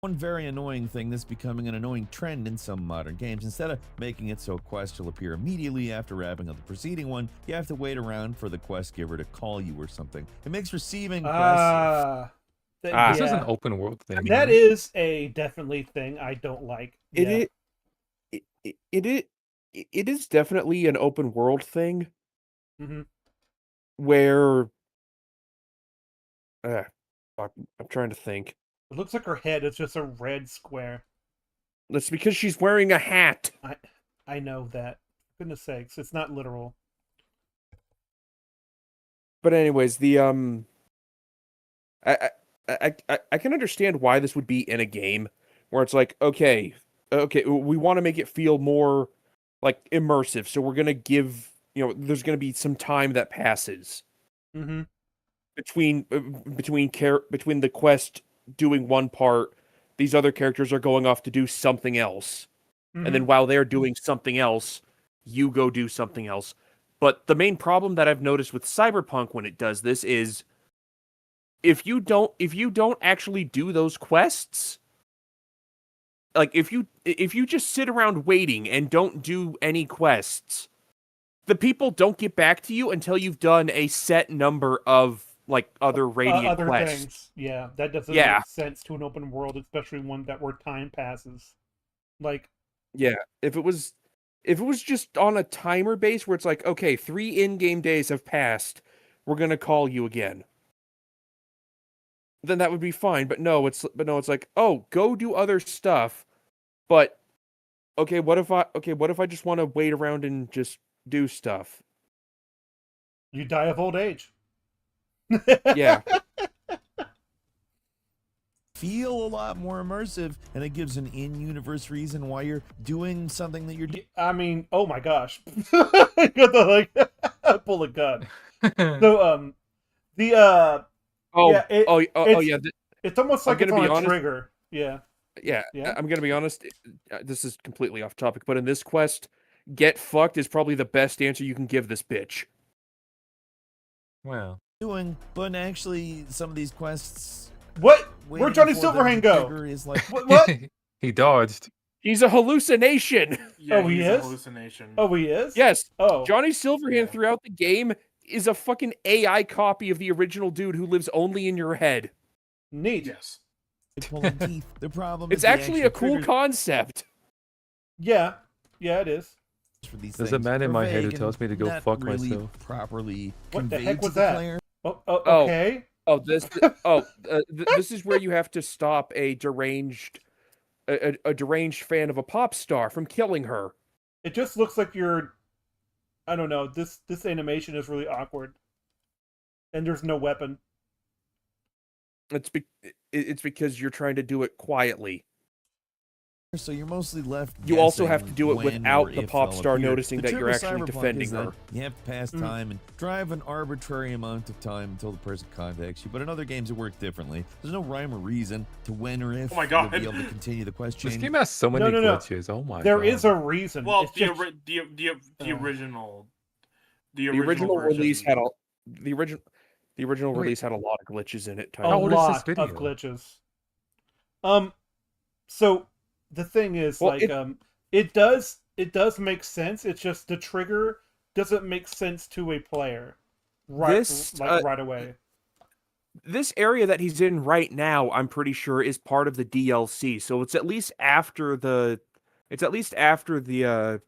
One very annoying thing that's becoming an annoying trend in some modern games. Instead of making it so a quest will appear immediately after wrapping up the preceding one, you have to wait around for the quest giver to call you or something. It makes receiving quests... This is an open world thing. That is a definitely thing I don't like. It is definitely an open world thing where I'm trying to think. It looks like her head is just a red square. That's because she's wearing a hat. I know that. For goodness sakes, it's not literal. But anyways, the I can understand why this would be in a game where it's like, okay, we want to make it feel more like immersive, so we're gonna give, there's gonna be some time that passes between the quest doing one part, these other characters are going off to do something else, and then while they're doing something else, you go do something else. But the main problem that I've noticed with Cyberpunk when it does this is if you don't actually do those quests, like if you just sit around waiting and don't do any quests, the people don't get back to you until you've done a set number of like other Radiant quests. Things. Yeah, that doesn't make sense to an open world, especially one where time passes. Like, yeah, if it was just on a timer base where it's like, okay, 3 in-game days have passed, we're gonna call you again, then that would be fine. But no, it's like, oh, go do other stuff. But okay, what if I just want to wait around and just do stuff? You die of old age. Yeah. Feel a lot more immersive, and it gives an in-universe reason why you're doing something that you're doing. I mean, oh my gosh. Got the, like, pull a gun. So, it's almost like it's on a trigger. Yeah. Yeah, I'm gonna be honest. This is completely off topic, but in this quest, get fucked is probably the best answer you can give this bitch. Wow. But actually, some of these quests. What? Where'd Johnny Silverhand go? Is like, what? He dodged. He's a hallucination. Yeah, he he's is? a hallucination. Oh, he is? Yes. Oh. Johnny Silverhand throughout the game is a fucking AI copy of the original dude who lives only in your head. Neat. Yes. Pulling teeth. The problem it's is actually a cool concept. Yeah. Yeah, it is. There's a man in my head who tells me to go fuck really myself. Properly. What the heck was that? Player. Oh, okay. This is where you have to stop a deranged fan of a pop star from killing her. It just looks like you're, I don't know, this animation is really awkward. And there's no weapon. It's because you're trying to do it quietly. So you're mostly left. You also have to do it without the pop star noticing that you're actually defending her. You have to pass time and drive an arbitrary amount of time until the person contacts you. But in other games, it works differently. There's no rhyme or reason to when or if you'll be able to continue the quest chain. This game has so many glitches. Oh my god. There is a reason. Well, the original release had the original release had a lot of glitches in it. A lot of glitches. So the thing is, it does make sense. It's just the trigger doesn't make sense to a player right away. This area that he's in right now, I'm pretty sure, is part of the DLC. So it's at least after the the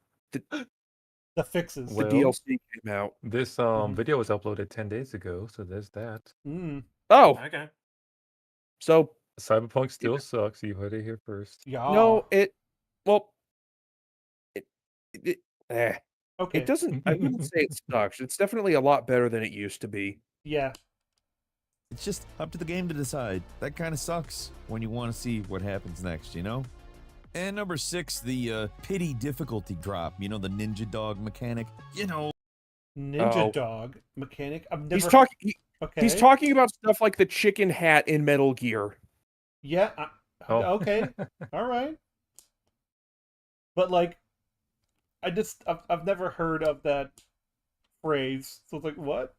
fixes. The DLC came out. This video was uploaded 10 days ago, so there's that. Oh, okay. So Cyberpunk still sucks. You heard it here first. Yeah. No, it okay. It doesn't. I wouldn't say it sucks. It's definitely a lot better than it used to be. Yeah. It's just up to the game to decide. That kind of sucks when you want to see what happens next, you know? And number 6, the pity difficulty drop. You know, the ninja dog mechanic. You know. Ninja dog mechanic? I've never... He's talking about stuff like the chicken hat in Metal Gear. Yeah. Okay. All right. But like, I've never heard of that phrase. So it's like, what?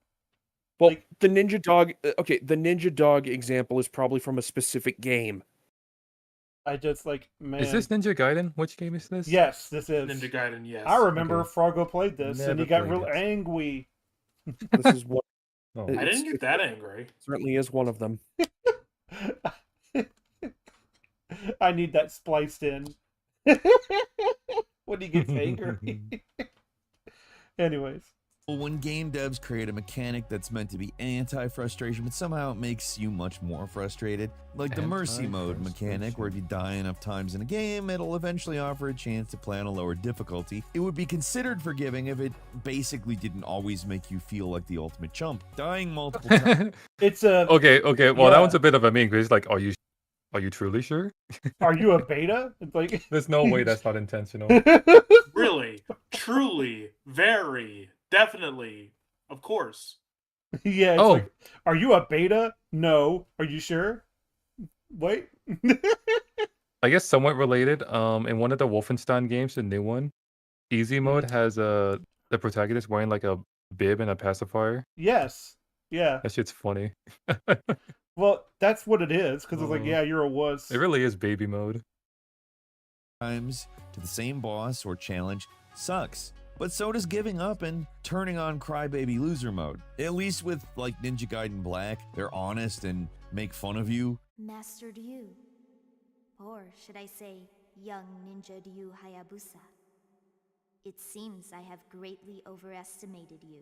Well, the ninja dog. Okay, the ninja dog example is probably from a specific game. I just like, man. Is this Ninja Gaiden? Which game is this? Yes, this is Ninja Gaiden, yes. I remember Okay. Fargo played this and he got Never real played it. angry. This is what Oh. I didn't get that angry. certainly is one of them. I need that spliced in. When he gets angry. Anyways. When game devs create a mechanic that's meant to be anti-frustration, but somehow it makes you much more frustrated, like the mercy mode mechanic, where if you die enough times in a game, it'll eventually offer a chance to play on a lower difficulty. It would be considered forgiving if it basically didn't always make you feel like the ultimate chump. Dying multiple times. It's a Okay. Well, that one's a bit of a mean because like, are you truly sure? Are you a beta? It's like There's no way that's not intentional. Really, truly, very, definitely, of course. Yeah. It's like, are you a beta? No. Are you sure? Wait. I guess somewhat related. In one of the Wolfenstein games, the new one, easy mode has the protagonist wearing like a bib and a pacifier. Yes. Yeah. That shit's funny. Well, that's what it is, because it's like, yeah, you're a wuss. It really is baby mode. Times to the same boss or challenge sucks. But so does giving up and turning on crybaby loser mode. At least with like Ninja Gaiden Black, they're honest and make fun of you. Master Ryu. Or should I say, young Ninja Ryu Hayabusa. It seems I have greatly overestimated you.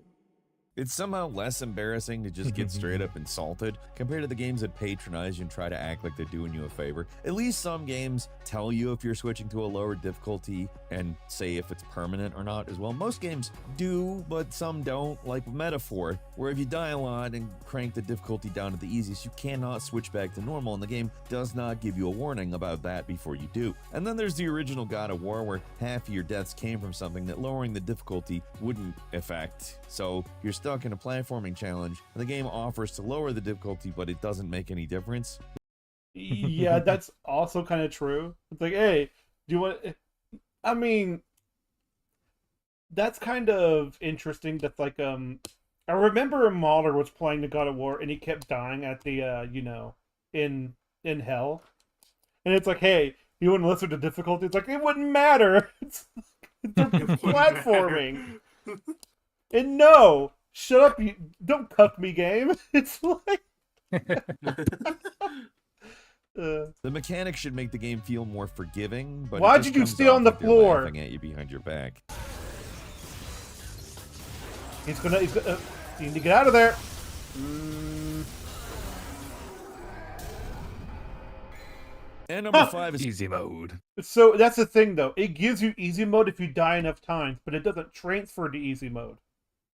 It's somehow less embarrassing to just get straight up insulted compared to the games that patronize you and try to act like they're doing you a favor. At least some games tell you if you're switching to a lower difficulty and say if it's permanent or not as well. Most games do, but some don't, like Metaphor, where if you die a lot and crank the difficulty down to the easiest, you cannot switch back to normal, and the game does not give you a warning about that before you do. And then there's the original God of War, where half of your deaths came from something that lowering the difficulty wouldn't affect. So you're stuck in a platforming challenge, and the game offers to lower the difficulty, but it doesn't make any difference. Yeah, that's also kind of true. It's like, hey, do you want... I mean, that's kind of interesting. That's like, I remember Mahler was playing the God of War, and he kept dying at the, in hell. And it's like, hey, you want to listen to difficulty? It's like, it wouldn't matter. It's platforming. And no, shut up! You don't cuck me, game. It's like the mechanic should make the game feel more forgiving. But why'd you stay on the floor? Laughing at you behind your back. He's gonna. You need to get out of there. And number 5 is easy mode. So that's the thing, though. It gives you easy mode if you die enough times, but it doesn't transfer to easy mode.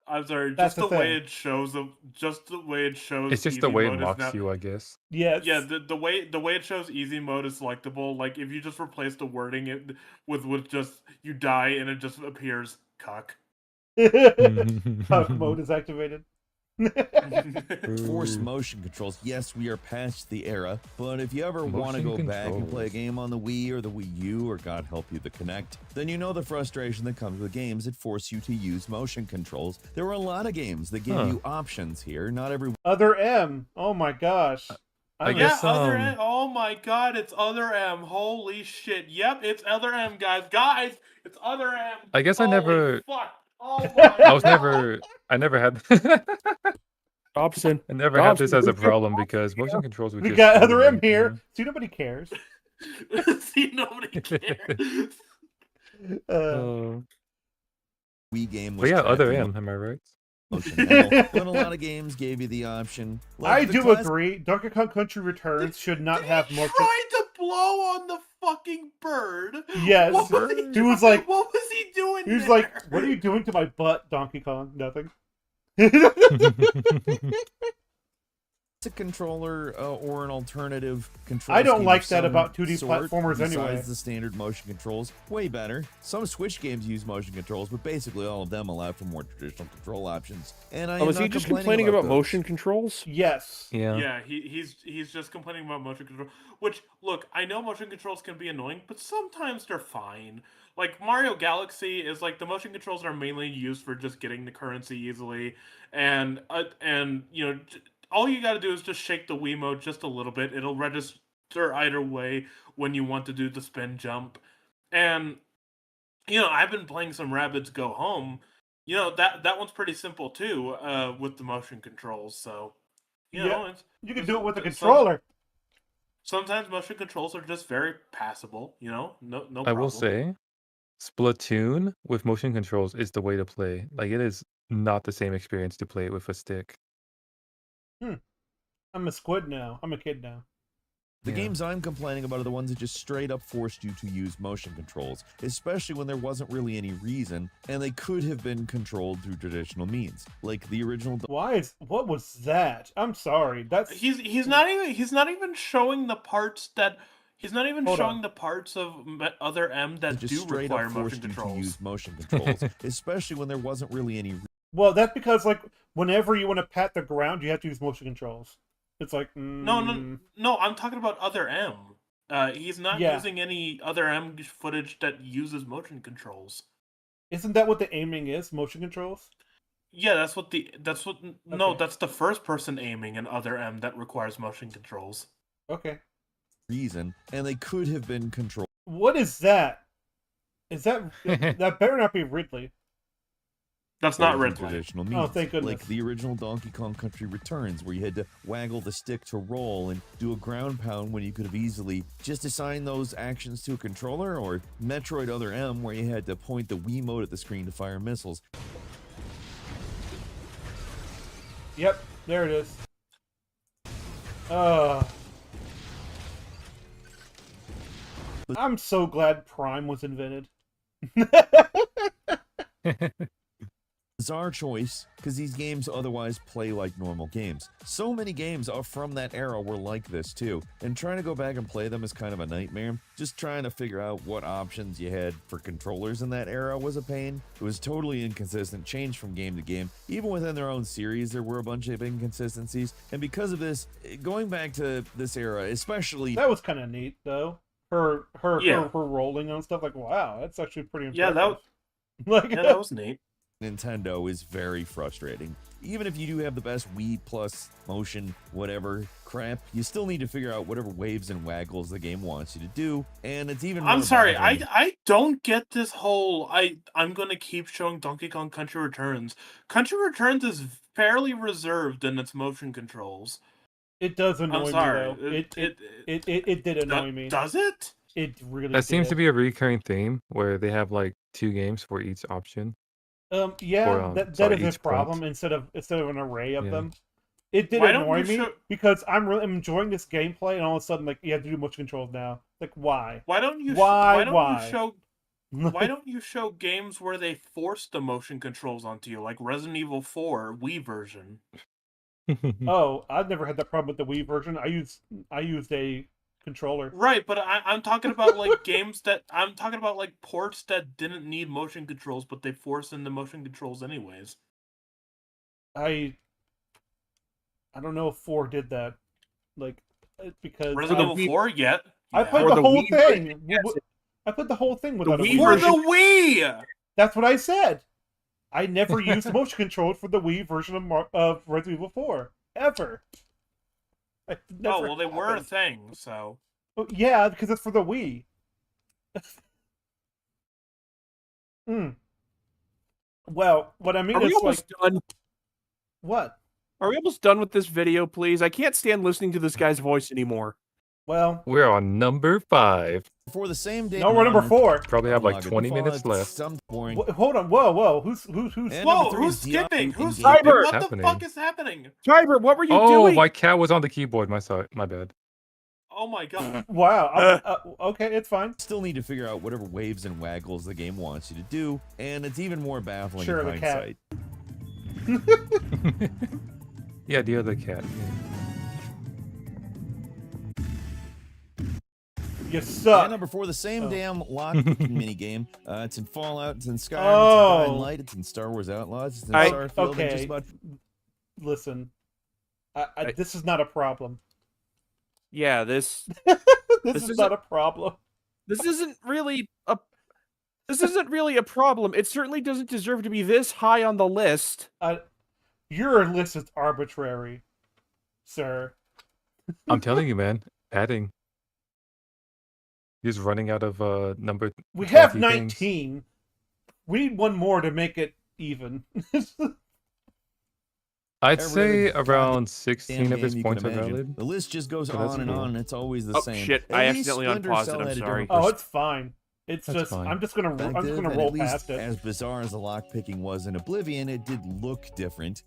I'm sorry, That's just the the way thing. it shows just the way it shows. It's just easy the way it mode is mocks now- you, I guess. Yes. Yeah, the way it shows easy mode is selectable. Like if you just replace the wording it with just you die and it just appears cuck. Cuck mode is activated. Force motion controls. Yes, we are past the era, but if you ever want to go back and play a game on the Wii or the Wii U, or God help you, the Kinect, then you know the frustration that comes with games that force you to use motion controls. There are a lot of games that give you options here. Not every Other M. Oh my gosh. I guess. Other M. Oh my God, it's Other M. Holy shit. Yep, it's Other M, guys. Guys, it's Other M. I guess I Holy never. Fuck. Oh my I never had. Dobson. I never had this as a problem because motion controls would We just. got Other M overwrite, here. you know? See, nobody cares. See, nobody cares. Wii game But was yeah, Other tracking M. Am I right? motion now, but a lot of games gave you the option. I the do classic- agree. Donkey Kong Country Returns should not have He more. tried to blow on the fucking bird. Yes. What was He was like, what was he doing? He was there? like, "What are you doing to my butt, Donkey Kong? Nothing." It's a controller or an alternative control. I don't scheme like of that some about 2D sort, platformers besides anyway. the standard motion controls, way better. Some Switch games use motion controls, but basically all of them allow for more traditional control options. And I am is he not just complaining about those. motion controls? Yes. Yeah. Yeah, he's just complaining about motion control. Which, look, I know motion controls can be annoying, but sometimes they're fine. Like Mario Galaxy is like the motion controls are mainly used for just getting the currency easily, and you know, all you got to do is just shake the Wiimote just a little bit. It'll register. or either way when you want to do the spin jump. And I've been playing some Rabbids Go Home. That one's pretty simple too, with the motion controls. So it's you can do it with a some, controller. sometimes motion controls are just very passable. No I problem. will say, Splatoon with motion controls is the way to play. Like, it is not the same experience to play it with a stick. I'm a squid now. I'm a kid now. The Yeah. games I'm complaining about are the ones that just straight up forced you to use motion controls, especially when there wasn't really any reason, and they could have been controlled through traditional means, like the original. What was that? I'm sorry. That's He's not even showing the parts that he's not even Hold showing on. the parts of Other M that just do straight require up motion forced you to controls. use motion controls, especially when there wasn't really any. Well, that's because like whenever you want to pat the ground, you have to use motion controls. It's like No, I'm talking about Other M. He's not Yeah. using any Other M footage that uses motion controls. Isn't that what the aiming is? Motion controls? Yeah, no, that's the first person aiming in Other M that requires motion controls. Okay. Reason, and they could have been controlled. What is that? Is that that better not be Ridley? That's not through Ridley. traditional Oh, means, thank goodness. like the original Donkey Kong Country Returns, where you had to waggle the stick to roll and do a ground pound when you could have easily just assigned those actions to a controller, or Metroid Other M, where you had to point the Wiimote at the screen to fire missiles. Yep, there it is. I'm so glad Prime was invented. Bizarre choice, because these games otherwise play like normal games. So many games from that era were like this too, and trying to go back and play them is kind of a nightmare. Just trying to figure out what options you had for controllers in that era was a pain. It was totally inconsistent, changed from game to game. Even within their own series, there were a bunch of inconsistencies, and because of this, going back to this era, especially... That was kind of neat, though. Her rolling and stuff, like, wow, that's actually pretty impressive. That was neat. Nintendo is very frustrating. Even if you do have the best Wii plus motion, whatever crap, you still need to figure out whatever waves and waggles the game wants you to do, and it's even more I'm sorry, baffling. I don't get this whole I'm gonna keep showing Donkey Kong Country Returns. Country Returns is fairly reserved in its motion controls. It does annoy me, though. It did annoy me. Does it? It really That seems did. to be a recurring theme where they have like 2 games for each option. Yeah, that is a problem instead of an array of them. It did annoy me because I'm really enjoying this gameplay, and all of a sudden, like, you have to do motion controls now. Like, why? Why don't you show games where they force the motion controls onto you, like Resident Evil 4 Wii version? Oh, I've never had that problem with the Wii version. I used a controller. Right, but I'm talking about like I'm talking about like ports that didn't need motion controls, but they force in the motion controls anyways. I don't know if 4 did that, like, because Resident Evil 4 yet. I played the whole thing. I put the whole thing without a for the Wii. That's what I said. I never used motion controls for the Wii version of Resident Evil 4 ever. Oh well, they were a thing, so. Well, yeah, because it's for the Wii. Well, what I mean Are is we almost done? What? Are we almost done with this video, please? I can't stand listening to this guy's voice anymore. Well, we're on number 5. For the same day. No, we're number 4. Probably have like 20 minutes left. Hold on, whoa! Who's? Whoa! Who's skipping? Who's Cyber? What the fuck is happening? Cyber, what were you Oh, doing? my cat was on the keyboard. My bad. Oh my god! Wow. Okay, it's fine. Still need to figure out whatever waves and waggles the game wants you to do, and it's even more baffling in the cat. hindsight. Yeah, the other cat. You suck. Number 4, the same damn lock picking mini game. It's in Fallout, it's in Skyrim, it's in Dying Light, it's in Star Wars Outlaws, it's in Starfield. Okay. And just about... Listen, this is not a problem. Yeah, this this is not a problem. This isn't really a problem. It certainly doesn't deserve to be this high on the list. Your list is arbitrary, sir. I'm telling you, man. Padding. He's running out of number. We have 20 things. 19. We need one more to make it even. I'd Every say other around Damn 16 of his game you can points are imagine. valid. The list just goes So that's on and cool. on. It's always the Oh same. shit! At I least accidentally Splinter unpaused Cell it. I'm had a sorry. different Oh, it's fine. It's That's just fine. I'm just gonna perspective, and roll at least past it. as bizarre as the lockpicking was in Oblivion, it did look different.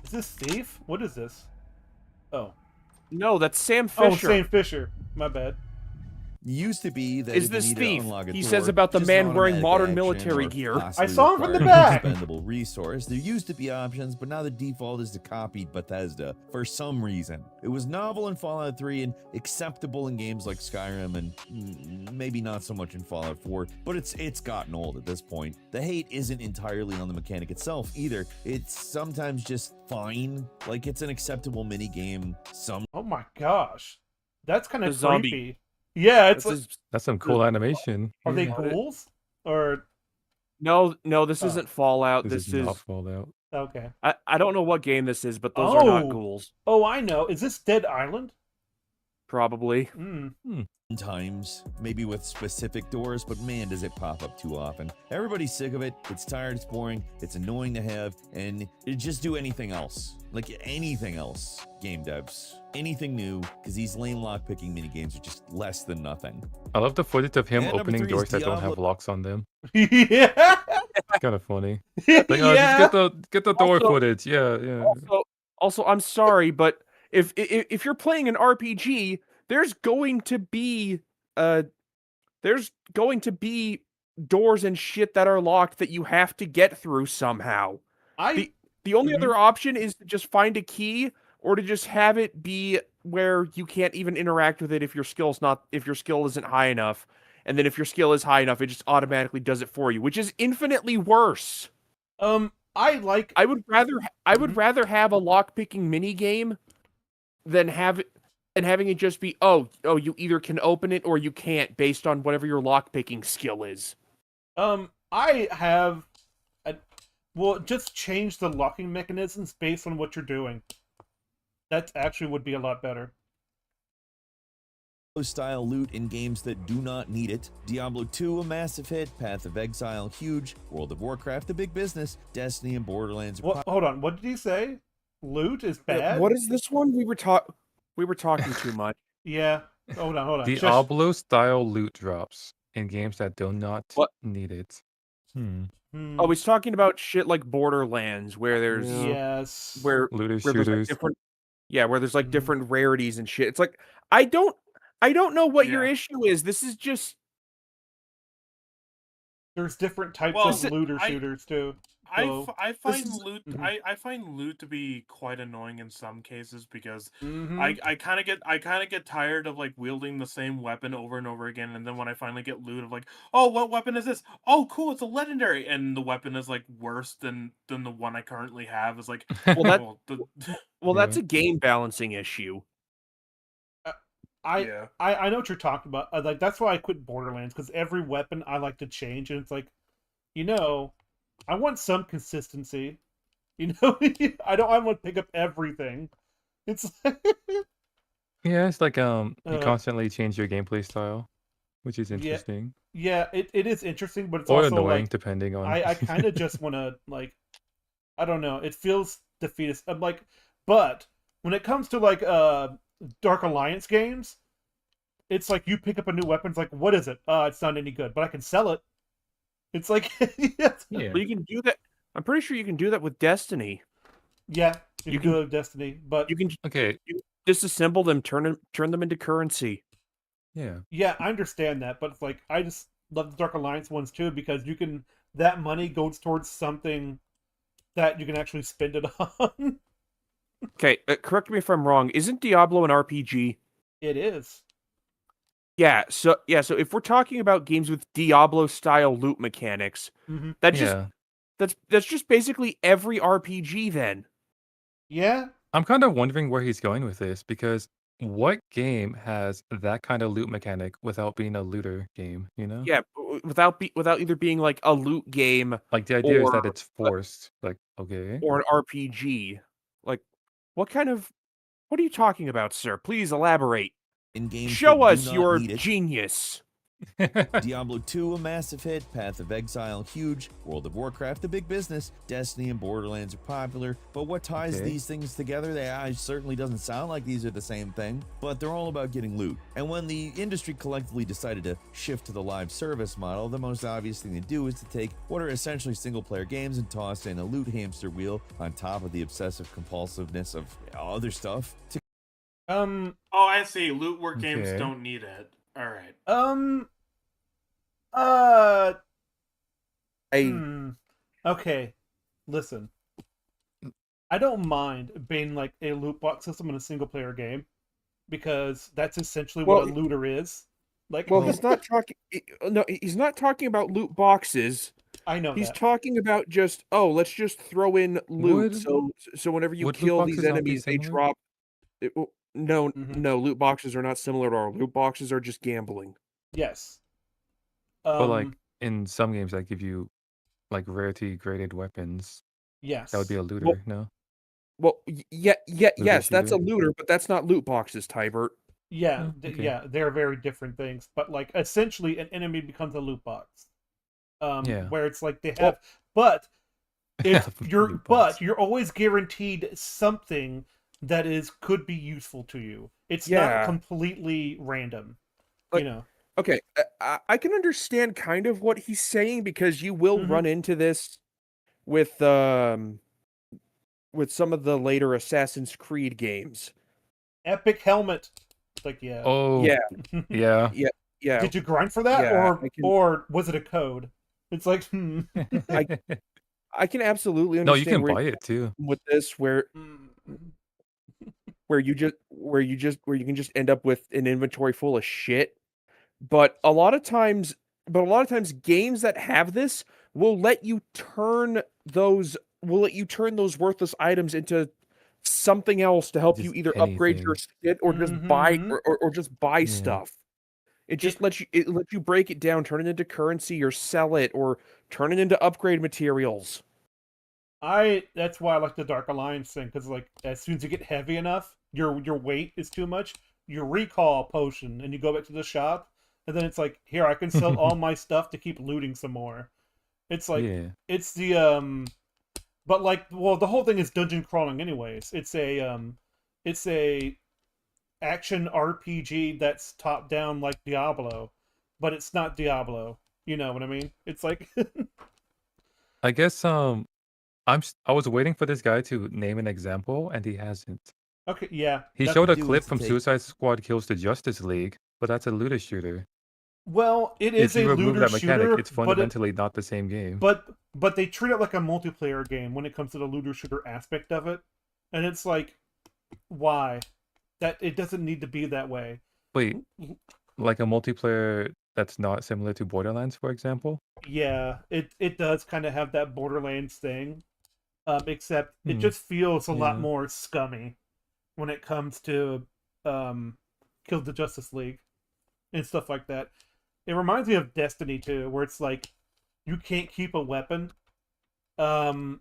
Is this Thief? What is this? Oh. No, that's Sam Oh, Fisher. Sam Fisher. My bad. Used to be that Is if you this need Thief? to unlock a He door, says about the just man an wearing automatic modern action military or gear. possibly I saw him from the requiring an back. expendable resource. There used to be options, but now the default is to copy Bethesda for some reason. It was novel in Fallout 3 and acceptable in games like Skyrim and maybe not so much in Fallout 4, but it's gotten old at this point. The hate isn't entirely on the mechanic itself either. It's sometimes just fine, like it's an acceptable mini game. Oh my gosh. That's kind The of zombie. creepy. Yeah, it's like, That's some cool animation. are they Yeah. ghouls? Or No, this Oh. isn't Fallout. This This is not is. Fallout. okay. I don't know what game this is, but those are not Oh. ghouls. Oh, I know. Is this Dead Island? Probably. Times, maybe with specific doors, but man, does it pop up too often. Everybody's sick of it. It's tired, it's boring, it's annoying to have, and you just do anything else. Like anything else, game devs. Anything new, because these lame lockpicking minigames are just less than nothing. I love the footage of him And number opening 3 is doors that don't have Diablo. locks on them. Yeah. It's kind of funny. Like, oh, Yeah. just get the door Also- footage. Yeah. Also, I'm sorry, but if you're playing an RPG, there's going to be doors and shit that are locked that you have to get through somehow. The only other option is to just find a key or to just have it be where you can't even interact with it if your skill isn't high enough. And then if your skill is high enough, it just automatically does it for you, which is infinitely worse. I like. I would rather have a lockpicking mini game than having it just be you either can open it or you can't based on whatever your lockpicking skill is. I have. Well, just change the locking mechanisms based on what you're doing. That actually would be a lot better. Style loot in games that do not need it. Diablo 2, a massive hit. Path of Exile, huge. World of Warcraft, a big business. Destiny and Borderlands. What? Hold on. What did he say? Loot is bad. What is this one? We were talking too much. Yeah. Hold on. Diablo style loot drops in games that do not need it. Oh, he's talking about shit like Borderlands, where there's yes, where looters, there's like shooters. where there's like different rarities and shit. It's like I don't know what your issue is. This is just there's different types Well, of looter shooters too. So, I find loot I find loot to be quite annoying in some cases because I kind of get tired of like wielding the same weapon over and over again, and then when I finally get loot of like, oh, what weapon is this? Oh, cool, it's a legendary, and the weapon is like worse than the one I currently have. Is like, that's a game balancing issue. I know what you're talking about. Like that's why I quit Borderlands, because every weapon I like to change, and it's like, I want some consistency. I want to pick up everything. It's Yeah, it's like you constantly change your gameplay style, which is interesting. Yeah, it is interesting, but it's or also annoying like, depending on. I kind of just want to like, I don't know. It feels defeatist. I'm like, but when it comes to like Dark Alliance games, it's like you pick up a new weapon. It's like, what is it? It's not any good, but I can sell it. It's like, Well, you can do that. I'm pretty sure you can do that with Destiny. Yeah, you can do it with Destiny, but you can you disassemble them, turn them into currency. Yeah, I understand that, but it's like I just love the Dark Alliance ones too because that money goes towards something that you can actually spend it on. Okay, correct me if I'm wrong. Isn't Diablo an RPG? It is. Yeah, so if we're talking about games with Diablo style loot mechanics, that's just basically every RPG then. Yeah. I'm kind of wondering where he's going with this because what game has that kind of loot mechanic without being a looter game, Yeah, without either being like a loot game, like the idea is that it's forced, like okay, or an RPG. Like what kind of What are you talking about, sir? Please elaborate. In games Show that do us not your need it. genius. Diablo 2, a massive hit. Path of Exile, huge. World of Warcraft, a big business. Destiny and Borderlands are popular. But what ties these things together? It certainly doesn't sound like these are the same thing, but they're all about getting loot. And when the industry collectively decided to shift to the live service model, the most obvious thing to do is to take what are essentially single-player games and toss in a loot hamster wheel on top of the obsessive compulsiveness of other stuff. Oh, I see. Loot work games don't need it. All right. Okay, listen. I don't mind being like a loot box system in a single player game because that's essentially what a looter is. Like, he's not talking. No, he's not talking about loot boxes. I know he's that. talking about just let's just throw in loot. So whenever you kill these enemies, they drop. No, loot boxes are not similar at all. Loot boxes are just gambling. Yes. But like in some games that give you like rarity graded weapons. Yes. That would be a looter, no? Well, yes, that's a looter, but that's not loot boxes, Tybert. Yeah, yeah, they're very different things. But like essentially an enemy becomes a loot box. Where it's like they have but if you're always guaranteed something that could be useful to you. It's not completely random. Like, you know. Okay, I can understand kind of what he's saying because you will run into this with some of the later Assassin's Creed games. Epic helmet. It's like Oh yeah. Did you grind for that, or was it a code? It's like I can absolutely understand. No, you can buy it too. With this, where you can just end up with an inventory full of shit. But a lot of times games that have this will let you turn those worthless items into something else to help you either upgrade your shit or just buy or just buy stuff. It just lets you break it down, turn it into currency or sell it or turn it into upgrade materials. That's why I like the Dark Alliance thing, because like as soon as you get heavy enough, your weight is too much, you recall a potion and you go back to the shop, and then it's like, here, I can sell all my stuff to keep looting some more. It's like it's the but like, well, the whole thing is dungeon crawling anyways. It's a action RPG that's top down like Diablo, but it's not Diablo. You know what I mean? It's like I guess I was waiting for this guy to name an example, and he hasn't. Okay, yeah. He showed a clip from Suicide Squad Kills the Justice League, but that's a looter shooter. Well, it is a looter shooter. It's fundamentally not the same game. But they treat it like a multiplayer game when it comes to the looter shooter aspect of it, and it's like, why? That it doesn't need to be that way. Wait, like a multiplayer that's not similar to Borderlands, for example? Yeah, it does kind of have that Borderlands thing, except it just feels a lot more scummy when it comes to Kill the Justice League and stuff like that. It reminds me of Destiny 2, where it's like you can't keep a weapon. Where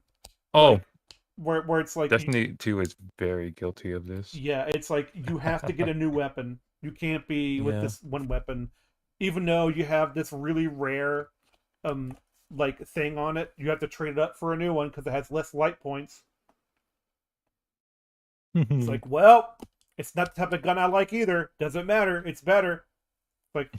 it's like Destiny 2 is very guilty of this. Yeah, it's like you have to get a new weapon. You can't be with this one weapon, even though you have this really rare like thing on it. You have to trade it up for a new one because it has less light points. It's like, well, it's not the type of gun I like either. Doesn't matter. It's better. Like,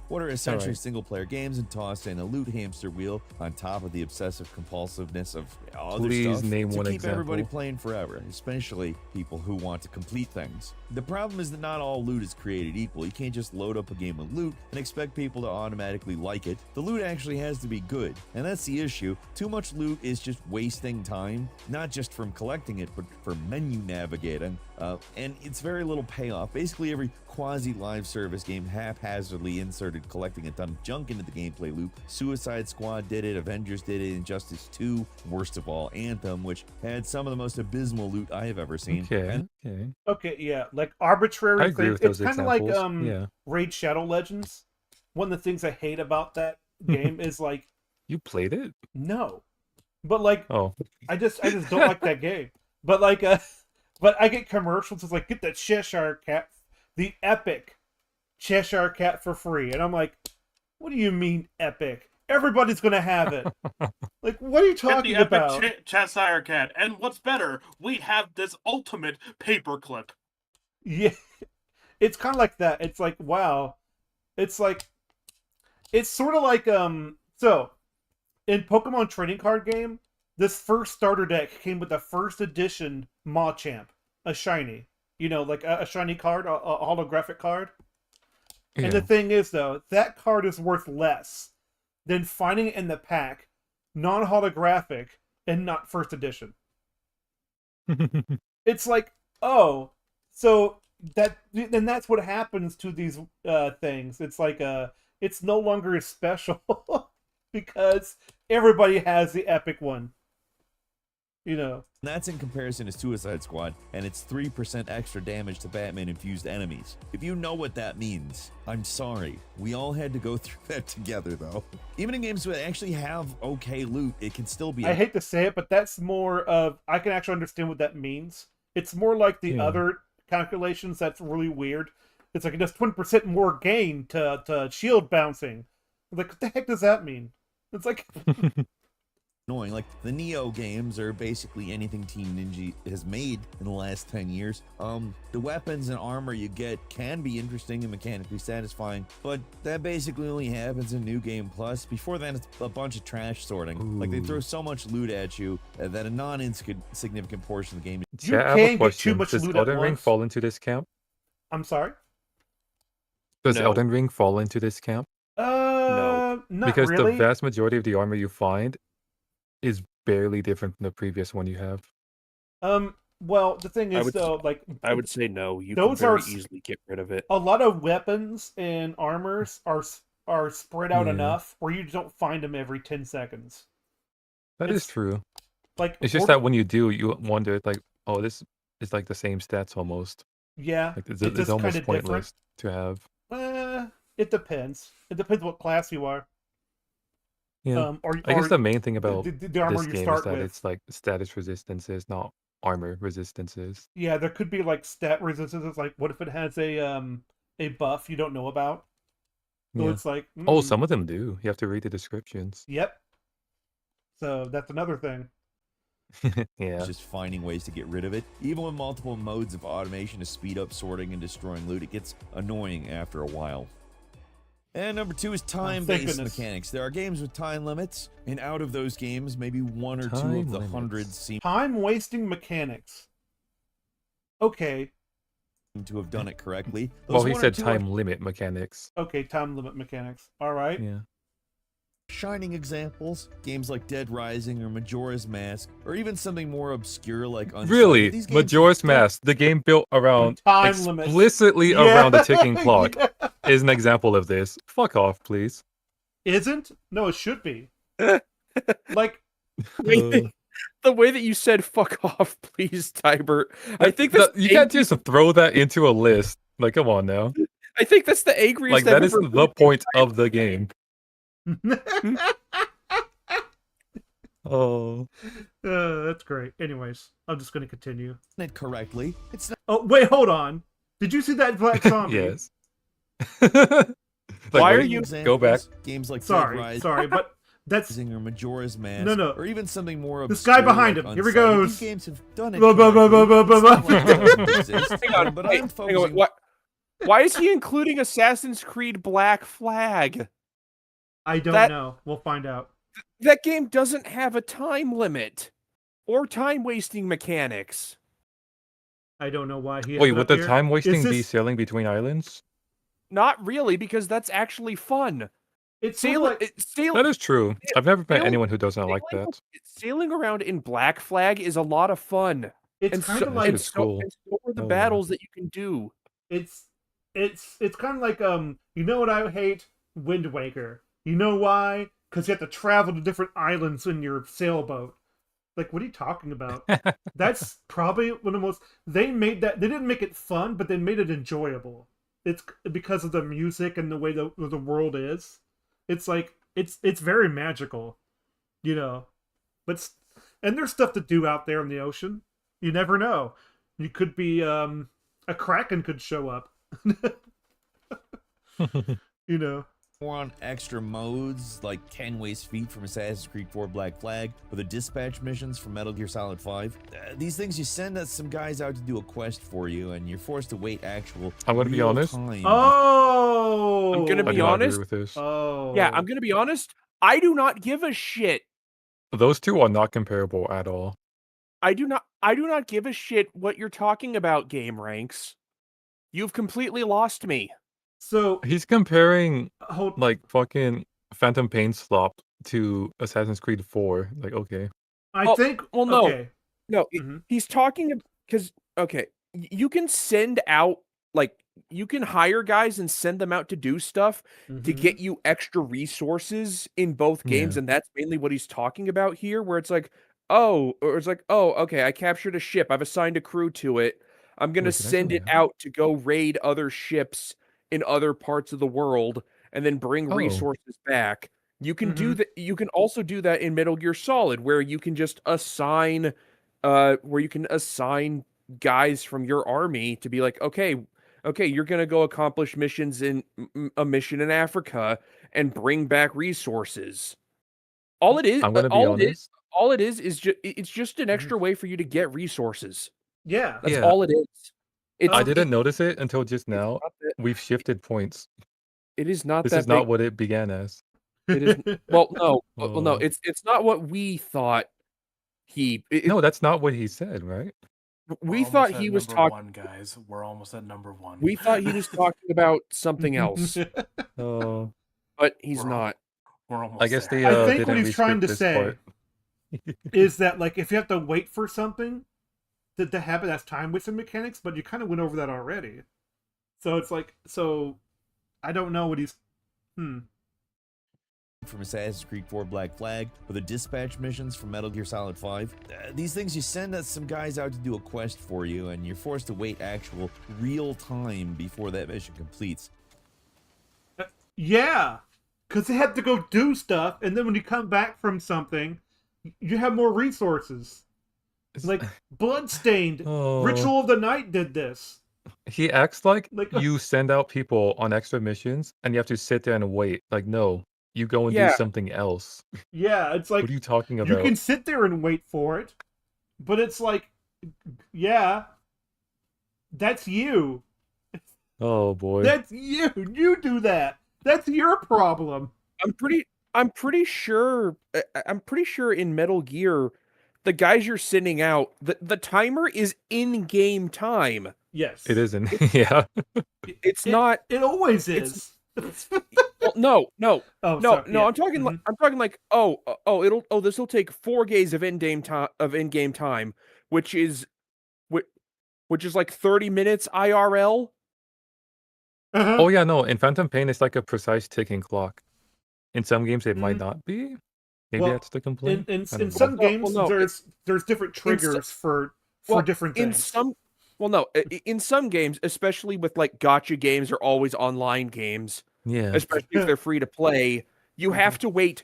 What are essentially single-player games and toss in a loot hamster wheel on top of the obsessive compulsiveness of other stuff name to one keep example. everybody playing forever, especially people who want to complete things. The problem is that not all loot is created equal. You can't just load up a game with loot and expect people to automatically like it. The loot actually has to be good, and that's the issue. Too much loot is just wasting time, not just from collecting it, but for menu navigating, and it's very little payoff. Basically, every quasi-live service game haphazardly inserted collecting a ton of junk into the gameplay loop. Suicide Squad did it, Avengers did it, Injustice 2, worst of all, Anthem, which had some of the most abysmal loot I have ever seen. Okay, yeah, like arbitrary I agree things. with those It's kind of like examples, Raid Shadow Legends. One of the things I hate about that game is like You played it? no, but like Oh. I just don't like that game. But like, but I get commercials. It's like, get the Cheshire Cat, the epic Cheshire Cat for free, and I'm like, what do you mean epic? Everybody's gonna have it. Like, what are you Get talking the epic about? Cheshire Cat. And what's better, we have this ultimate paperclip. Yeah, it's kind of like that. It's like, wow. It's like, it's sort of like so in Pokemon trading card game, this first starter deck came with the first edition Machamp, a shiny. You know, like a shiny card, a holographic card. And the thing is, though, that card is worth less than finding it in the pack, non-holographic, and not first edition. It's like, oh, so then that's what happens to these things. It's like it's no longer as special because everybody has the epic one. You know. That's in comparison to Suicide Squad, and it's 3% extra damage to Batman-infused enemies. If you know what that means, I'm sorry. We all had to go through that together, though. Even in games that actually have okay loot, it can still be... I hate to say it, but that's more of... I can actually understand what that means. It's more like the other calculations that's really weird. It's like it does 20% more gain to shield bouncing. Like, what the heck does that mean? It's like... annoying. Like, the Neo games are basically anything Team Ninja has made in the last 10 years. The weapons and armor you get can be interesting and mechanically satisfying, but that basically only happens in New Game Plus. Before that, it's a bunch of trash sorting. Ooh. Like, they throw so much loot at you that a non-insignificant portion of the game... You can't get too much Does loot Elden at Ring once. fall into this camp? I'm sorry? Does No. Elden Ring fall into this camp? Not Because really. the vast majority of the armor you find is barely different from the previous one you have. Well, the thing is, though, like... I would say no. You those can very are easily get rid of it. a lot of weapons and armors are spread out enough where you don't find them every 10 seconds. That is true. Like, It's just that when you do, you wonder, like, oh, this is like the same stats almost. Yeah, Like, it's it's just almost kinda pointless to have. it depends. It depends what class you are. Yeah. Or I guess the main thing about the armor this you game is start that with. it's like status resistances, not armor resistances. Yeah, there could be like stat resistances. Like, what if it has a buff you don't know about? So Yeah. it's like, Oh, some of them do. You have to read the descriptions. Yep. So that's another thing. Yeah. It's just finding ways to get rid of it. Even with multiple modes of automation to speed up sorting and destroying loot, it gets annoying after a while. And number 2 is time-based goodness. mechanics. There are games with time limits, and out of those games, maybe 1 or 2 Time of the limits. hundreds seem Time-wasting mechanics. Okay. to have done it correctly. Well, Those he 1 or said 2 time limit mechanics. Okay, time limit mechanics. All right. Yeah. shining examples, games like Dead Rising or Majora's Mask, or even something more obscure like Uncharted. Really? These games Majora's don't- Mask, the game built around Time limits. explicitly Yeah. around a ticking clock, Yeah. is an example of this. Fuck off, please. Isn't? No, it should be. Like, The way that you said "fuck off," please, Tybert. I think that's You can't just throw that into a list. Like, come on now. I think that's the angriest. Like, that I've is ever the heard. point of the game. Oh. That's great. Anyways, I'm just going to continue. it correctly. It's not Oh, wait, hold on. Did you see that Black Zombie? Yes. Why are wait, you- Go back. games like Dead Sorry, Rising sorry, but that's... or Majora's Mask, No. or even something more This obscure guy behind like him. Here he Unsighted. goes. These games have done it Blah, blah, blah, blah, blah, blah, correctly. blah. It's not like they don't exist, Hang on, but wait, I'm hang on, focusing... why is he including Assassin's Creed Black Flag? I don't That- know. We'll find out. That game doesn't have a time limit or time wasting mechanics. I don't know why he has Wait, it would up the here. time wasting Is be this- sailing between islands? Not really, because that's actually fun. It's sort of Sailing, That is true. I've never met sailing- anyone who doesn't like that. Sailing around in Black Flag is a lot of fun. It's and kind so, of like That's cool. and so are the Oh, yeah. battles that you can do. it's kind of like you know what I hate? Wind Waker. You know why? Because you have to travel to different islands in your sailboat. Like, what are you talking about? That's probably one of the most. They made that. They didn't make it fun, but they made it enjoyable. It's because of the music and the way the world is. It's like it's very magical, you know. And there's stuff to do out there in the ocean. You never know. You could be a kraken could show up. You know. More on extra modes like 10 Waste Feet from Assassin's Creed 4 Black Flag or the dispatch missions from Metal Gear Solid 5. These things you send some guys out to do a quest for you, and you're forced to wait actual. I'm gonna be honest. Oh, I'm gonna I be do not agree honest. with this. Oh, Yeah, I'm gonna be honest. I do not give a shit. Those two are not comparable at all. I do not give a shit what you're talking about, Game Ranks. You've completely lost me. So He's comparing hold. like fucking Phantom Pain Slop to Assassin's Creed 4. Like, okay. I think. Well, no, Okay. no. Mhm. He's talking because you can send out you can hire guys and send them out to do stuff to Mhm. get you extra resources in both games, Yeah. and that's mainly what he's talking about here. Where it's like, oh, okay, I captured a ship. I've assigned a crew to it. I'm gonna Wait, did I send do it that? out to go raid other ships in other parts of the world, and then bring Oh. resources back. You can do Mhm. that. You can also do that in Metal Gear Solid, where you can just assign guys from your army to be like, okay, you're gonna go accomplish missions in a mission in Africa and bring back resources. All it is, I'm gonna be honest. all it is just it's just an Mhm. extra way for you to get resources. Yeah. That's Yeah. all it is. It's I Um, didn't notice it until just it's now. not that, We've shifted points. it is not This that is big. not what it began as. It is well, no, Oh. it's not what we thought. No, that's not what he said, right? We thought he was talking. one, guys. We're almost at number one. We thought he was talking about something else, Oh. but he's We're al- not. We're almost I guess there. they I think what didn't he's trying rescript to this say part. is that like if you have to wait for something, that to have it as time wasting mechanics, but you kind of went over that already. So it's like, so I don't know what he's. From Assassin's Creed 4 Black Flag or the dispatch missions from Metal Gear Solid 5. These things you send some guys out to do a quest for you, and you're forced to wait actual real time before that mission completes. Yeah, because they have to go do stuff, and then when you come back from something, you have more resources. Like Bloodstained, Oh. Ritual of the Night did this. He acts like Like- you send out people on extra missions and you have to sit there and wait. Like, no, you go and do Yeah. something else. Yeah, it's like What are you talking you about? can sit there and wait for it, but it's like, yeah, that's you. Oh boy. That's you. You do that. That's your problem. I'm pretty sure in Metal Gear, the guys you're sending out, the timer is in-game time. Yes, It isn't. Yeah. It's not. It always it's- is. Well, no. Oh, No, sorry, yeah. I'm talking like this will take 4 days of in-game time, which is like 30 minutes IRL. Uh-huh. Oh yeah, no. In Phantom Pain, it's like a precise ticking clock. In some games, it might not be. Maybe Well, that's the complaint. In I don't know. some games, no, there's different triggers for different things. In some games, especially with like gotcha games or always online games, Yeah. especially if they're free to play, you have to wait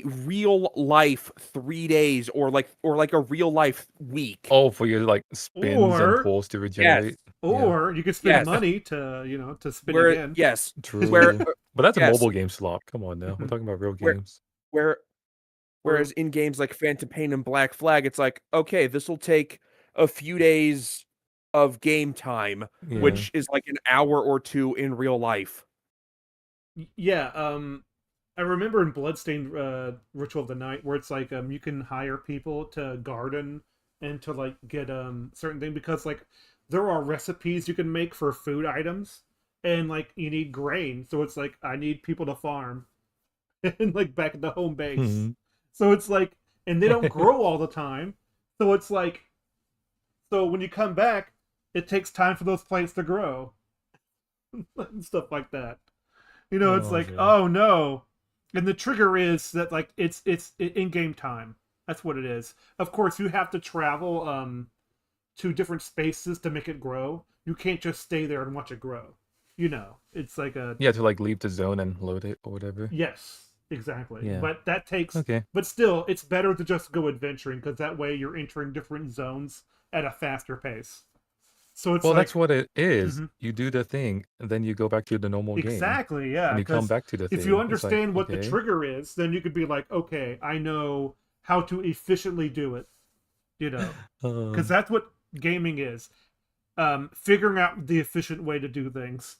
real life 3 days or like a real life week. Oh, for your like spins Or- and pulls to regenerate. Or you could spend Yes. money to spin Where again. yes, True. where But that's yes. a mobile game slop. Come on now. We're Mhm. talking about real Where- games. whereas in games like Phantom Pain and Black Flag, it's like, okay, this will take a few days of game time, Yeah. which is like an hour or two in real life. Yeah, I remember in Bloodstained Ritual of the Night where it's like you can hire people to garden and to like get certain thing because like there are recipes you can make for food items and like you need grain, so it's like I need people to farm and like back at the home base. Mhm. So it's like, and they don't grow all the time, so it's like, so when you come back, it takes time for those plants to grow and stuff like that. You know, it's Oh, like, yeah. oh no. And the trigger is that like it's in-game time. That's what it is. Of course, you have to travel to different spaces to make it grow. You can't just stay there and watch it grow. You know, it's like a Yeah, to like leave the zone and load it or whatever. yes. Exactly. Yeah. But that takes. Okay. But still, it's better to just go adventuring because that way you're entering different zones at a faster pace. So it's Well, like that's what it is. Mhm. You do the thing, and then you go back to the normal game, exactly, yeah. and you come Because back to the if thing. you It's like, understand what the okay. trigger is, then you could be like, okay, I know how to efficiently do it. You know, because that's what gaming is. Figuring out the efficient way to do things.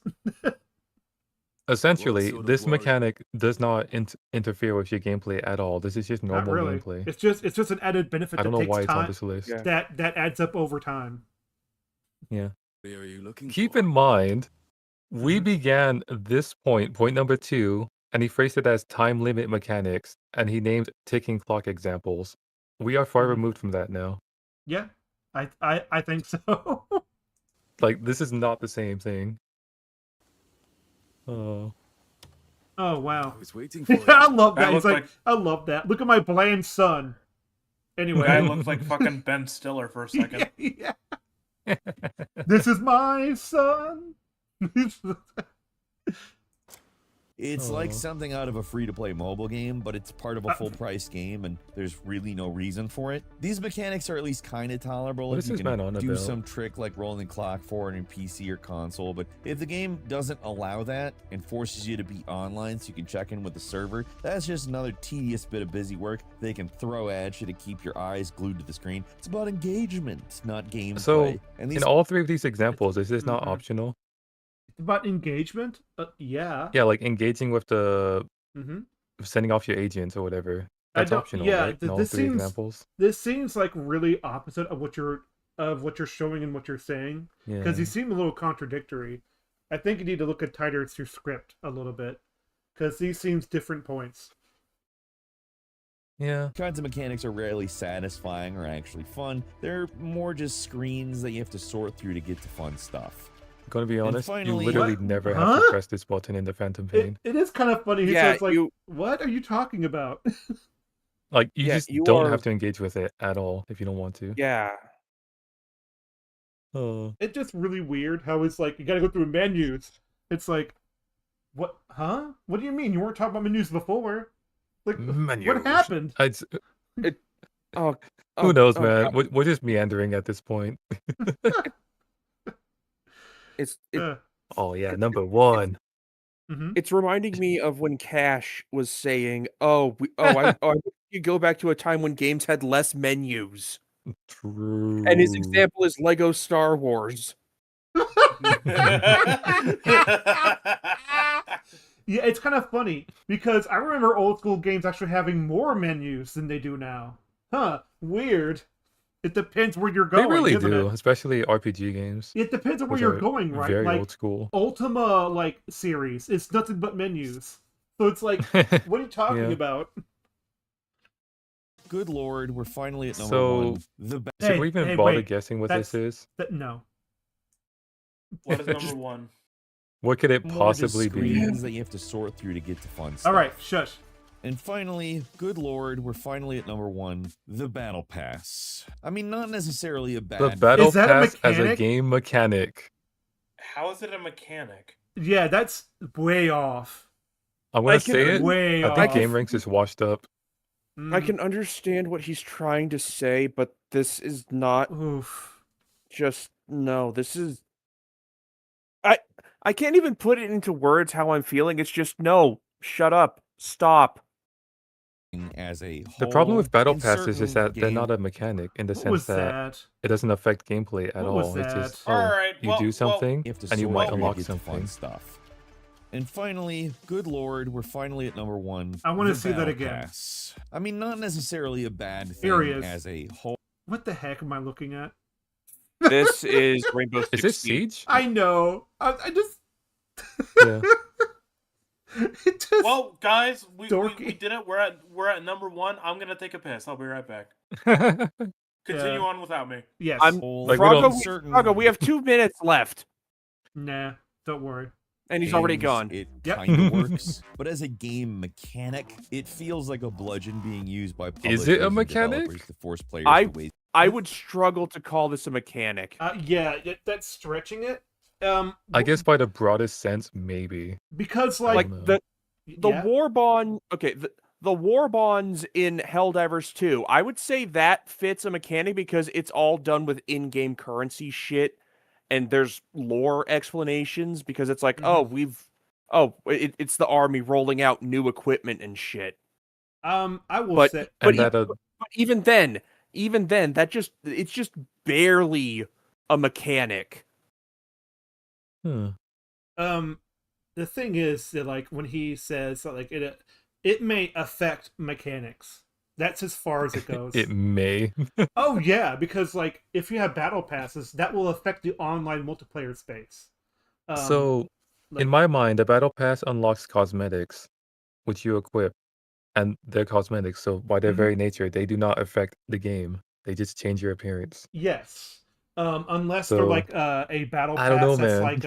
Essentially, sort of this worry? mechanic does not interfere with your gameplay at all. This is just Not normal really. gameplay. It's just an added benefit I don't that know takes why it's on time. this list. Yeah. That adds up over time. Yeah. What are you looking Keep for? in mind, we Mhm. began this point number 2, and he phrased it as time limit mechanics, and he named ticking clock examples. We are far Mhm. removed from that now. Yeah, I think so. Like, this is not the same thing. Oh wow. I was waiting for you. I love That that. It's looks like I love that. Look at my bland son. Guy Anyway, looks like fucking Ben Stiller for a second. yeah. This is my son. It's like Aw. something out of a free-to-play mobile game, but it's part of a full-price game, and there's really no reason for it. These mechanics are at least kind of tolerable What if is you this can man on do about? some trick like rolling the clock forward in PC or console, but if the game doesn't allow that and forces you to be online so you can check in with the server, that's just another tedious bit of busy work they can throw at you to keep your eyes glued to the screen. It's about engagement, not gameplay. So, and in all 3 of these examples, is this not Mhm. optional? About engagement? Yeah. Yeah, like engaging with the hmm sending off your agents or whatever. I That's don't. optional, Yeah. right? In all This 3 seems. examples. This seems like really opposite of what you're showing and what you're saying. Because Yeah. you seem a little contradictory. I think you need to look at tighter at your script a little bit. Because these seems different points. Yeah. Kinds of mechanics are rarely satisfying or actually fun. They're more just screens that you have to sort through to get to fun stuff. Gonna be honest, finally- you literally What? never have to Huh? press this button in the Phantom Pain. It is kind of funny. He Yeah, says like, you- "What are you talking about?" Like, you Yeah, just you don't are- have to engage with it at all if you don't want to. Yeah. Oh. It's just really weird how it's like you got to go through menus. It's like, what? Huh? What do you mean you weren't talking about menus before? Like, Menus. what happened? Oh, Who knows, oh, man? God. We're just meandering at this point. It's Oh yeah, number 1. Mhm. it's reminding me of when Cash was saying, I wish you go back to a time when games had less menus." True. And his example is Lego Star Wars. Yeah, it's kind of funny because I remember old school games actually having more menus than they do now. Huh? Weird. It depends where you're They going. really isn't do, it? especially RPG games. It depends on where which you're are going, right? Very Like old school. Ultima, like series, it's nothing but menus. So it's like, what are you talking Yeah. about? Good lord, we're finally at number So, one. The best. Should Hey, we even hey, bother wait. guessing what That's- this is? No. What is number 1? What could it More just possibly be? screens that you have to sort through to get to fun stuff. All right, shush. And finally, good lord, we're finally at number one, the Battle Pass. I mean, not necessarily a bad The Battle Is that a Pass as a mechanic? game mechanic. How is it a mechanic? Yeah, that's way off. I'm gonna I can- say it. Way I off. think Game Ranks is washed up. I can understand what he's trying to say, but this is not Oof. just no. This is I can't even put it into words how I'm feeling. It's just no. Shut up. Stop. as a whole. The problem with Battle in Passes is certain that they're not game- a mechanic in the What sense was that that? it doesn't affect gameplay at What was all. It's just that? Alright, you well- do well- something You have to and you sort might through to unlock get to something. fun stuff. And finally, good lord, we're finally at number one. I wanna the see that Battle again. Pass. I mean, not necessarily a bad thing Here he is. as a whole. What the heck am I looking at? This is Rainbow Six Is this Siege. Siege? I know. I just. Yeah. It just. Well, guys, we Dorky. did it. We're at number 1. I'm gonna take a piss. I'll be right back. Continue on without me. Yes. I'm Like, we Froggo, don't- certain- Froggo, we have 2 minutes left, Nah. Don't worry. and he's already games, gone. It Yep. kind of works, but as a game mechanic, it feels like a bludgeon being used by publishers Is it a and mechanic? developers to force players I- to waste. I would struggle to call this a mechanic. Yeah, that's stretching it. I guess by the broadest sense, maybe. Because I like don't know. the The war bond. Okay, the war bonds in Helldivers 2, I would say that fits a mechanic because it's all done with in-game currency shit, and there's lore explanations because it's like, it's the army rolling out new equipment and shit. I will say, but even then, it's just barely a mechanic. The thing is that, like, when he says that, like, it may affect mechanics. That's as far as it goes. It may. Oh yeah, because like if you have battle passes, that will affect the online multiplayer space. So, in my mind, the battle pass unlocks cosmetics, which you equip, and they're cosmetics. So by their very nature, they do not affect the game. They just change your appearance. Yes, unless they're So, like a battle I don't pass know, that's man. like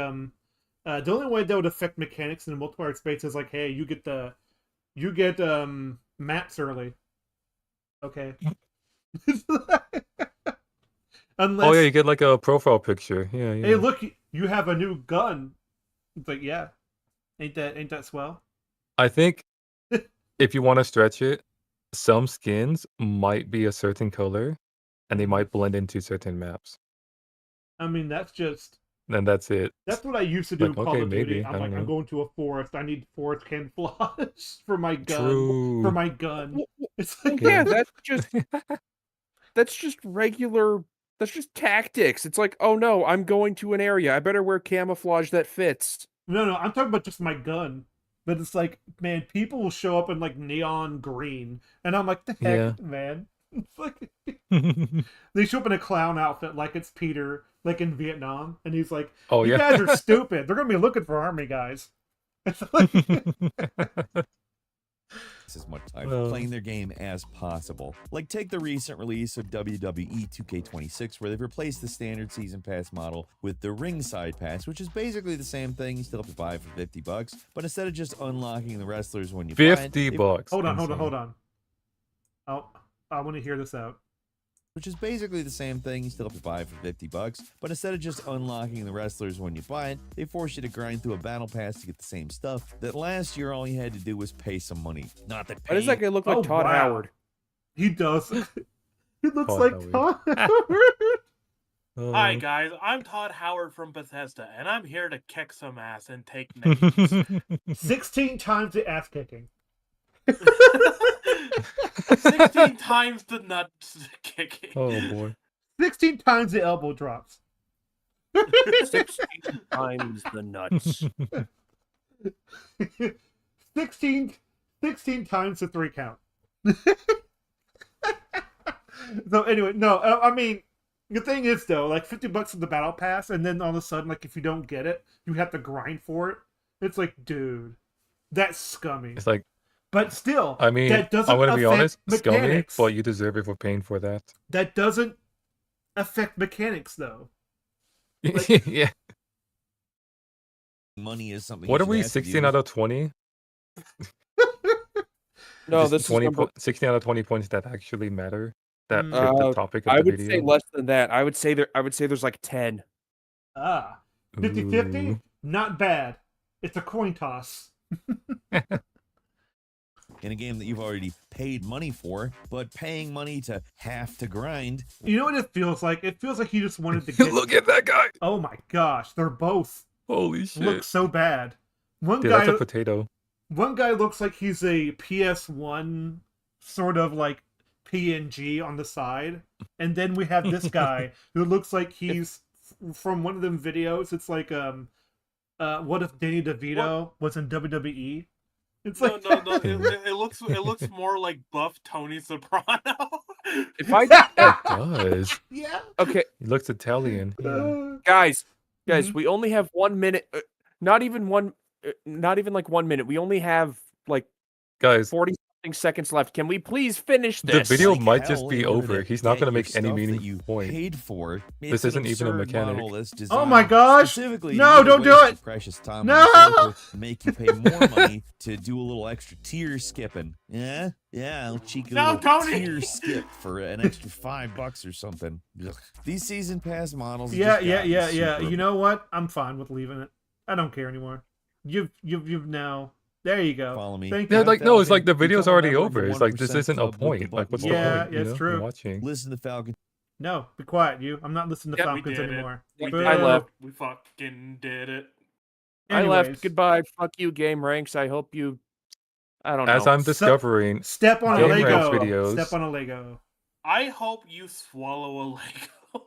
the only way that would affect mechanics in the multiplayer space is like, hey, you get maps early. Okay. Unless, Oh yeah, you get like a profile picture. Yeah, yeah. hey, look, you have a new gun. It's like, yeah, ain't that swell? I think if you want to stretch it, some skins might be a certain color, and they might blend into certain maps. I mean, that's just. And that's it. That's what I used to do in Like, Call okay, of Duty. maybe. I I'm don't like, I'm know. going to a forest. I need forest camouflage for my gun. True. For my gun. It's like, Yeah, that's just regular. That's just tactics. It's like, oh no, I'm going to an area. I better wear camouflage that fits. No, I'm talking about just my gun. But it's like, man, people will show up in like neon green, and I'm like, the heck, man. It's like they show up in a clown outfit like it's Peter, like in Vietnam, and he's like, Oh, you yeah. guys are stupid. They're gonna be looking for army guys. It's like, as much time playing their game as possible. Like, take the recent release of WWE 2K26, where they've replaced the standard season pass model with the ringside pass, which is basically the same thing. You still have to buy for $50, but instead of just unlocking the wrestlers when you buy it, $50. hold on. I want to hear this out. which is basically the same thing. You still have to buy it for $50, but instead of just unlocking the wrestlers when you buy it, they force you to grind through a battle pass to get the same stuff that last year all you had to do was pay some money. Not that Why does that guy look like Todd Howard? He does. He looks Todd like Howard. Todd Howard. Hi guys, I'm Todd Howard from Bethesda, and I'm here to kick some ass and take names. 16 times the ass kicking. 16 times the nuts kicking. Oh boy. 16 times the elbow drops. 16 times the nuts. 16 times the 3 count. So anyway, no, I mean, the thing is though, like $50 in the battle pass, and then all of a sudden, like if you don't get it, you have to grind for it. It's like, dude, that's scummy. It's like, but still, I mean, that doesn't I'm gonna be honest, scummy, mechanics. but you deserve it for paying for that. That doesn't affect mechanics though. Like, Yeah. Money is something. What are we? 16 out of 20? No, Just this 20 is number... 16 out of 20 points that actually matter. That fit Uh, the topic of I the would video. say less than that. I would say there's like 10. 50-50? Ooh. Not bad. It's a coin toss. In a game that you've already paid money for, but paying money to have to grind. You know what it feels like? It feels like he just wanted to get... Look at that guy! Oh my gosh, they're both... Holy shit. Look so bad. One Dude, guy... that's a potato. One guy looks like he's a PS1 sort of like PNG on the side. And then we have this guy who looks like he's from one of them videos. It's like, what if Danny DeVito was in WWE? It's like... No. It looks more like buff Tony Soprano. If I It does. Yeah. Okay, He looks Italian. Yeah. guys, we only have 1 minute. Not even like 1 minute. We only have like Guys, 40 something seconds left. Can we please finish this? the video Like might hell, just be in order over. to He's not get going to your make any stuff that meaningful you point. paid for. This It's an isn't even a absurd mechanic. model that's Oh designed my gosh! specifically No, to don't do waste it! your precious time No! on the circle and make you pay more money to do a little extra tier skipping. Yeah, I'll cheeky No, little Tony! tier skip for an extra $5 or something. Ugh. These season pass models. Yeah. just gotten super You know what? I'm fine with leaving it. I don't care anymore. You've now There you go. Follow me. Thank Yeah, you. like no, it's like the Become video's a already member of the over. It's like this 1% isn't a club with the point. Like, what's the button Yeah, point? yeah, it's true. Watching. Listen to Falcon. No, be quiet, you. I'm not listening to Yep, we Falcons did it. anymore. We Boo. did I it. left. We fucking did it. I Anyways, left. Goodbye. Fuck you, Game Ranks. I hope you. I don't As know. I'm discovering, Step on a Game Ranks Lego. videos. Step on a Lego. I hope you swallow a Lego.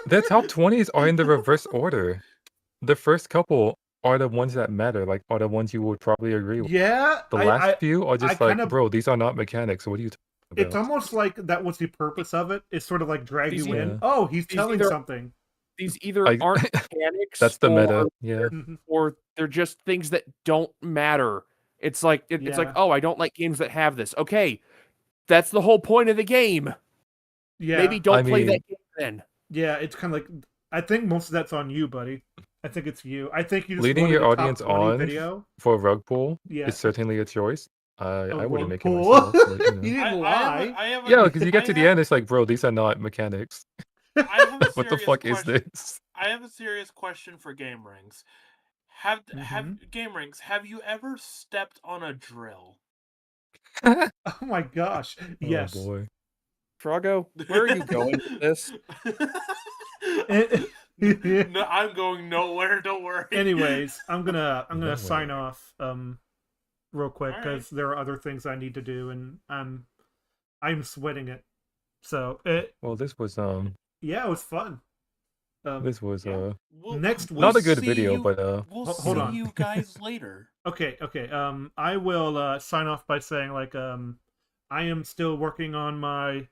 The top 20s are in the reverse order. The first couple are the ones that matter, like are the ones you would probably agree with. Yeah, The last few are just like, kinda, bro, these are not mechanics. What are you talking about? It's almost like that was the purpose of it. Is sort of like drag These you in. either- Oh, he's telling either- something. These either I- aren't mechanics. That's the or meta. Yeah. or they're just things that don't matter. It's like it's like, Yeah. oh, I don't like games that have this. Okay, that's the whole point of the game. Yeah, Maybe don't I play mean- that game then. yeah. It's kind of like I think most of that's on you, buddy. I think it's you. I think you just Leading wanted your a top audience 20 on video. for a rug pull Yeah. is certainly a choice. I A wouldn't rug make pull? it myself. But, you know. You didn't I lie. have a, Yeah, because you get I to the have- end, it's like, bro, these are not mechanics. I have a What the serious fuck is question. this? I have a serious question for Game Rings. Have Game Rings? Have you ever stepped on a drill? Oh my gosh. Yes. Oh boy. Frago, where are you going with this? No, I'm going nowhere. Don't worry. Anyways, I'm gonna No sign way. off real quick All because there are other things I need to do and I'm sweating it. So Well, this was yeah, it was fun. Next week. not a good see video, you- but we'll hold see on. you guys later. Okay. I will sign off by saying like I am still working on my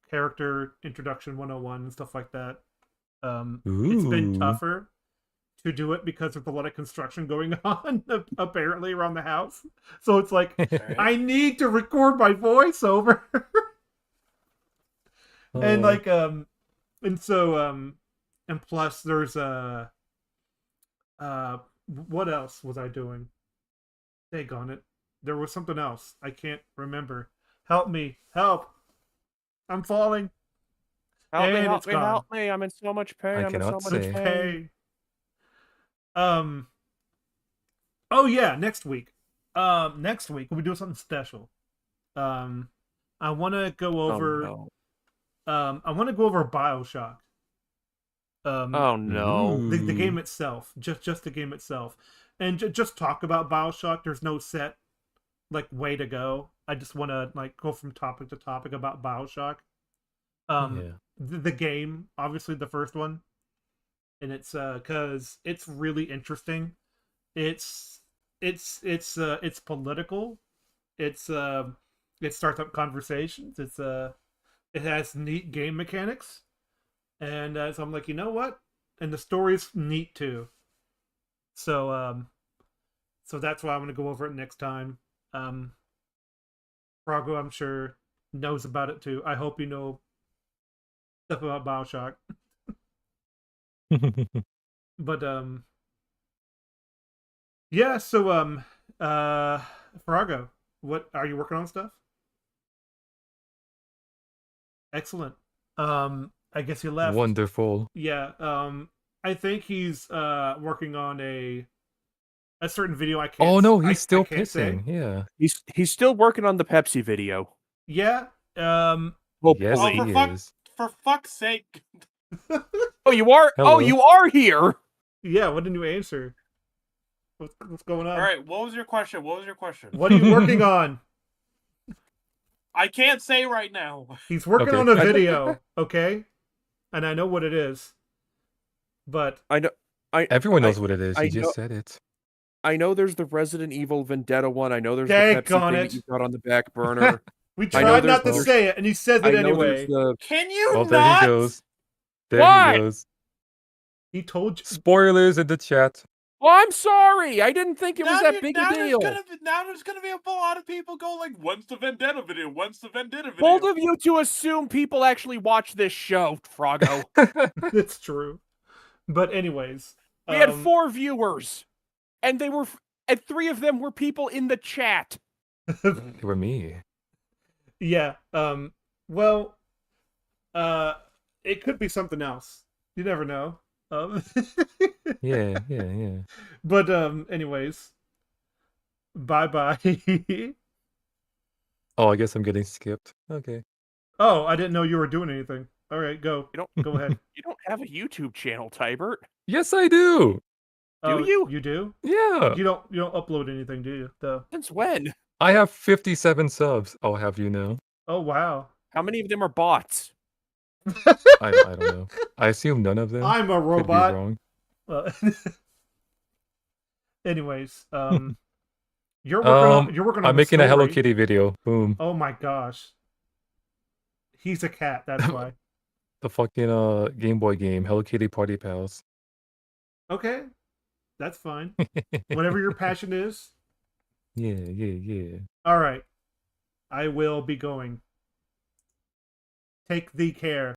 character introduction 101 and stuff like that. It's been Ooh. tougher to do it because there's a lot of construction going on apparently around the house. So it's like I need to record my voiceover. And like and so and plus there's what else was I doing? Daggone it. There was something else. I can't remember. Help me. Help. I'm falling. Help me, And help it's me, gone. help me. I'm in so much pain. I I'm in so cannot much say. pain. Hey. Oh yeah, next week. Next week we'll be doing something special. I want to go over. Oh, I want to go over BioShock. oh no. The game itself, just the game itself, and just talk about BioShock. There's no set like way to go. I just want to like go from topic to topic about BioShock. The game, obviously the first one, and it's because it's really interesting. It's political. It starts up conversations. It has neat game mechanics, and so I'm like, you know what? And the story's neat too. So so that's why I'm gonna go over it next time. Prago, I'm sure, knows about it too. I hope you know stuff about BioShock. But yeah, so Farago, what are you working on stuff? Excellent. I guess he left. Wonderful. Yeah, I think he's working on a certain video. I can't. Oh no, he's I still can't say. pissing. Yeah. He's still working on the Pepsi video. Yeah. Yes, Oh, he is. for fuck's sake. Oh, you are. Hello. Oh, you are here. Yeah. What didn't you answer? What's going on? All right, what was your question? What What are you working on? I can't say right now. He's working Okay. on a video, okay? And I know what it is. But I know. Everyone knows what it is. I You just know- said it. I know there's the Resident Evil Vendetta one. I know there's the Daggone Pepsi thing it. that you got on the back burner. we I know tried not to there's- say it, and he says I it know anyway. there's the. Can you Oh, there not? he goes. There What? he goes. He told you. Spoilers in the chat. Well, I'm sorry. I didn't think it was that big a deal. Now there's gonna be a lot of people go like, "When's the Vendetta video? When's the Vendetta video?" Bold of you to assume people actually watch this show, Froggo. It's true. But anyways, We had 4 viewers, and they were, and 3 of them were people in the chat. It were me. Yeah. Well, it could be something else. You never know. Yeah. But anyways, Bye bye. Oh, I guess I'm getting skipped. Okay. Oh, I didn't know you were doing anything. All right, go. You don't Go ahead. you don't have a YouTube channel, Tybert. Yes, I do. Oh, you? You do? Yeah. You don't upload anything, do you? Though. Since when? I have 57 subs. I'll have you know. Oh wow. How many of them are bots? I don't know. I assume none of them. I'm a Could be robot. wrong. Anyways, you're working on I'm the making a Hello story. Kitty video. Boom. Oh my gosh. He's a cat, that's why. The fucking Game Boy game, Hello Kitty Party Pals. Okay. That's fine. Whatever your passion is. Yeah. All right. I will be going. Take thee care.